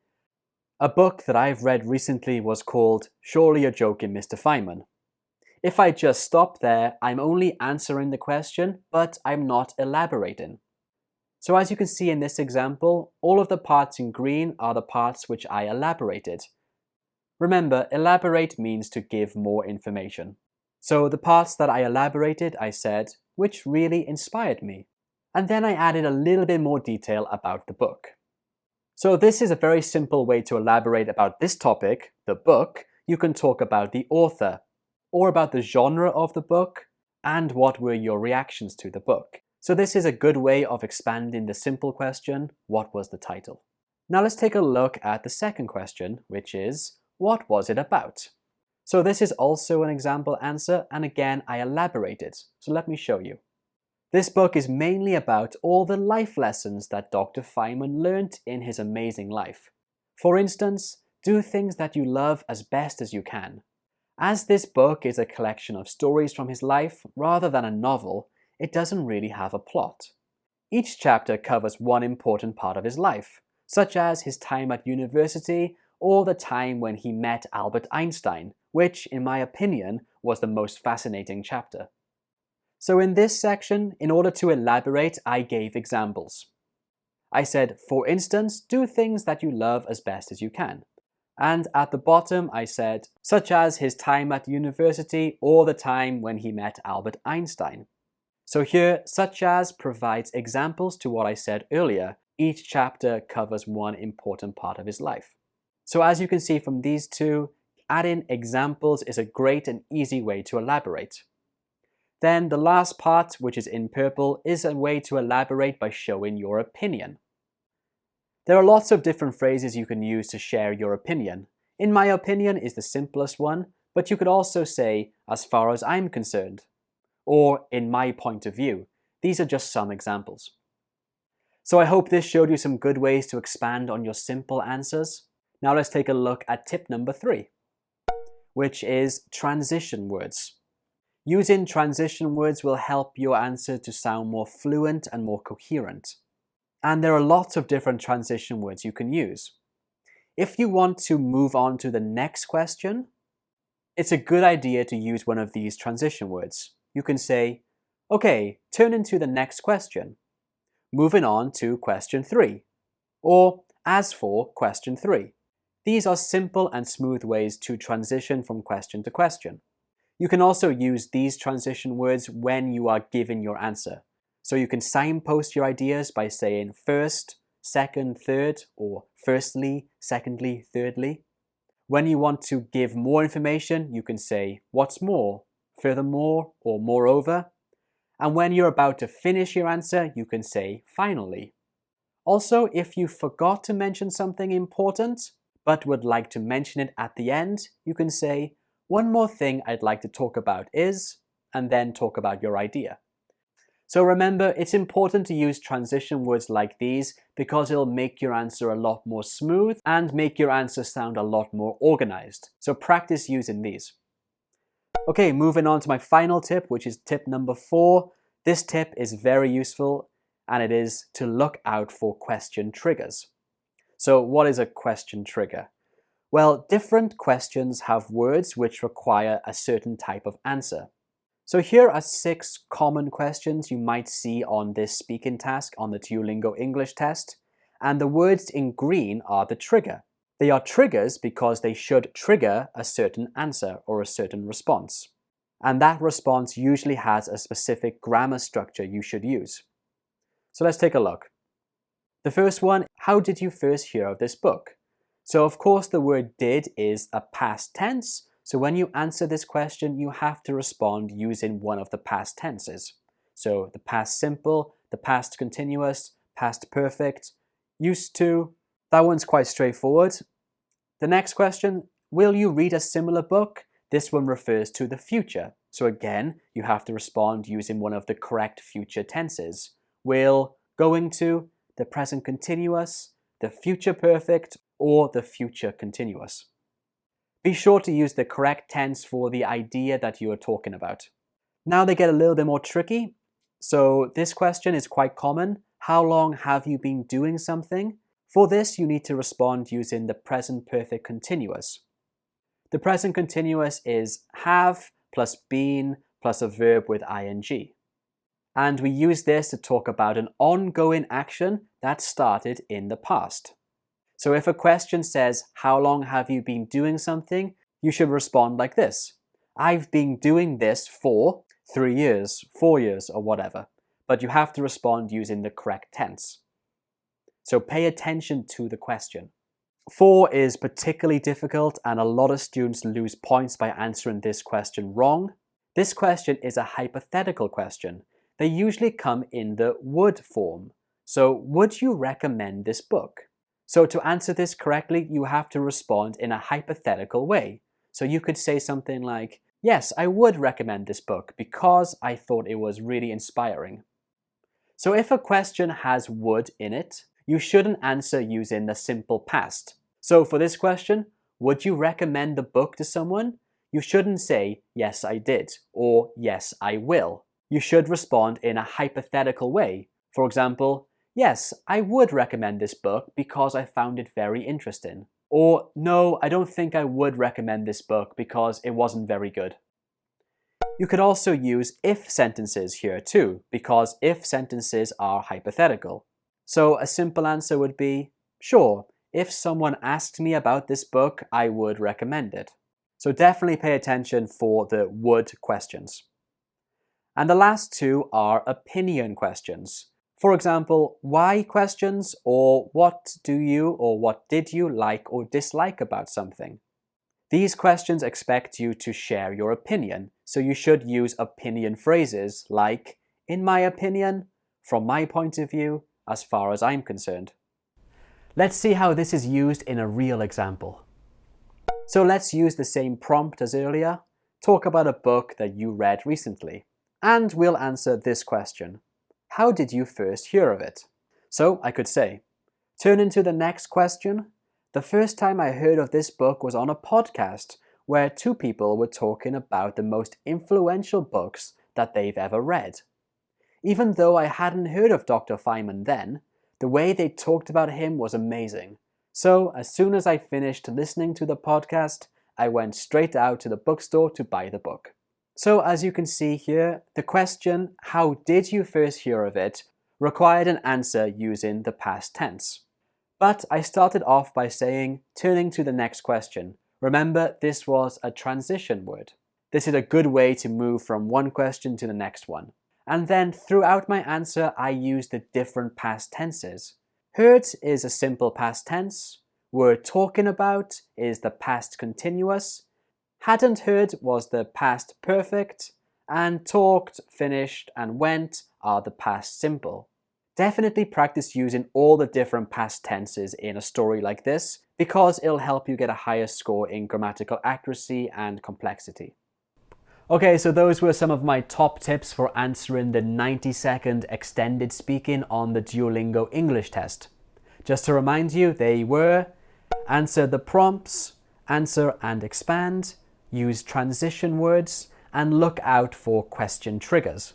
S1: a book that I've read recently was called Surely You're Joking, Mr. Feynman. If I just stop there, I'm only answering the question, but I'm not elaborating. So as you can see in this example, all of the parts in green are the parts which I elaborated. Remember, elaborate means to give more information. So the parts that I elaborated, I said, which really inspired me. And then I added a little bit more detail about the book. So this is a very simple way to elaborate about this topic, the book. You can talk about the author, or about the genre of the book, and what were your reactions to the book. So this is a good way of expanding the simple question, what was the title? Now let's take a look at the second question, which is, what was it about? So this is also an example answer, and again I elaborated. So let me show you. This book is mainly about all the life lessons that Dr. Feynman learned in his amazing life. For instance, do things that you love as best as you can. As this book is a collection of stories from his life rather than a novel, it doesn't really have a plot. Each chapter covers one important part of his life, such as his time at university or the time when he met Albert Einstein, which, in my opinion, was the most fascinating chapter. So in this section, in order to elaborate, I gave examples. I said, for instance, do things that you love as best as you can. And at the bottom, I said, such as his time at university or the time when he met Albert Einstein. So here, such as provides examples to what I said earlier. Each chapter covers one important part of his life. So as you can see from these two, adding examples is a great and easy way to elaborate. Then the last part, which is in purple, is a way to elaborate by showing your opinion. There are lots of different phrases you can use to share your opinion. In my opinion is the simplest one, but you could also say, as far as I'm concerned, or in my point of view. These are just some examples. So I hope this showed you some good ways to expand on your simple answers. Now let's take a look at tip number 3, which is transition words. Using transition words will help your answer to sound more fluent and more coherent. And there are lots of different transition words you can use. If you want to move on to the next question, it's a good idea to use one of these transition words. You can say, okay, turn into the next question. Moving on to question 3. Or, as for question 3. These are simple and smooth ways to transition from question to question. You can also use these transition words when you are giving your answer. So you can signpost your ideas by saying first, second, third, or firstly, secondly, thirdly. When you want to give more information, you can say what's more, furthermore, or moreover. And when you're about to finish your answer, you can say finally. Also, if you forgot to mention something important, but would like to mention it at the end, you can say, one more thing I'd like to talk about is, and then talk about your idea. So remember, it's important to use transition words like these because it'll make your answer a lot more smooth and make your answer sound a lot more organized. So practice using these. Okay, moving on to my final tip, which is tip number 4. This tip is very useful, and it is to look out for question triggers. So what is a question trigger? Well, different questions have words which require a certain type of answer. So here are 6 common questions you might see on this speaking task on the Duolingo English test, and the words in green are the trigger. They are triggers because they should trigger a certain answer or a certain response. And that response usually has a specific grammar structure you should use. So let's take a look. The first one, how did you first hear of this book? So of course the word did is a past tense, so when you answer this question, you have to respond using one of the past tenses. So the past simple, the past continuous, past perfect, used to. That one's quite straightforward. The next question, will you read a similar book? This one refers to the future. So again, you have to respond using one of the correct future tenses. Will, going to, the present continuous, the future perfect, or the future continuous. Be sure to use the correct tense for the idea that you are talking about. Now they get a little bit more tricky. So this question is quite common. How long have you been doing something? For this, you need to respond using the present perfect continuous. The present continuous is have plus been plus a verb with ing. And we use this to talk about an ongoing action that started in the past. So if a question says, how long have you been doing something? You should respond like this. I've been doing this for 3 years, 4 years, or whatever. But you have to respond using the correct tense. So pay attention to the question. 4 is particularly difficult and a lot of students lose points by answering this question wrong. This question is a hypothetical question. They usually come in the would form. So would you recommend this book? So to answer this correctly, you have to respond in a hypothetical way. So you could say something like, yes, I would recommend this book because I thought it was really inspiring. So if a question has would in it, you shouldn't answer using the simple past. So for this question, would you recommend the book to someone? You shouldn't say, yes, I did, or yes, I will. You should respond in a hypothetical way. For example, yes, I would recommend this book because I found it very interesting. Or, no, I don't think I would recommend this book because it wasn't very good. You could also use if sentences here too, because if sentences are hypothetical. So a simple answer would be, sure, if someone asked me about this book, I would recommend it. So definitely pay attention for the would questions. And the last 2 are opinion questions. For example, why questions, or what do you or what did you like or dislike about something? These questions expect you to share your opinion, so you should use opinion phrases like, in my opinion, from my point of view, as far as I'm concerned. Let's see how this is used in a real example. So let's use the same prompt as earlier. Talk about a book that you read recently. And we'll answer this question. How did you first hear of it? So I could say, turn to the next question. The first time I heard of this book was on a podcast where 2 people were talking about the most influential books that they've ever read. Even though I hadn't heard of Dr. Feynman then, the way they talked about him was amazing. So as soon as I finished listening to the podcast, I went straight out to the bookstore to buy the book. So as you can see here, the question, how did you first hear of it, required an answer using the past tense. But I started off by saying, turning to the next question. Remember, this was a transition word. This is a good way to move from one question to the next one. And then throughout my answer, I used the different past tenses. Heard is a simple past tense. Were talking about is the past continuous. Hadn't heard was the past perfect. And talked, finished, and went are the past simple. Definitely practice using all the different past tenses in a story like this because it'll help you get a higher score in grammatical accuracy and complexity. Okay, so those were some of my top tips for answering the 90-second extended speaking on the Duolingo English test. Just to remind you, they were answer the prompts, answer and expand, use transition words, and look out for question triggers.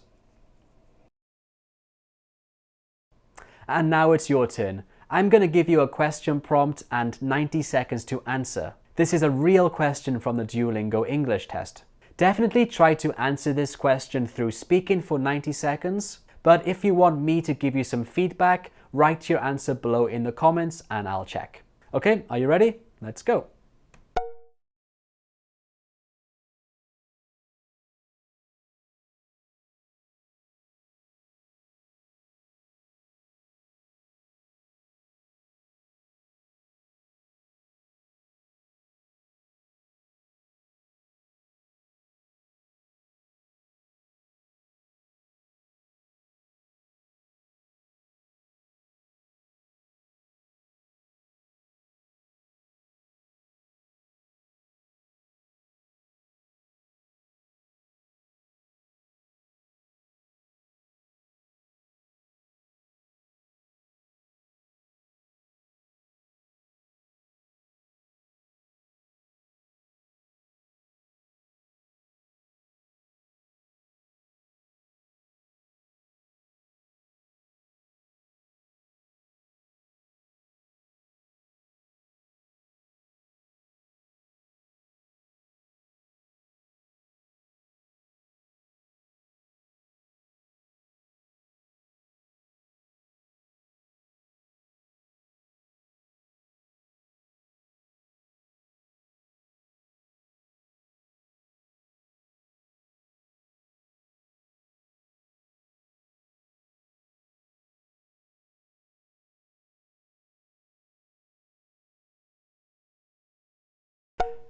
S1: And now it's your turn. I'm going to give you a question prompt and 90 seconds to answer. This is a real question from the Duolingo English test. Definitely try to answer this question through speaking for 90 seconds, but if you want me to give you some feedback, write your answer below in the comments and I'll check. Okay, are you ready? Let's go.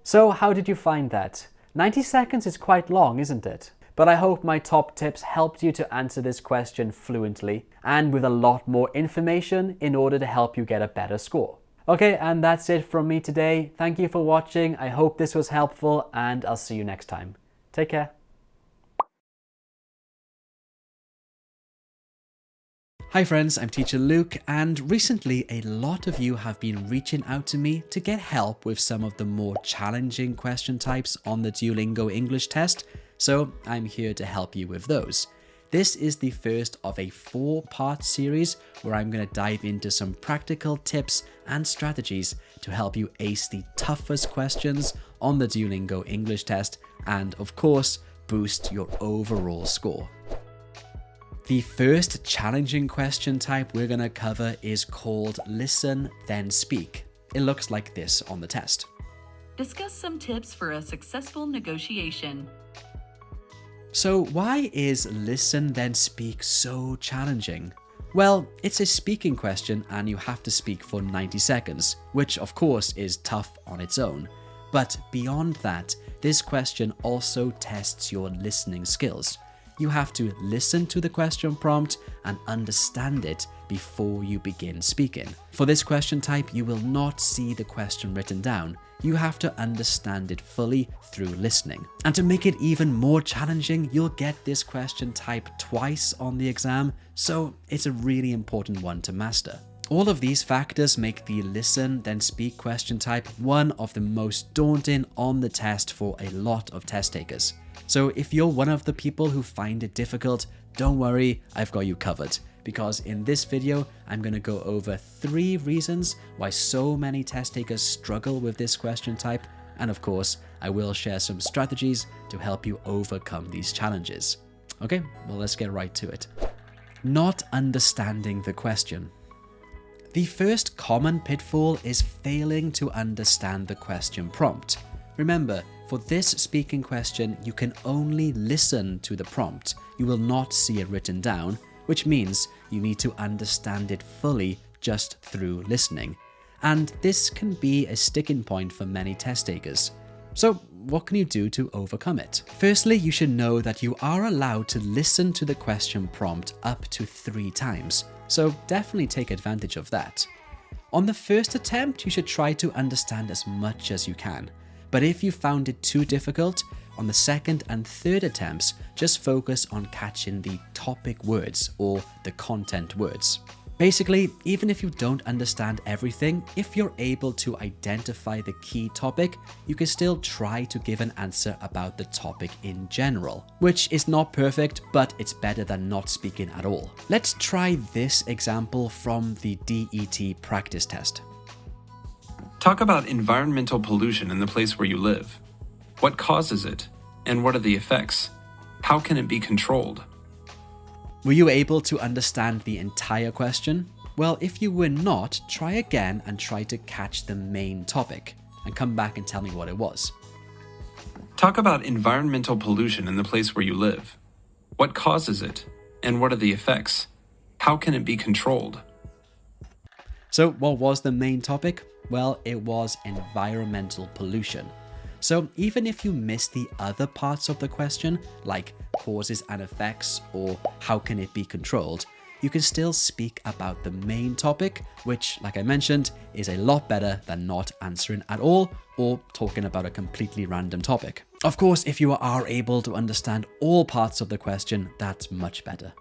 S1: So how did you find that? 90 seconds is quite long, isn't it? But I hope my top tips helped you to answer this question fluently and with a lot more information in order to help you get a better score. Okay, and that's it from me today. Thank you for watching. I hope this was helpful and I'll see you next time. Take care. Hi friends, I'm Teacher Luke, and recently a lot of you have been reaching out to me to get help with some of the more challenging question types on the Duolingo English test, so I'm here to help you with those. This is the first of a 4-part series where I'm going to dive into some practical tips and strategies to help you ace the toughest questions on the Duolingo English test and, of course, boost your overall score. The first challenging question type we're going to cover is called Listen, Then Speak. It looks like this on the test.
S5: Discuss some tips for a successful negotiation.
S1: So why is Listen, Then Speak so challenging? Well, it's a speaking question and you have to speak for 90 seconds, which of course is tough on its own. But beyond that, this question also tests your listening skills. You have to listen to the question prompt and understand it before you begin speaking. For this question type, you will not see the question written down. You have to understand it fully through listening. And to make it even more challenging, you'll get this question type twice on the exam, so it's a really important one to master. All of these factors make the Listen, Then Speak question type one of the most daunting on the test for a lot of test takers. So if you're one of the people who find it difficult, don't worry, I've got you covered. Because in this video, I'm going to go over 3 reasons why so many test takers struggle with this question type. And of course, I will share some strategies to help you overcome these challenges. Okay, well, let's get right to it. Not understanding the question. The first common pitfall is failing to understand the question prompt. Remember, for this speaking question, you can only listen to the prompt. You will not see it written down, which means you need to understand it fully just through listening. And this can be a sticking point for many test takers. So what can you do to overcome it? Firstly, you should know that you are allowed to listen to the question prompt up to 3 times. So definitely take advantage of that. On the first attempt, you should try to understand as much as you can. But if you found it too difficult, on the second and third attempts, just focus on catching the topic words or the content words. Basically, even if you don't understand everything, if you're able to identify the key topic, you can still try to give an answer about the topic in general, which is not perfect, but it's better than not speaking at all. Let's try this example from the DET practice test.
S6: Talk about environmental pollution in the place where you live. What causes it, and what are the effects? How can it be controlled?
S1: Were you able to understand the entire question? Well, if you were not, try again and try to catch the main topic, and come back and tell me what it was.
S6: Talk about environmental pollution in the place where you live. What causes it, and what are the effects? How can it be controlled?
S1: So what was the main topic? Well, it was environmental pollution. So even if you miss the other parts of the question, like causes and effects or how can it be controlled, you can still speak about the main topic, which, like I mentioned, is a lot better than not answering at all or talking about a completely random topic. Of course, if you are able to understand all parts of the question, that's much better.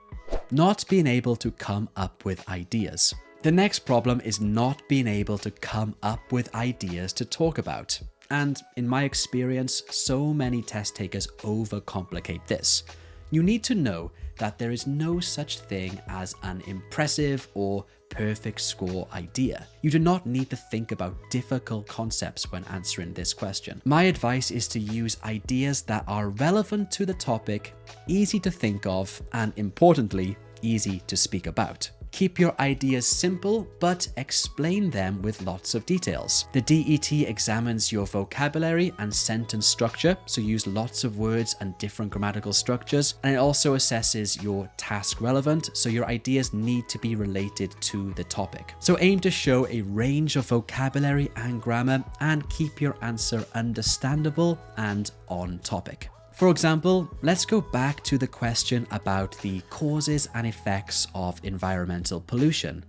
S1: Not being able to come up with ideas. The next problem is not being able to come up with ideas to talk about. And in my experience, so many test takers overcomplicate this. You need to know that there is no such thing as an impressive or perfect score idea. You do not need to think about difficult concepts when answering this question. My advice is to use ideas that are relevant to the topic, easy to think of, and importantly, easy to speak about. Keep your ideas simple, but explain them with lots of details. The DET examines your vocabulary and sentence structure, so use lots of words and different grammatical structures. And it also assesses your task relevant, so your ideas need to be related to the topic. So aim to show a range of vocabulary and grammar, and keep your answer understandable and on topic. For example, let's go back to the question about the causes and effects of environmental pollution.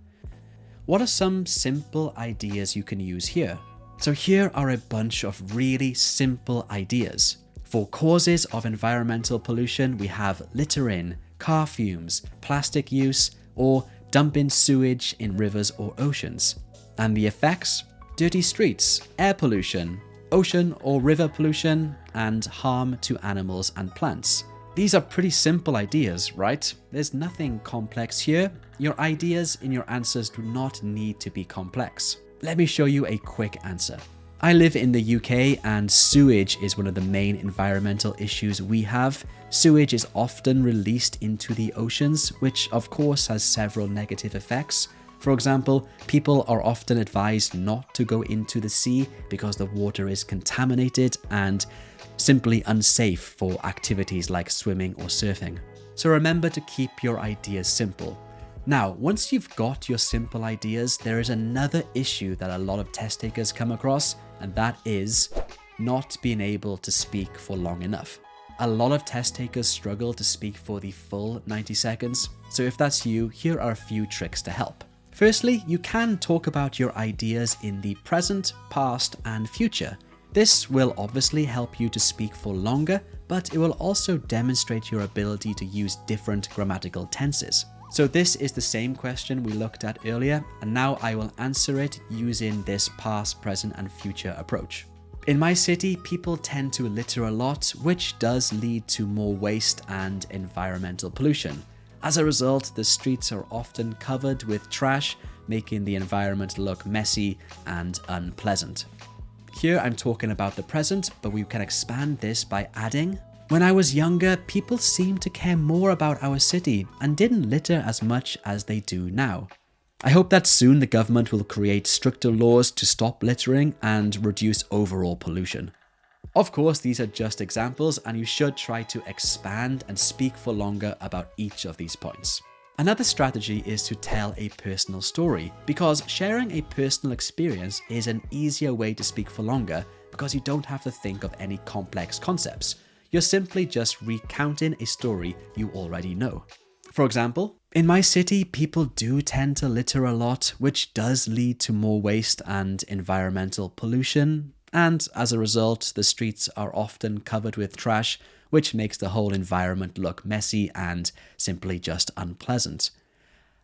S1: What are some simple ideas you can use here? So here are a bunch of really simple ideas. For causes of environmental pollution, we have littering, car fumes, plastic use, or dumping sewage in rivers or oceans. And the effects? Dirty streets, air pollution, ocean or river pollution, and harm to animals and plants. These are pretty simple ideas, right? There's nothing complex here. Your ideas in your answers do not need to be complex. Let me show you a quick answer. I live in the UK and sewage is one of the main environmental issues we have. Sewage is often released into the oceans, which of course has several negative effects. For example, people are often advised not to go into the sea because the water is contaminated and simply unsafe for activities like swimming or surfing. So remember to keep your ideas simple. Now, once you've got your simple ideas, there is another issue that a lot of test takers come across, and that is not being able to speak for long enough. A lot of test takers struggle to speak for the full 90 seconds. So if that's you, here are a few tricks to help. Firstly, you can talk about your ideas in the present, past, and future. This will obviously help you to speak for longer, but it will also demonstrate your ability to use different grammatical tenses. So this is the same question we looked at earlier, and now I will answer it using this past, present, and future approach. In my city, people tend to litter a lot, which does lead to more waste and environmental pollution. As a result, the streets are often covered with trash, making the environment look messy and unpleasant. Here I'm talking about the present, but we can expand this by adding, when I was younger, people seemed to care more about our city and didn't litter as much as they do now. I hope that soon the government will create stricter laws to stop littering and reduce overall pollution. Of course, these are just examples, and you should try to expand and speak for longer about each of these points. Another strategy is to tell a personal story, because sharing a personal experience is an easier way to speak for longer because you don't have to think of any complex concepts. You're simply just recounting a story you already know. For example, in my city, people do tend to litter a lot, which does lead to more waste and environmental pollution. And as a result, the streets are often covered with trash, which makes the whole environment look messy and simply just unpleasant.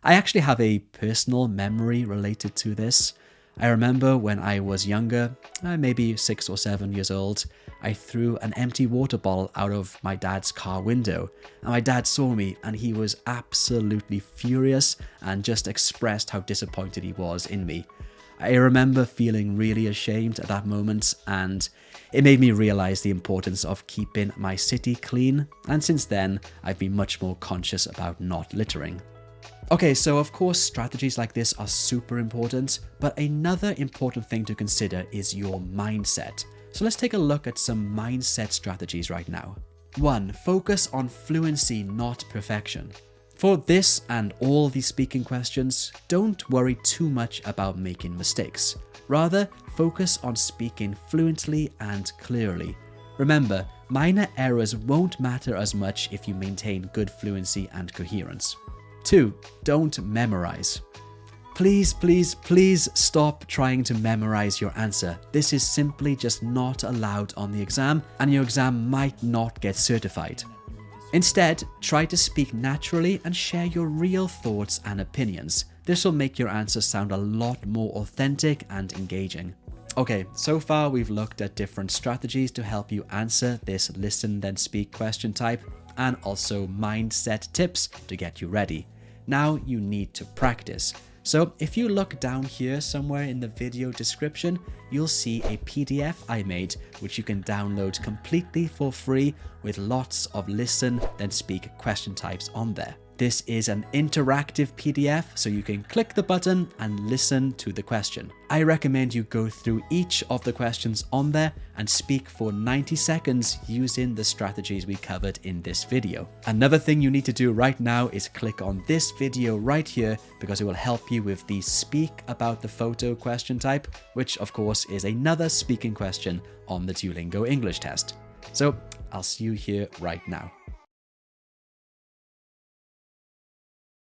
S1: I actually have a personal memory related to this. I remember when I was younger, maybe 6 or 7 years old, I threw an empty water bottle out of my dad's car window, and my dad saw me and he was absolutely furious and just expressed how disappointed he was in me.
S2: I remember feeling really ashamed at that moment, and it made me realize the importance of keeping my city clean, and since then, I've been much more conscious about not littering. Okay, so of course strategies like this are super important, but another important thing to consider is your mindset. So let's take a look at some mindset strategies right now. 1. Focus on fluency, not perfection. For this and all the speaking questions, don't worry too much about making mistakes. Rather, focus on speaking fluently and clearly. Remember, minor errors won't matter as much if you maintain good fluency and coherence. 2. Don't memorize. Please, please, please stop trying to memorize your answer. This is simply just not allowed on the exam, and your exam might not get certified. Instead, try to speak naturally and share your real thoughts and opinions. This will make your answers sound a lot more authentic and engaging. Okay, so far we've looked at different strategies to help you answer this listen then speak question type, and also mindset tips to get you ready. Now you need to practice. So if you look down here somewhere in the video description, you'll see a PDF I made which you can download completely for free with lots of listen then speak question types on there. This is an interactive PDF, so you can click the button and listen to the question. I recommend you go through each of the questions on there and speak for 90 seconds using the strategies we covered in this video. Another thing you need to do right now is click on this video right here, because it will help you with the speak about the photo question type, which of course is another speaking question on the Duolingo English test. So I'll see you here right now.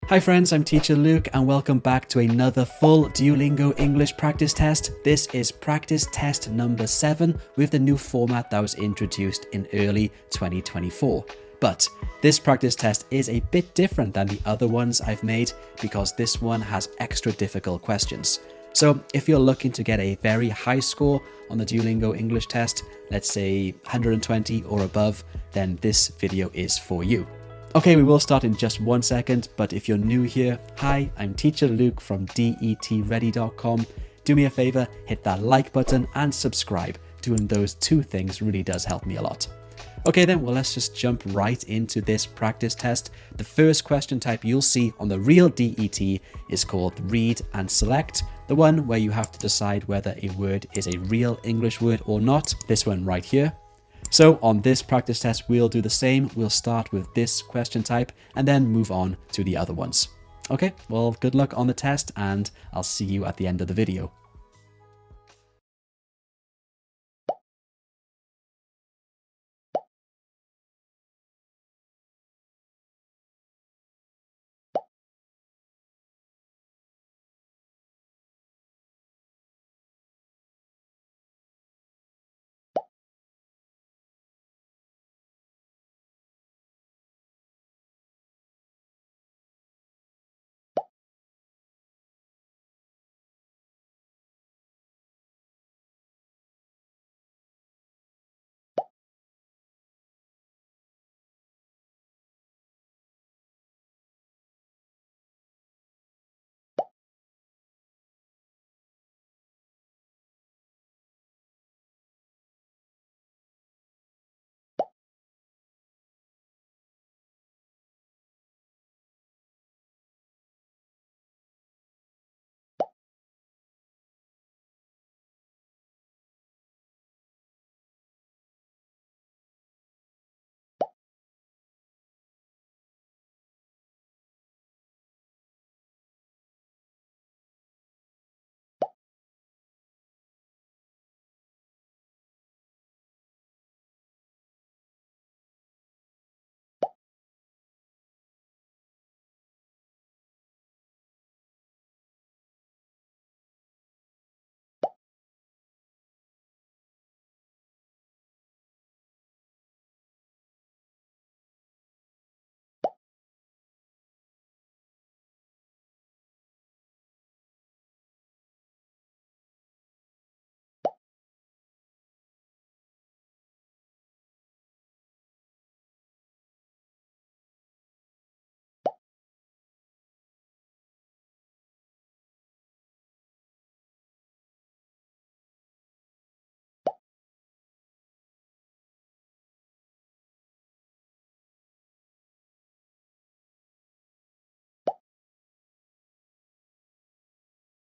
S2: Hi friends, I'm Teacher Luke and welcome back to another full Duolingo English practice test. This is practice test number 7 with the new format that was introduced in early 2024. But this practice test is a bit different than the other ones I've made because this one has extra difficult questions. So if you're looking to get a very high score on the Duolingo English test, let's say 120 or above, then this video is for you. Okay, we will start in just 1 second, but if you're new here, hi, I'm Teacher Luke from DETready.com. Do me a favor, hit that like button and subscribe. Doing those two things really does help me a lot. Okay then, well let's just jump right into this practice test. The first question type you'll see on the real DET is called read and select, the one where you have to decide whether a word is a real English word or not, this one right here. So on this practice test, we'll do the same. We'll start with this question type and then move on to the other ones. Okay, well, good luck on the test and I'll see you at the end of the video.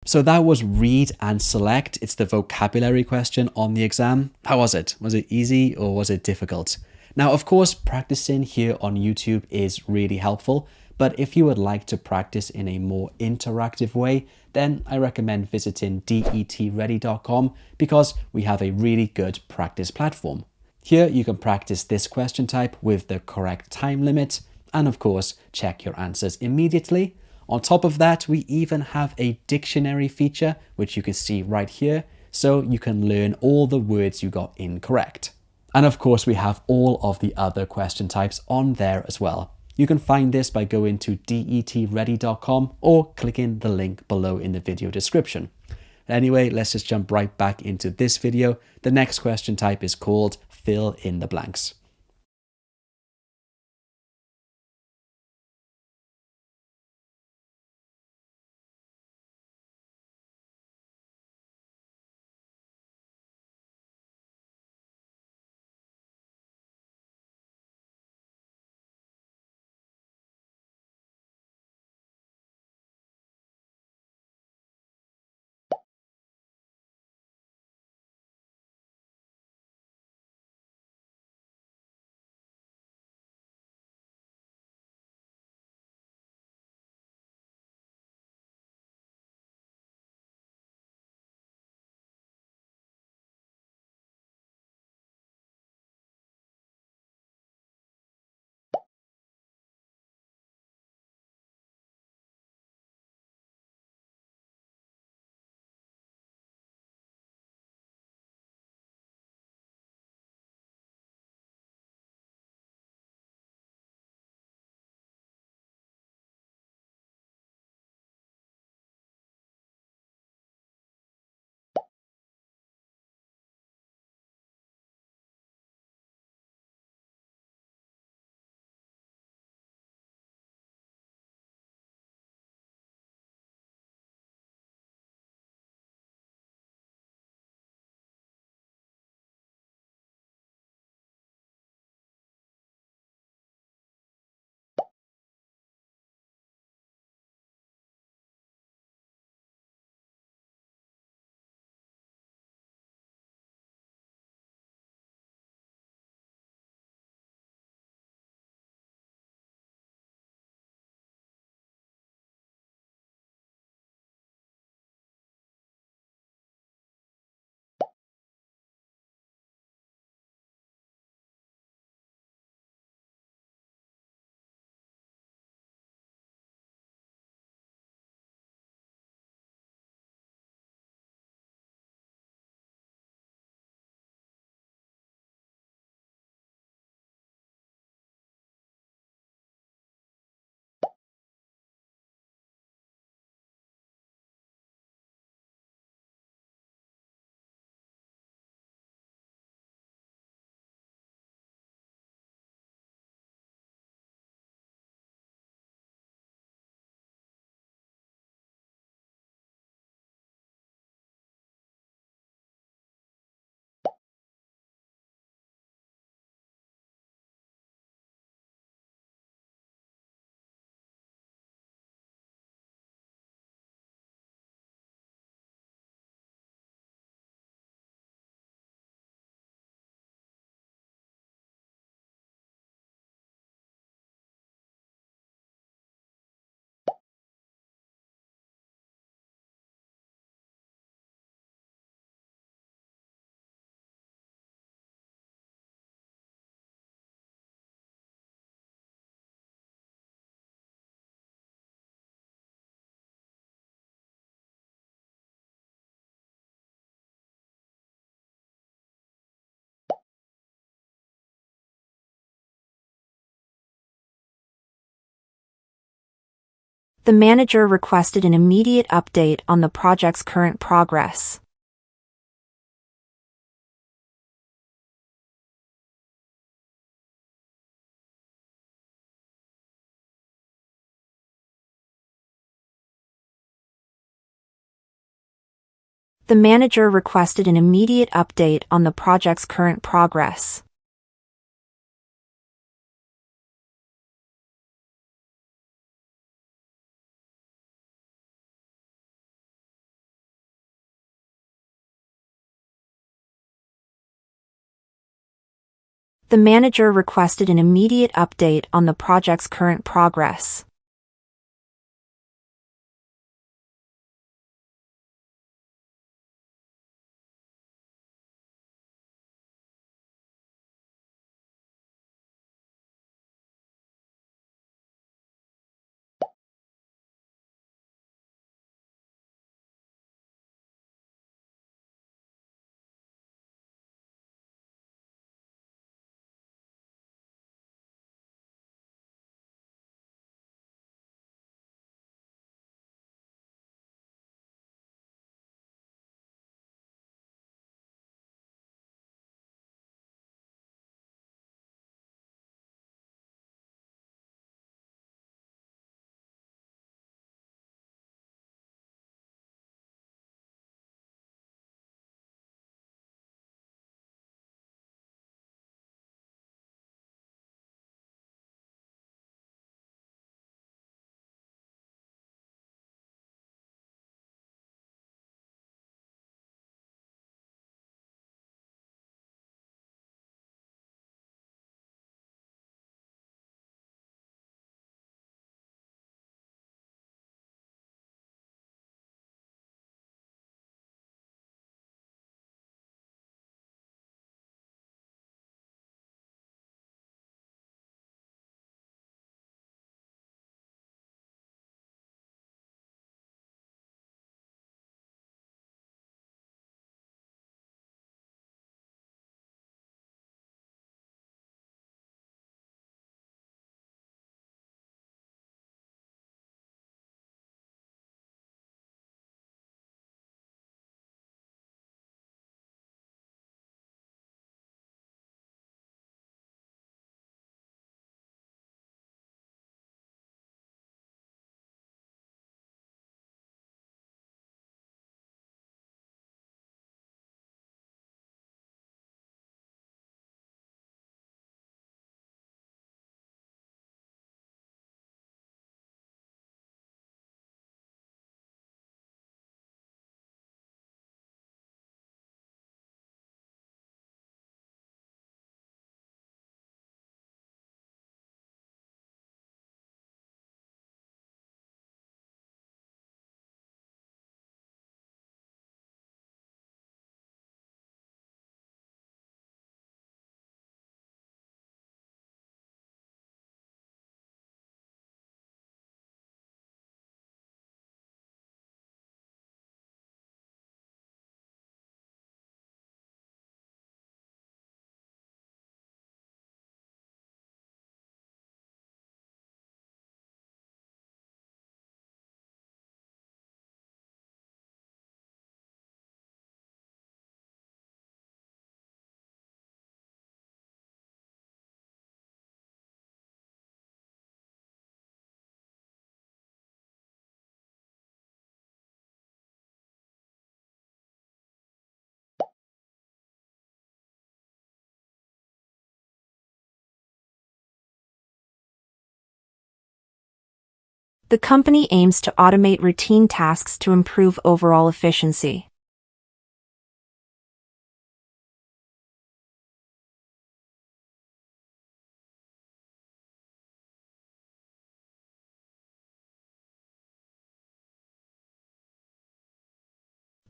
S1: So that was read and select. It's the vocabulary question on the exam. How was it? Was it easy or was it difficult? Now, of course, practicing here on YouTube is really helpful, but if you would like to practice in a more interactive way, then I recommend visiting detready.com because we have a really good practice platform. Here you can practice this question type with the correct time limit and of course check your answers immediately. On top of that, we even have a dictionary feature, which you can see right here, so you can learn all the words you got incorrect. And of course, we have all of the other question types on there as well. You can find this by going to detready.com or clicking the link below in the video description. Anyway, let's just jump right back into this video. The next question type is called fill in the blanks.
S4: The manager requested an immediate update on the project's current progress. The manager requested an immediate update on the project's current progress. The manager requested an immediate update on the project's current progress. The company aims to automate routine tasks to improve overall efficiency.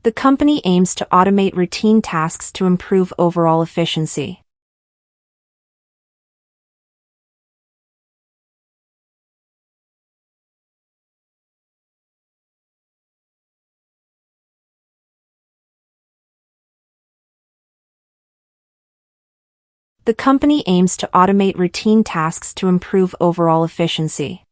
S4: The company aims to automate routine tasks to improve overall efficiency. The company aims to automate routine tasks to improve overall efficiency.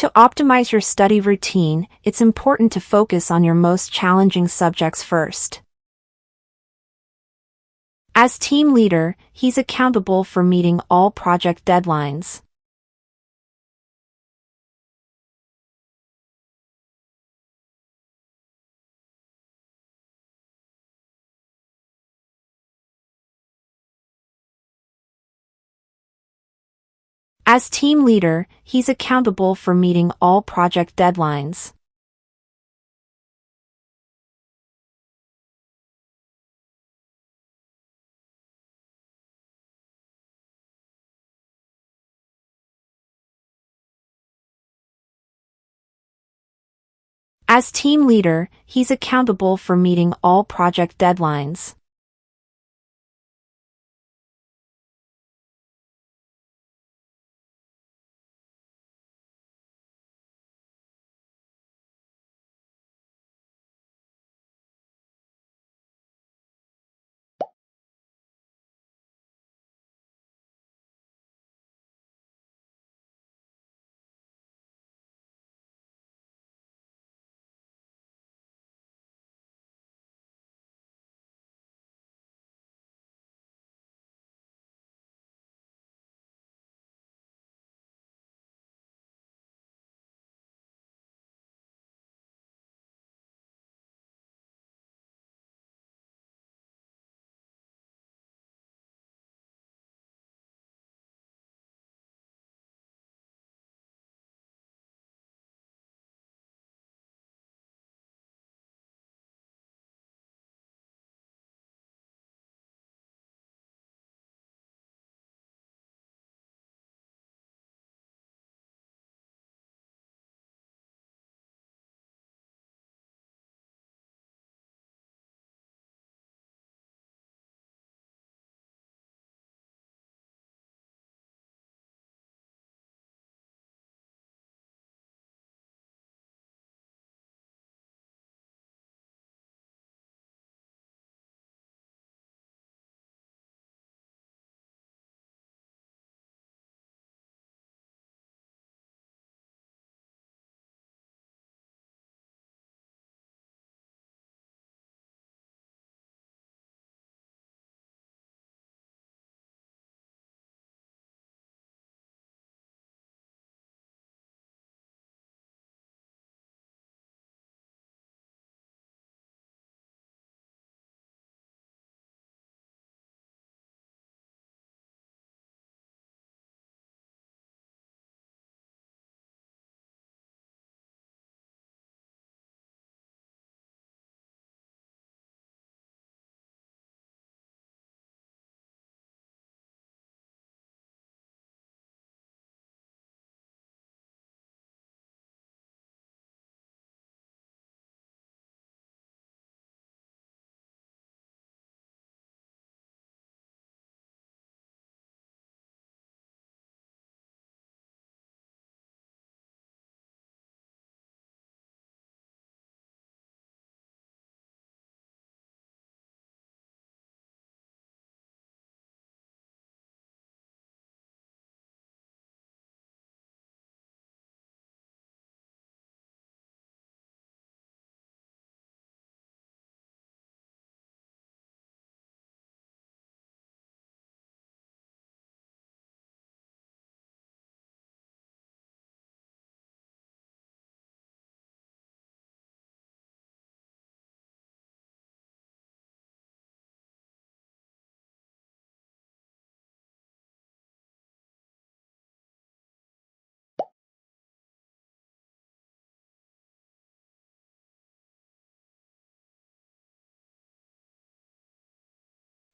S4: To optimize your study routine, it's important to focus on your most challenging subjects first. As team leader, he's accountable for meeting all project deadlines. As team leader, he's accountable for meeting all project deadlines. As team leader, he's accountable for meeting all project deadlines.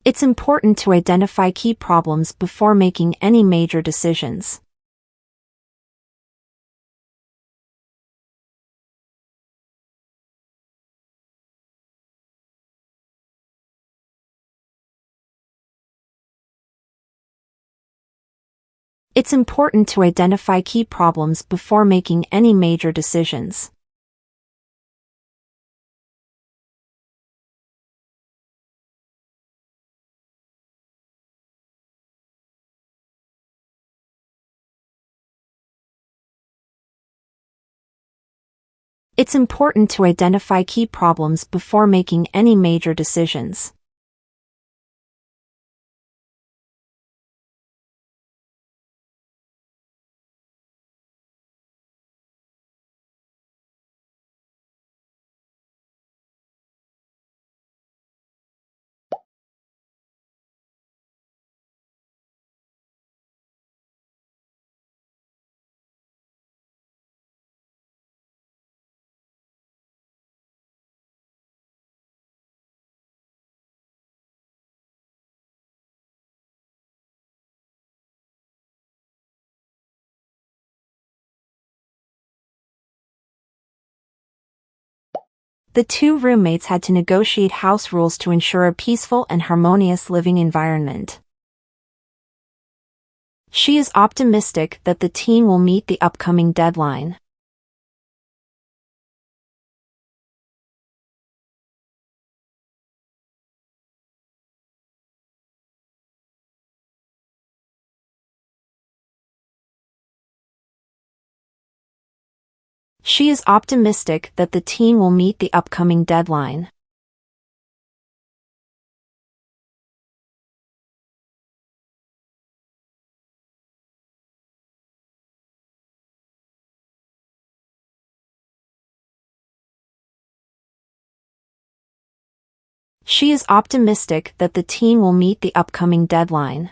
S4: It's important to identify key problems before making any major decisions. It's important to identify key problems before making any major decisions. It's important to identify key problems before making any major decisions. The two roommates had to negotiate house rules to ensure a peaceful and harmonious living environment. She is optimistic that the team will meet the upcoming deadline. She is optimistic that the team will meet the upcoming deadline. She is optimistic that the team will meet the upcoming deadline.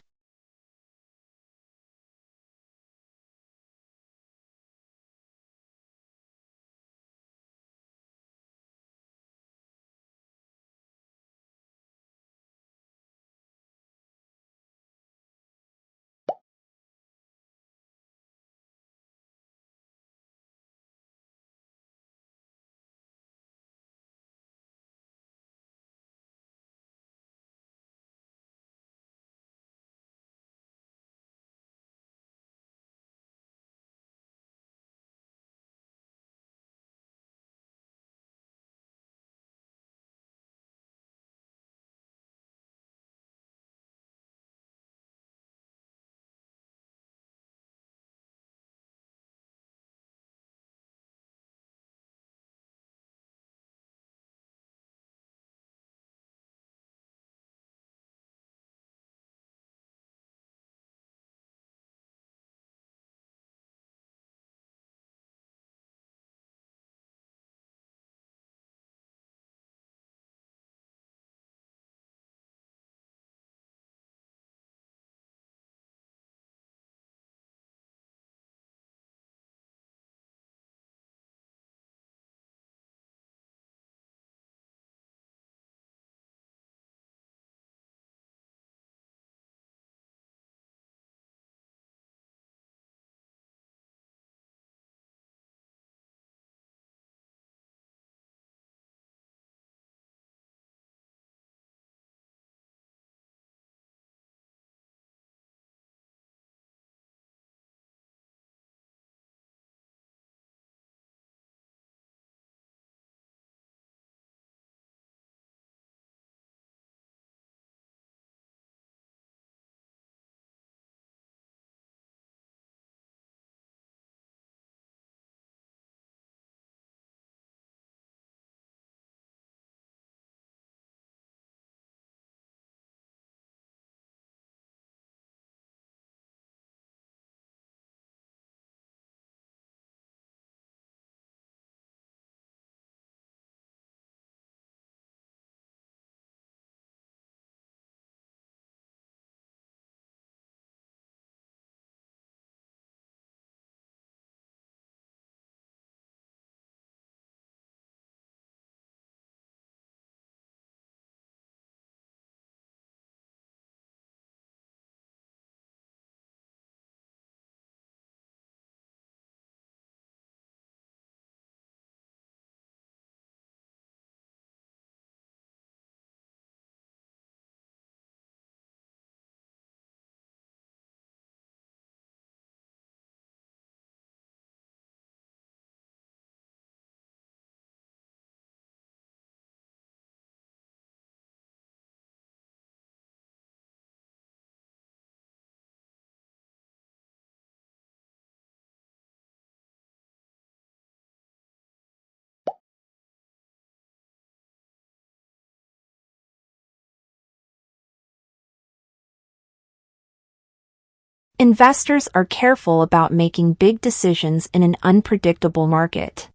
S4: Investors are careful about making big decisions in an unpredictable market.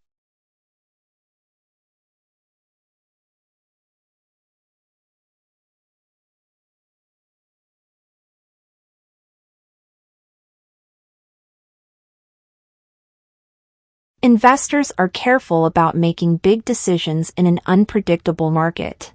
S4: Investors are careful about making big decisions in an unpredictable market.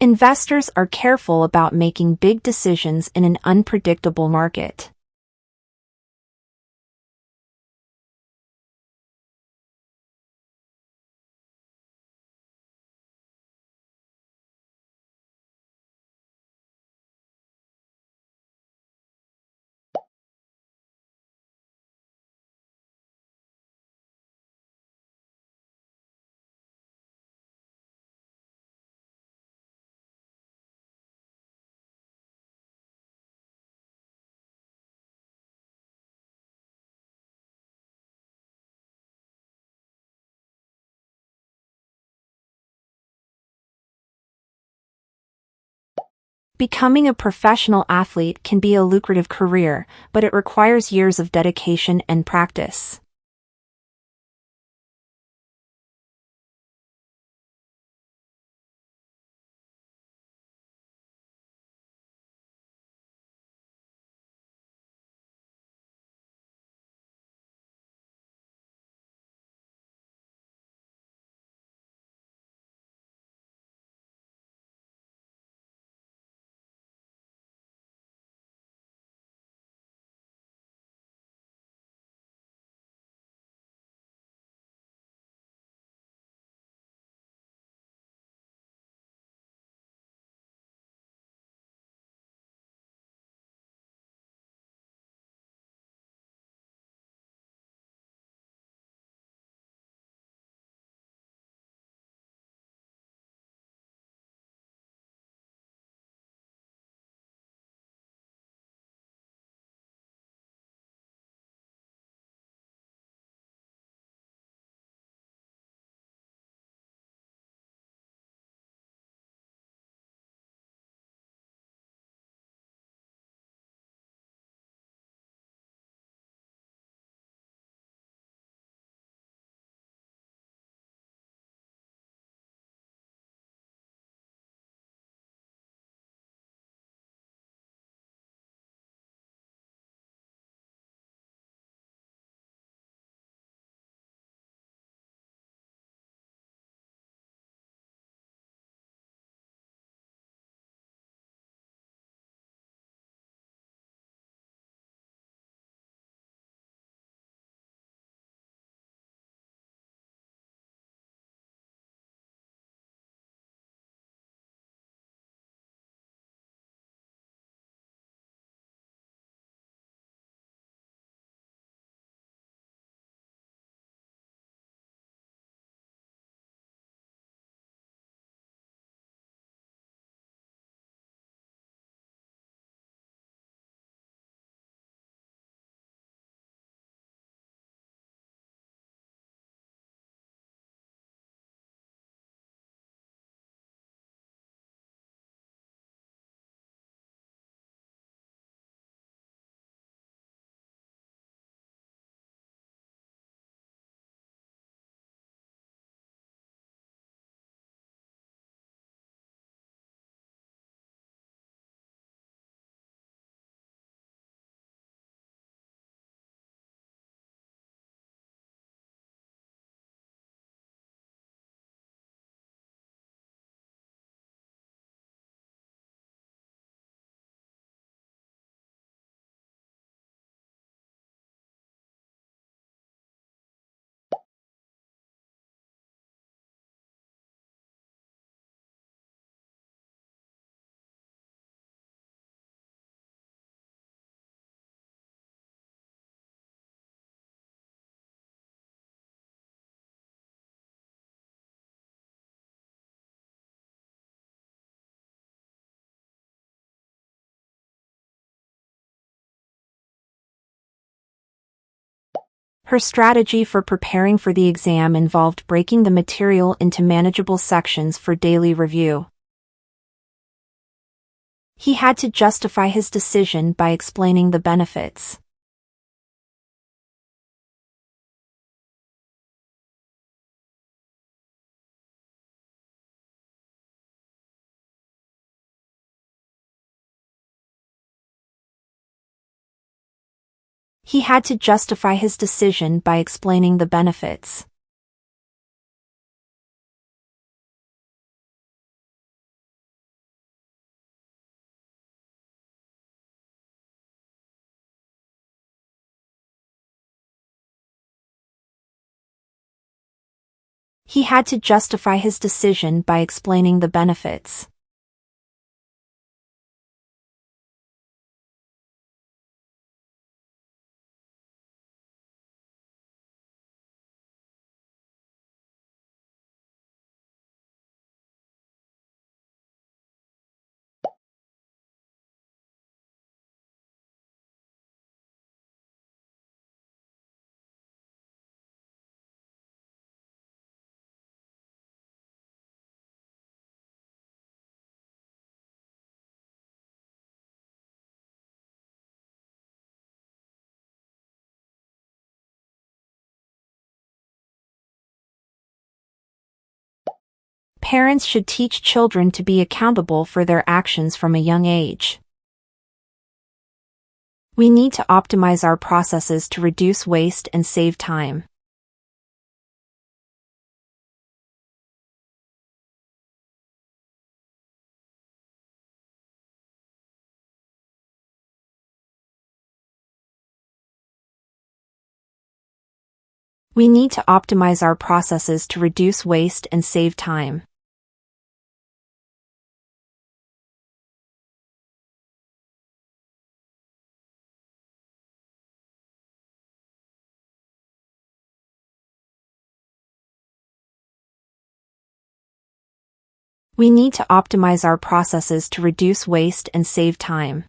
S4: Investors are careful about making big decisions in an unpredictable market. Becoming a professional athlete can be a lucrative career, but it requires years of dedication and practice. Her strategy for preparing for the exam involved breaking the material into manageable sections for daily review. He had to justify his decision by explaining the benefits. He had to justify his decision by explaining the benefits. He had to justify his decision by explaining the benefits. Parents should teach children to be accountable for their actions from a young age. We need to optimize our processes to reduce waste and save time. We need to optimize our processes to reduce waste and save time. We need to optimize our processes to reduce waste and save time.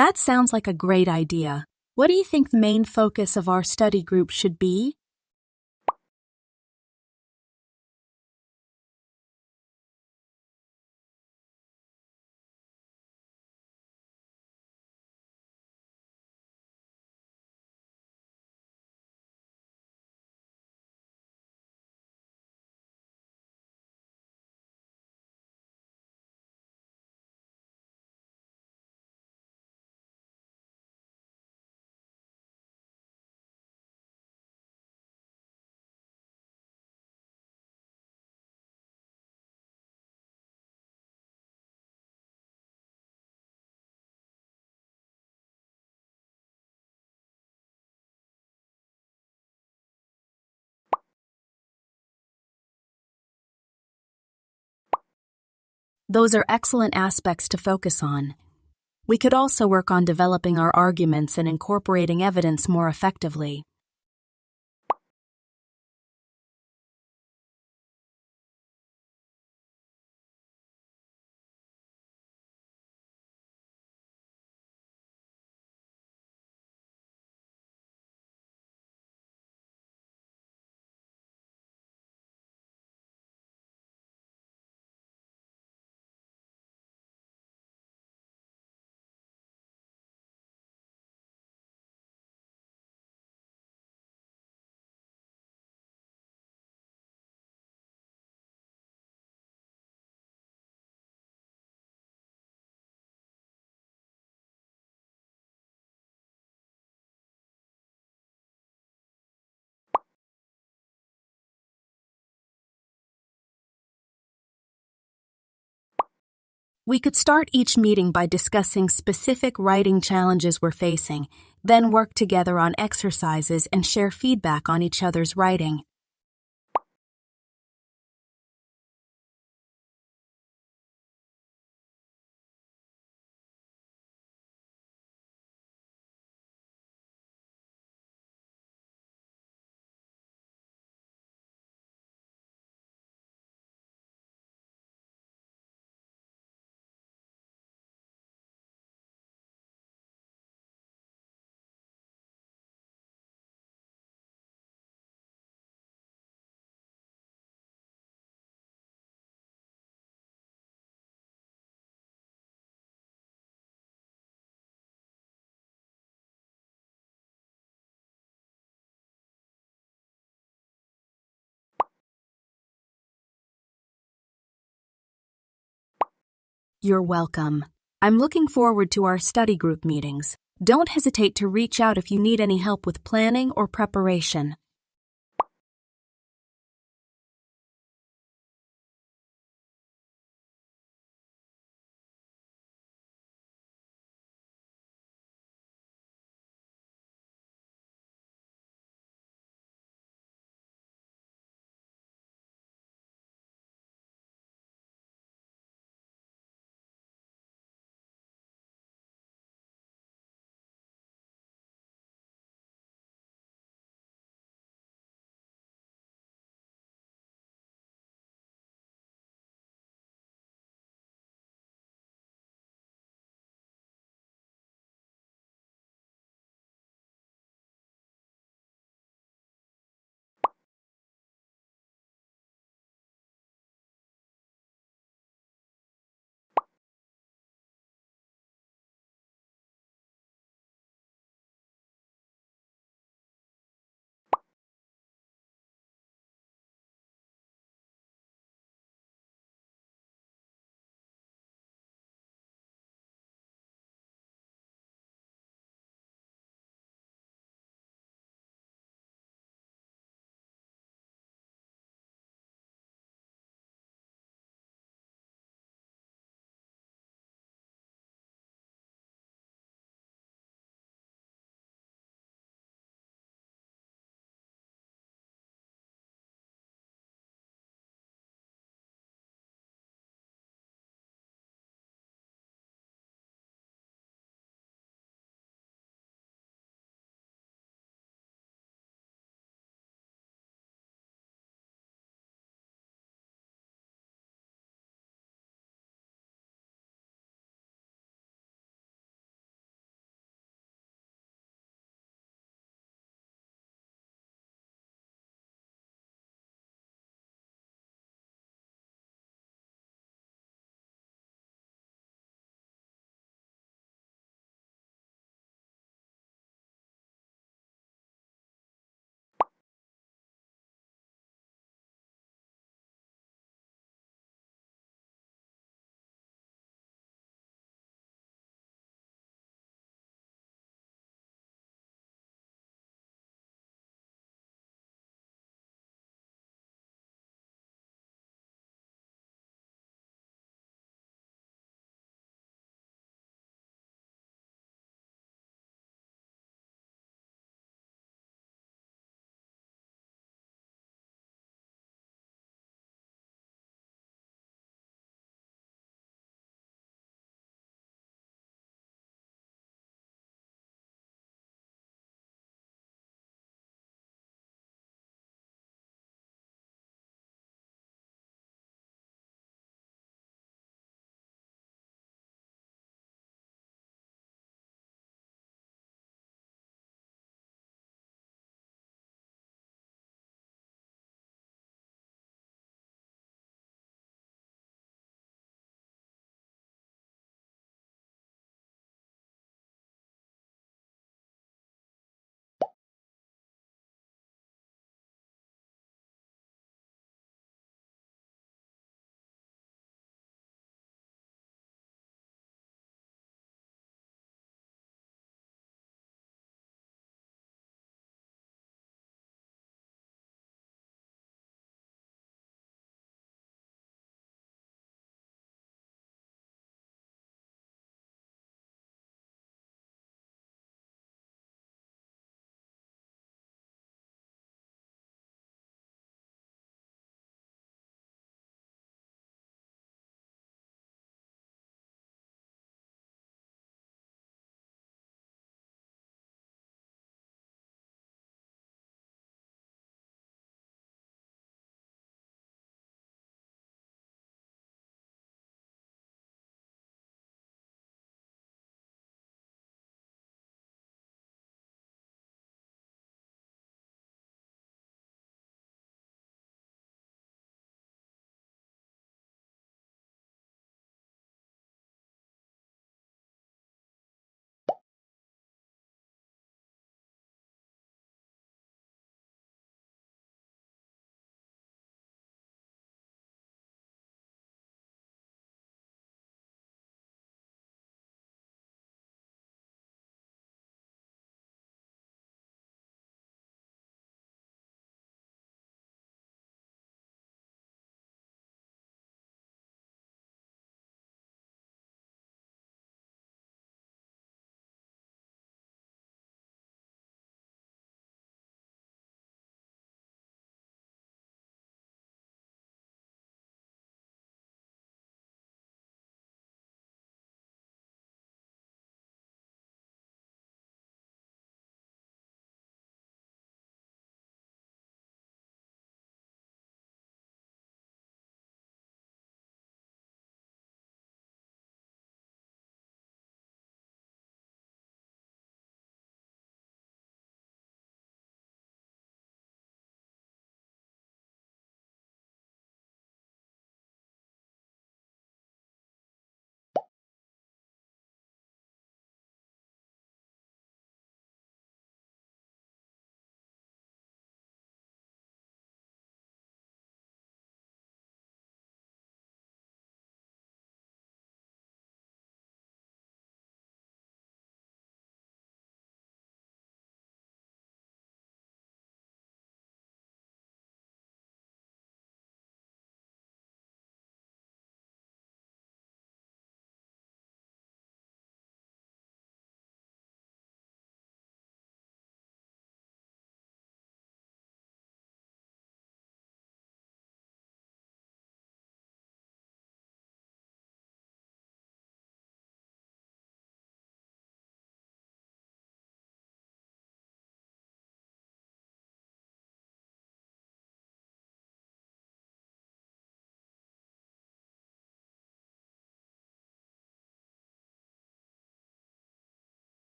S7: That sounds like a great idea. What do you think the main focus of our study group should be? Those are excellent aspects to focus on. We could also work on developing our arguments and incorporating evidence more effectively. We could start each meeting by discussing specific writing challenges we're facing, then work together on exercises and share feedback on each other's writing. You're welcome. I'm looking forward to our study group meetings. Don't hesitate to reach out if you need any help with planning or preparation.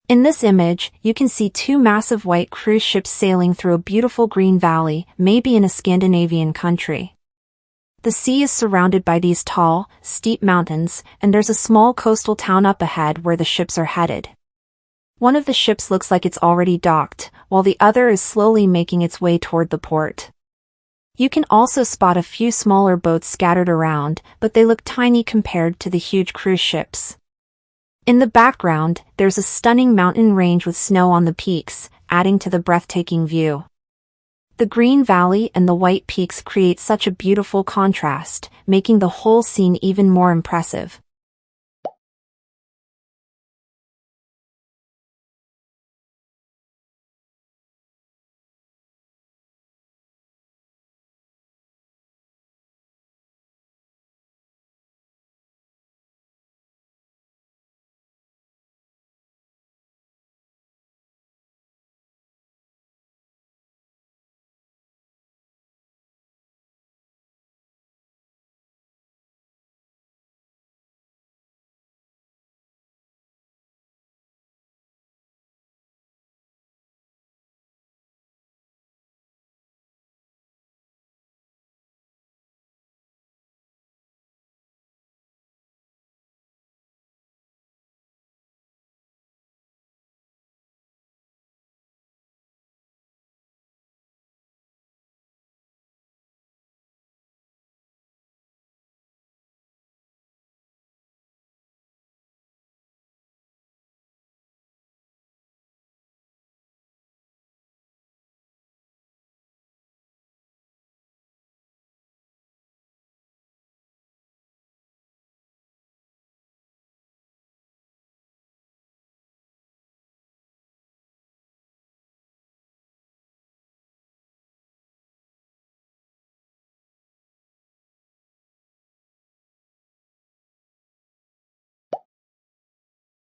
S4: In this image, you can see two massive white cruise ships sailing through a beautiful green valley, maybe in a Scandinavian country. The sea is surrounded by these tall, steep mountains, and there's a small coastal town up ahead where the ships are headed. One of the ships looks like it's already docked, while the other is slowly making its way toward the port. You can also spot a few smaller boats scattered around, but they look tiny compared to the huge cruise ships. In the background, there's a stunning mountain range with snow on the peaks, adding to the breathtaking view. The green valley and the white peaks create such a beautiful contrast, making the whole scene even more impressive.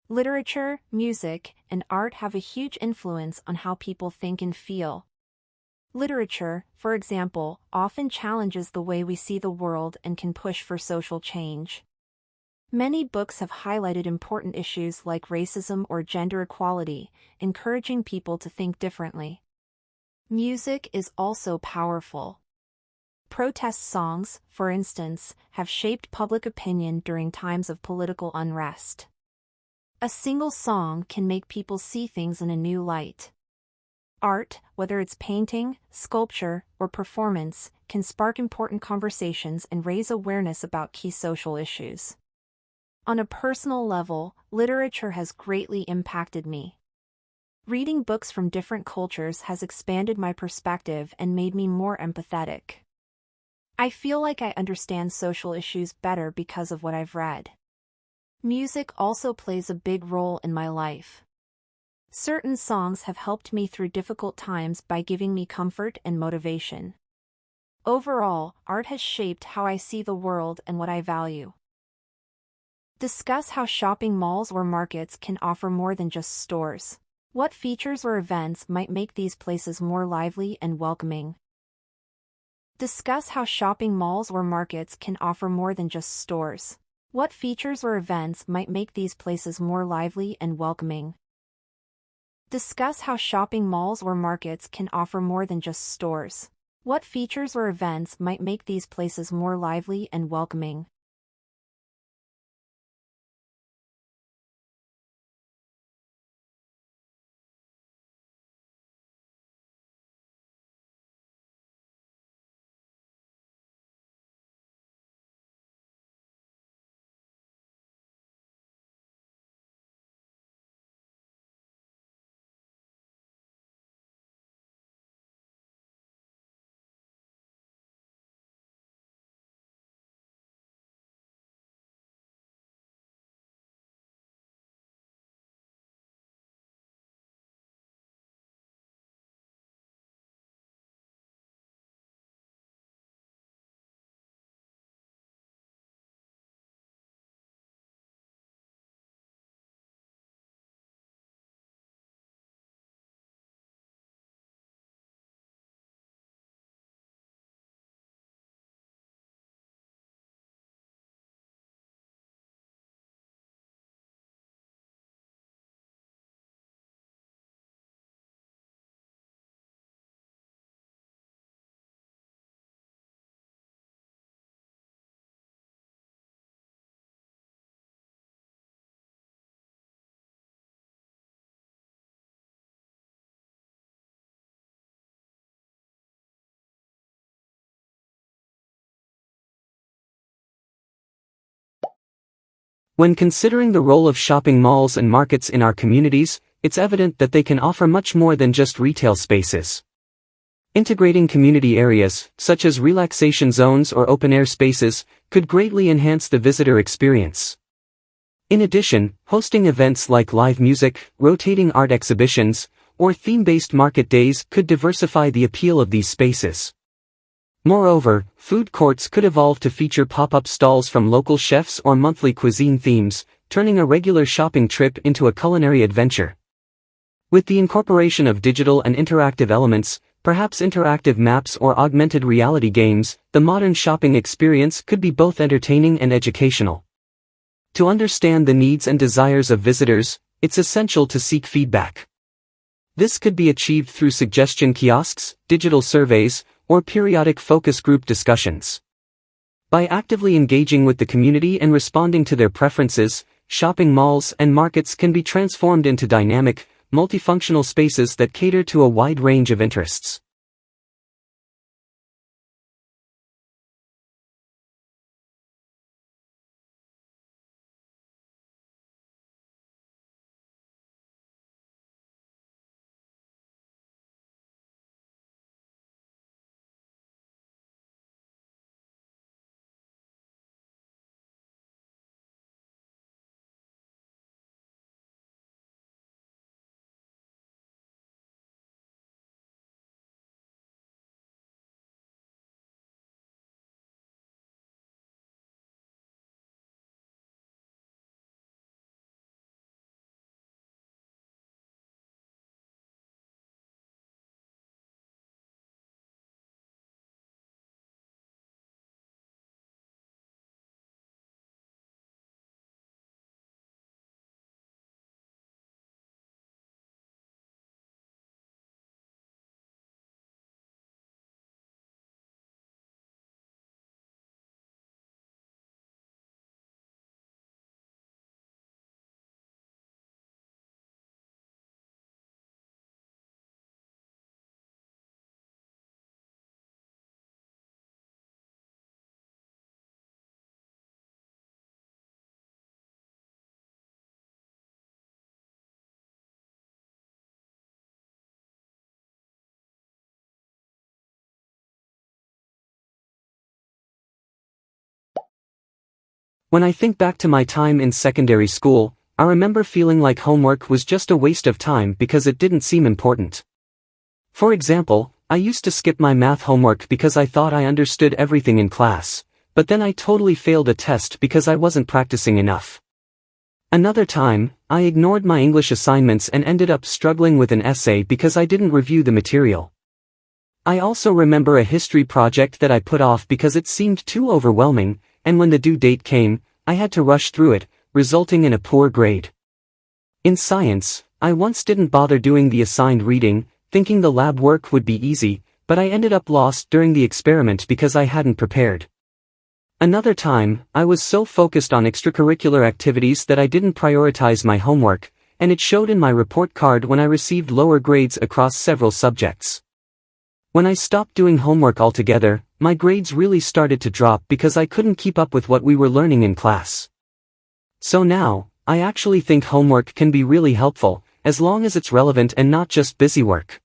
S4: Literature, music, and art have a huge influence on how people think and feel. Literature, for example, often challenges the way we see the world and can push for social change. Many books have highlighted important issues like racism or gender equality, encouraging people to think differently. Music is also powerful. Protest songs, for instance, have shaped public opinion during times of political unrest. A single song can make people see things in a new light. Art, whether it's painting, sculpture, or performance, can spark important conversations and raise awareness about key social issues. On a personal level, literature has greatly impacted me. Reading books from different cultures has expanded my perspective and made me more empathetic. I feel like I understand social issues better because of what I've read. Music also plays a big role in my life. Certain songs have helped me through difficult times by giving me comfort and motivation. Overall, art has shaped how I see the world and what I value. Discuss how shopping malls or markets can offer more than just stores. What features or events might make these places more lively and welcoming? Discuss how shopping malls or markets can offer more than just stores. What features or events might make these places more lively and welcoming? Discuss how shopping malls or markets can offer more than just stores. What features or events might make these places more lively and welcoming?
S8: When considering the role of shopping malls and markets in our communities, it's evident that they can offer much more than just retail spaces. Integrating community areas, such as relaxation zones or open-air spaces, could greatly enhance the visitor experience. In addition, hosting events like live music, rotating art exhibitions, or theme-based market days could diversify the appeal of these spaces. Moreover, food courts could evolve to feature pop-up stalls from local chefs or monthly cuisine themes, turning a regular shopping trip into a culinary adventure. With the incorporation of digital and interactive elements, perhaps interactive maps or augmented reality games, the modern shopping experience could be both entertaining and educational. To understand the needs and desires of visitors, it's essential to seek feedback. This could be achieved through suggestion kiosks, digital surveys, or periodic focus group discussions. By actively engaging with the community and responding to their preferences, shopping malls and markets can be transformed into dynamic, multifunctional spaces that cater to a wide range of interests. When I think back to my time in secondary school, I remember feeling like homework was just a waste of time because it didn't seem important. For example, I used to skip my math homework because I thought I understood everything in class, but then I totally failed a test because I wasn't practicing enough. Another time, I ignored my English assignments and ended up struggling with an essay because I didn't review the material. I also remember a history project that I put off because it seemed too overwhelming, and when the due date came, I had to rush through it, resulting in a poor grade. In science, I once didn't bother doing the assigned reading, thinking the lab work would be easy, but I ended up lost during the experiment because I hadn't prepared. Another time, I was so focused on extracurricular activities that I didn't prioritize my homework, and it showed in my report card when I received lower grades across several subjects. When I stopped doing homework altogether, my grades really started to drop because I couldn't keep up with what we were learning in class. So now, I actually think homework can be really helpful, as long as it's relevant and not just busy work.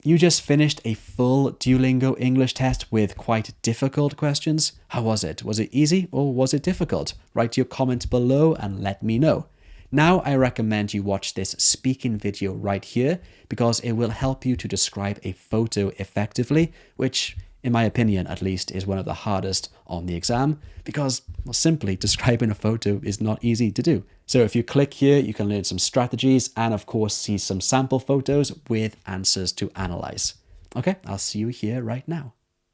S1: You just finished a full Duolingo English test with quite difficult questions. How was it? Was it easy or was it difficult? Write your comments below and let me know. Now I recommend you watch this speaking video right here because it will help you to describe a photo effectively, which in my opinion at least is one of the hardest on the exam because, well, simply describing a photo is not easy to do. So if you click here, you can learn some strategies and of course see some sample photos with answers to analyze. Okay, I'll see you here right now.